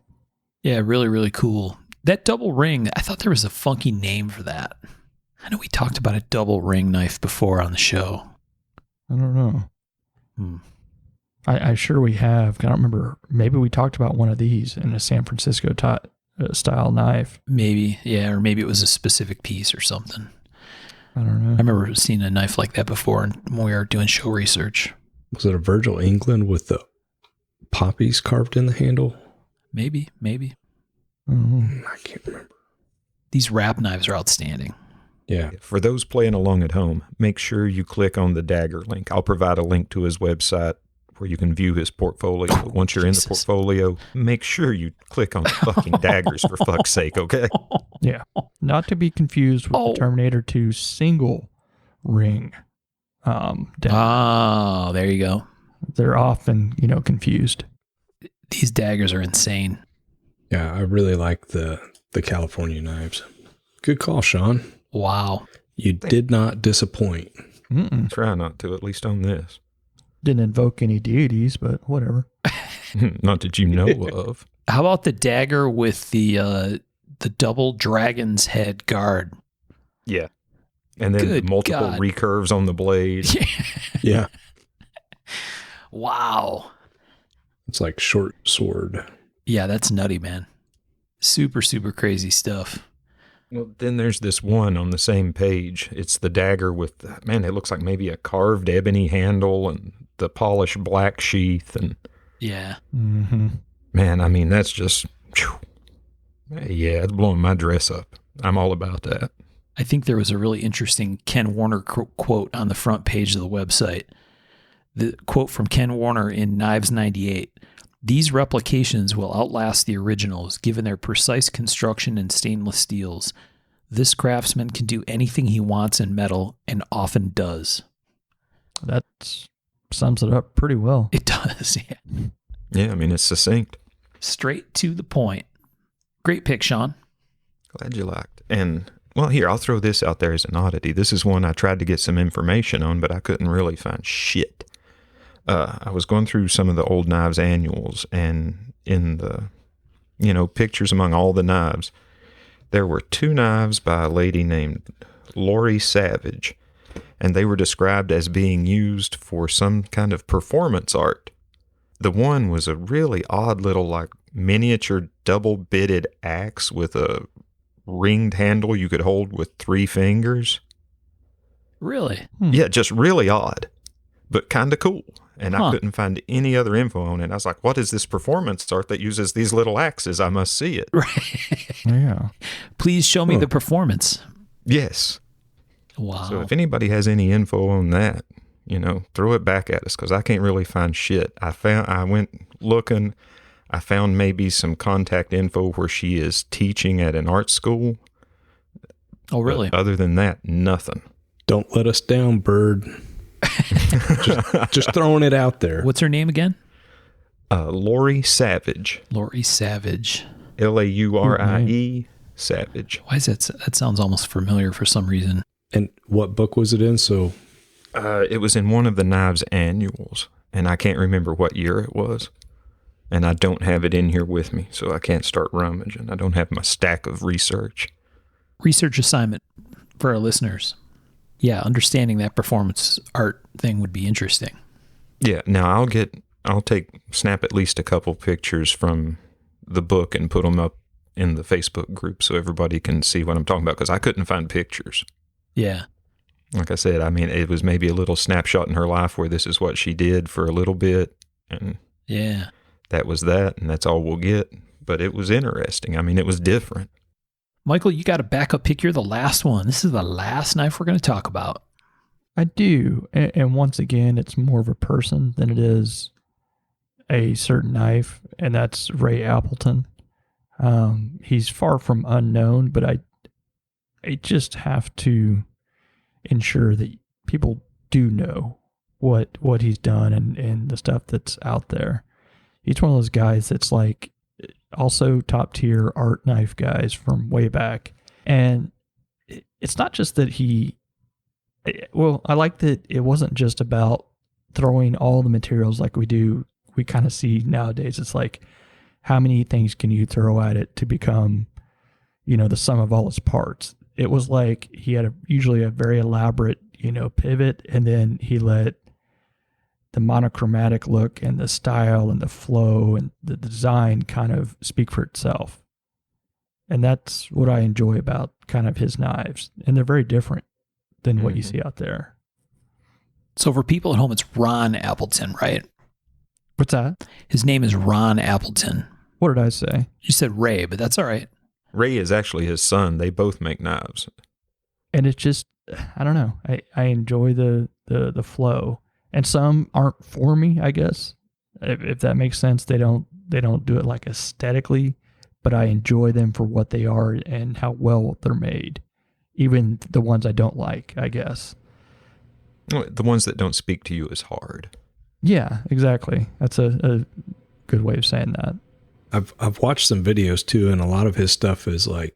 Yeah, really, really cool. That double ring, I thought there was a funky name for that. I know we talked about a double ring knife before on the show. I don't know. I sure we have. I don't remember. Maybe we talked about one of these in a San Francisco style knife. Maybe, yeah, or maybe it was a specific piece or something. I don't know. I remember seeing a knife like that before when we were doing show research. Was it a Virgil England with the poppies carved in the handle? Maybe. Mhm. I can't remember. These Rapp knives are outstanding. Yeah. For those playing along at home, make sure you click on the dagger link. I'll provide a link to his website where you can view his portfolio. Once you're in the portfolio, make sure you click on the fucking daggers for fuck's sake, okay? Yeah. Not to be confused with the Terminator 2 single ring. Oh, there you go. They're often, confused. These daggers are insane. Yeah, I really like the California knives. Good call, Sean. Wow. You did not disappoint. Try not to, at least on this. Didn't invoke any deities, but whatever. Not that you know of. How about the dagger with the double dragon's head guard? Yeah. And then Good multiple God. recurves on the blade. Yeah. Wow. It's like short sword. Yeah, that's nutty, man. Super, super crazy stuff. Well, then there's this one on the same page. It's the dagger with, man, it looks like maybe a carved ebony handle and the polished black sheath. And Yeah. Mm-hmm. man, I mean, that's just, whew. Yeah, it's blowing my dress up. I'm all about that. I think there was a really interesting Ken Warner quote on the front page of the website. The quote from Ken Warner in Knives 98. These replications will outlast the originals, given their precise construction and stainless steels. This craftsman can do anything he wants in metal, and often does. That sums it up pretty well. It does, yeah. Yeah, I mean, it's succinct. Straight to the point. Great pick, Sean. Glad you liked. And, well, here, I'll throw this out there as an oddity. This is one I tried to get some information on, but I couldn't really find shit. I was going through some of the old knives annuals, and in the, pictures among all the knives, there were 2 knives by a lady named Lori Savage, and they were described as being used for some kind of performance art. The one was a really odd little, like, miniature double-bitted axe with a ringed handle you could hold with 3 fingers. Really? Yeah, just really odd, but kind of cool. And Huh. I couldn't find any other info on it. I was like, what is this performance art that uses these little axes? I must see it. Right. Yeah. Please show me the performance. Yes. Wow. So if anybody has any info on that, throw it back at us, because I can't really find shit. I went looking. I found maybe some contact info where she is teaching at an art school. Oh, really? But other than that, nothing. Don't let us down, Bird. just throwing it out there. What's her name again? Lori Savage. Lori Savage. Laurie Savage. Why is that sounds almost familiar for some reason. And what book was it in? So It was in one of the Knives annuals, and I can't remember what year it was. And I don't have it in here with me, so I can't start rummaging. I don't have my stack of research. Research assignment for our listeners. Yeah, understanding that performance art thing would be interesting. Yeah, now I'll snap at least a couple pictures from the book and put them up in the Facebook group so everybody can see what I'm talking about, because I couldn't find pictures. Yeah. Like I said, I mean, it was maybe a little snapshot in her life where this is what she did for a little bit, and Yeah. that was that, and that's all we'll get. But it was interesting. I mean, it was different. Michael, you got a backup pick. You're the last one. This is the last knife we're going to talk about. I do. And once again, it's more of a person than it is a certain knife, and that's Ray Appleton. He's far from unknown, but I just have to ensure that people do know what he's done and the stuff that's out there. He's one of those guys that's like also top tier art knife guys from way back. And it's not just that I like that it wasn't just about throwing all the materials like we kind of see nowadays. It's like, how many things can you throw at it to become, the sum of all its parts? It was like he had usually a very elaborate, pivot, and then he let the monochromatic look and the style and the flow and the design kind of speak for itself. And that's what I enjoy about kind of his knives. And they're very different than what you see out there. So for people at home, it's Ron Appleton, right? What's that? His name is Ron Appleton. What did I say? You said Ray, but that's all right. Ray is actually his son. They both make knives. And it's just, I don't know. I enjoy the flow. And some aren't for me, I guess. If that makes sense, they don't do it like aesthetically, but I enjoy them for what they are and how well they're made. Even the ones I don't like, I guess. The ones that don't speak to you as hard. Yeah, exactly. That's a good way of saying that. I've watched some videos too, and a lot of his stuff is like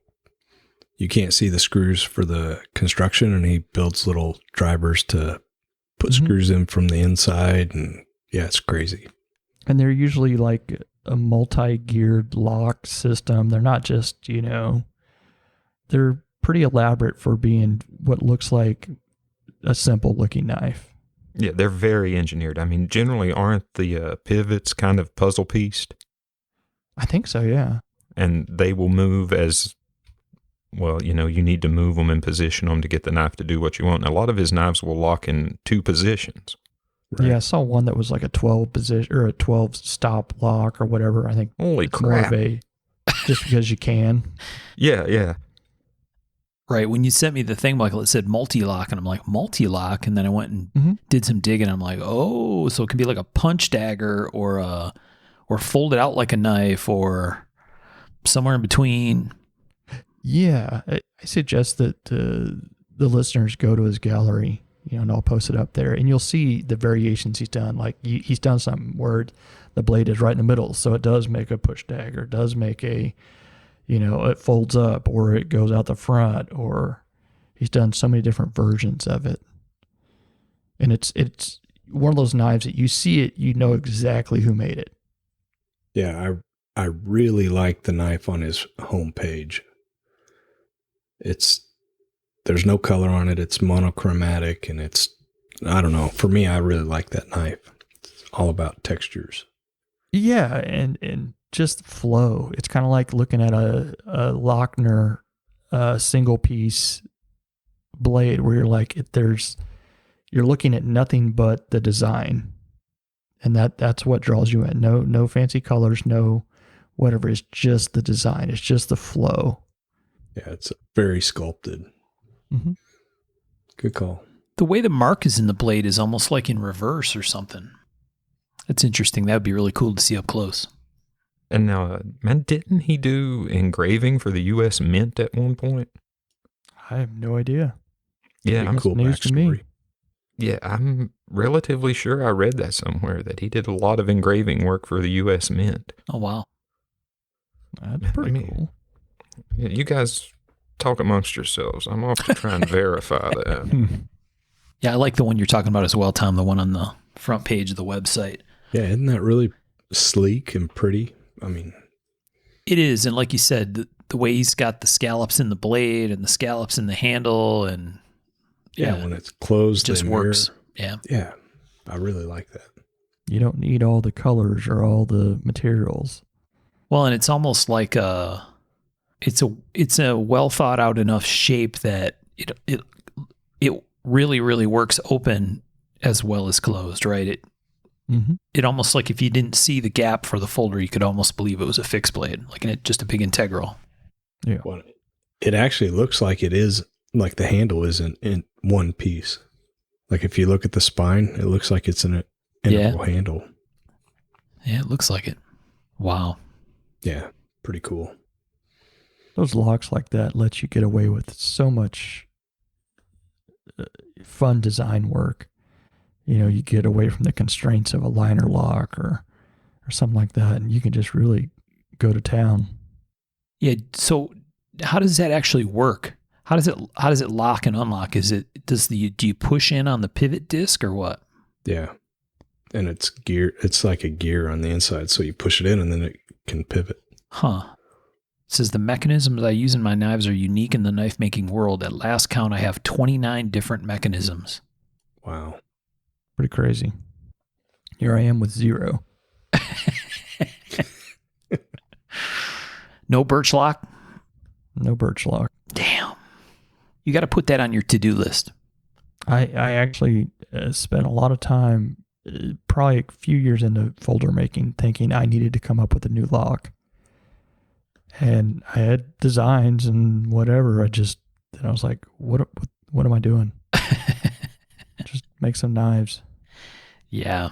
you can't see the screws for the construction, and he builds little drivers to put screws in from the inside, and yeah, it's crazy. And they're usually like a multi-geared lock system. They're not just, they're pretty elaborate for being what looks like a simple looking knife. Yeah, they're very engineered. I mean, generally aren't the pivots kind of puzzle pieced? I think so, yeah. And they will move as, well, you need to move them and position them to get the knife to do what you want. And a lot of his knives will lock in 2 positions. Right. Yeah, I saw one that was like a 12 position or a 12 stop lock or whatever. I think Holy it's more crap. of a just because you can. Yeah. Right. When you sent me the thing, Michael, it said multi-lock, and I'm like, multi-lock? And then I went and did some digging. I'm like, oh, so it can be like a punch dagger or fold it out like a knife or somewhere in between. Yeah, I suggest that the listeners go to his gallery, and I'll post it up there, and you'll see the variations he's done. Like he's done something where the blade is right in the middle, so it does make a push dagger, it does make a, it folds up, or it goes out the front, or he's done so many different versions of it. And it's one of those knives that you see it, you know exactly who made it. Yeah, I really like the knife on his homepage. There's no color on it. It's monochromatic, and I don't know. For me, I really like that knife. It's all about textures. Yeah, and just flow. It's kind of like looking at a Lochner single piece blade where you're like, you're looking at nothing but the design, and that's what draws you in. No fancy colors, no whatever. It's just the design. It's just the flow. Yeah, it's very sculpted. Mm-hmm. Good call. The way the mark is in the blade is almost like in reverse or something. That's interesting. That would be really cool to see up close. And now, man, didn't he do engraving for the U.S. Mint at one point? I have no idea. Yeah, Pretty cool news to me. backstory. Yeah, I'm relatively sure I read that somewhere, that he did a lot of engraving work for the U.S. Mint. Oh, wow. That's pretty cool. Yeah, you guys talk amongst yourselves. I'm off to try and verify that. Yeah, I like the one you're talking about as well, Tom, the one on the front page of the website. Yeah, isn't that really sleek and pretty? I mean, it is. And like you said, the way he's got the scallops in the blade and the scallops in the handle, and yeah, when it's closed, it just works. Yeah. Yeah, I really like that. You don't need all the colors or all the materials. Well, and it's almost like it's a well thought out enough shape that it really, really works open as well as closed, right? It almost, like if you didn't see the gap for the folder, you could almost believe it was a fixed blade, like just a big integral. Yeah. Well, it actually looks like it is, like the handle is in one piece. Like if you look at the spine, it looks like it's an integral handle. Yeah, it looks like it. Wow. Yeah, pretty cool. Those locks like that let you get away with so much fun design work. You get away from the constraints of a liner lock or something like that, and you can just really go to town. Yeah. So how does that actually work? How does it lock and unlock? Do you push in on the pivot disc or what? Yeah. And it's like a gear on the inside. So you push it in and then it can pivot. Huh. It says the mechanisms I use in my knives are unique in the knife making world. At last count, I have 29 different mechanisms. Wow. Pretty crazy. Here I am with 0. No birch lock? No birch lock. Damn. You got to put that on your to-do list. I actually spent a lot of time, probably a few years into folder making, thinking I needed to come up with a new lock. And I had designs and whatever. I was like, what am I doing? Just make some knives. Yeah.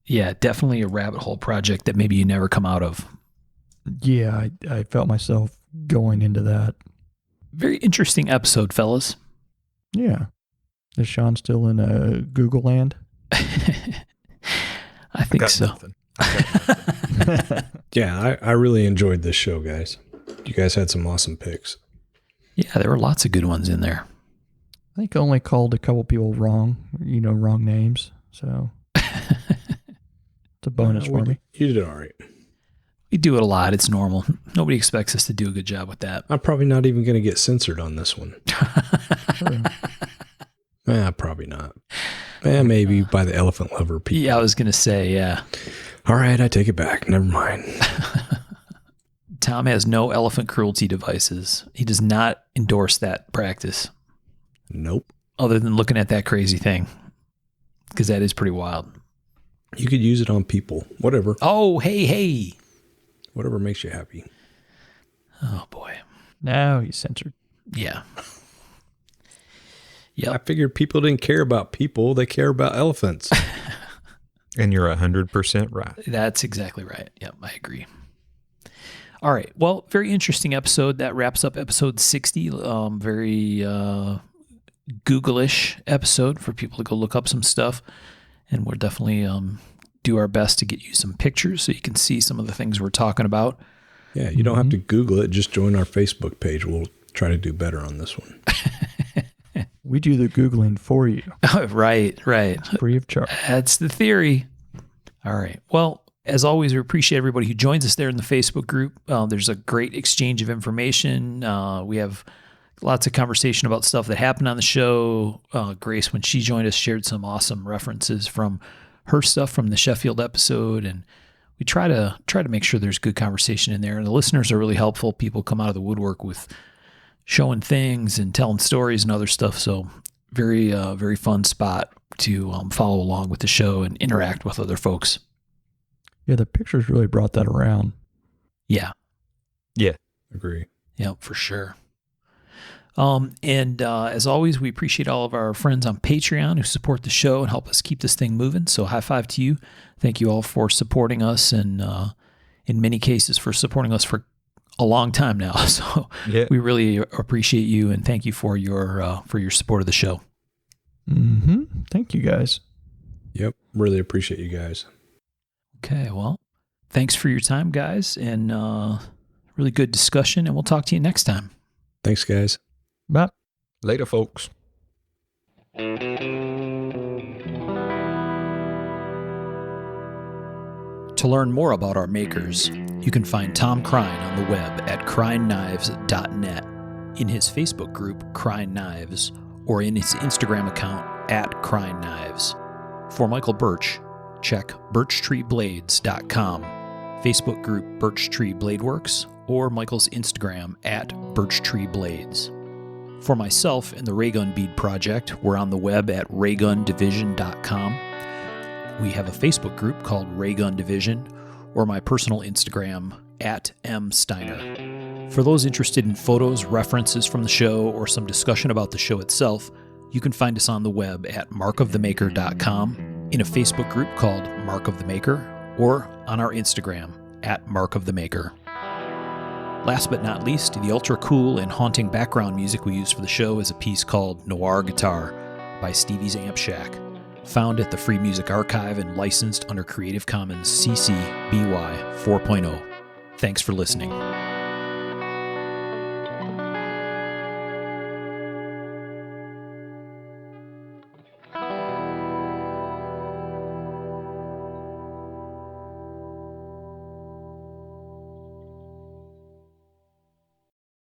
Yeah, definitely a rabbit hole project that maybe you never come out of. Yeah, I felt myself going into that. Very interesting episode, fellas. Yeah. Is Sean still in Google land? I think got so. nothing. I got nothing. Yeah, I really enjoyed this show, guys. You guys had some awesome picks. Yeah, there were lots of good ones in there. I think I only called a couple people wrong, wrong names. So it's a bonus for me. You did all right. We do it a lot. It's normal. Nobody expects us to do a good job with that. I'm probably not even going to get censored on this one. Sure. Probably not. Maybe by the elephant lover people. Yeah, I was going to say, yeah. All right, I take it back. Never mind. Tom has no elephant cruelty devices. He does not endorse that practice, Nope. other than looking at that crazy thing, because that is pretty wild. You could use it on people. Whatever. Oh, hey. Whatever makes you happy. Oh, boy. Now he's censored. Yeah. I Yep. figured people didn't care about people. They care about elephants. And you're 100% right. That's exactly right. Yep, I agree. All right. Well, very interesting episode. That wraps up episode 60. Very Google-ish episode for people to go look up some stuff. And we'll definitely do our best to get you some pictures so you can see some of the things we're talking about. Yeah, you don't have to Google it. Just join our Facebook page. We'll try to do better on this one. We do the Googling for you, Right. free of charge. That's the theory. All right. Well, as always, we appreciate everybody who joins us there in the Facebook group. There's a great exchange of information. We have lots of conversation about stuff that happened on the show. Grace, when she joined us, shared some awesome references from her stuff from the Sheffield episode, and we try to make sure there's good conversation in there. And the listeners are really helpful. People come out of the woodwork with showing things and telling stories and other stuff. So very, very fun spot to follow along with the show and interact with other folks. Yeah, the pictures really brought that around. Yeah. Yeah. Agree. Yep, for sure. And as always, we appreciate all of our friends on Patreon who support the show and help us keep this thing moving. So high five to you. Thank you all for supporting us, and in many cases for supporting us for a long time now. So Yeah. we really appreciate you, and thank you for your support of the show. Mm-hmm. Thank you, guys. Yep. Really appreciate you guys. Okay, well, thanks for your time, guys, and really good discussion, and we'll talk to you next time. Thanks, guys. Bye. Later, folks. To learn more about our makers, you can find Tom Crine on the web at crineknives.net, in his Facebook group, Crine Knives, or in his Instagram account, at Crine Knives. For Michael Birch, check birchtreeblades.com, Facebook group Birch Tree Blade Works, or Michael's Instagram at birchtreeblades. For myself and the Raygun Bead Project, we're on the web at raygundivision.com. We have a Facebook group called Raygun Division, or my personal Instagram, at msteiner. For those interested in photos, references from the show, or some discussion about the show itself, you can find us on the web at markofthemaker.com, in a Facebook group called Mark of the Maker, or on our Instagram, at Mark of the Maker. Last but not least, the ultra cool and haunting background music we use for the show is a piece called Noir Guitar by Stevie's Amp Shack, found at the Free Music Archive and licensed under Creative Commons CC BY 4.0. Thanks for listening.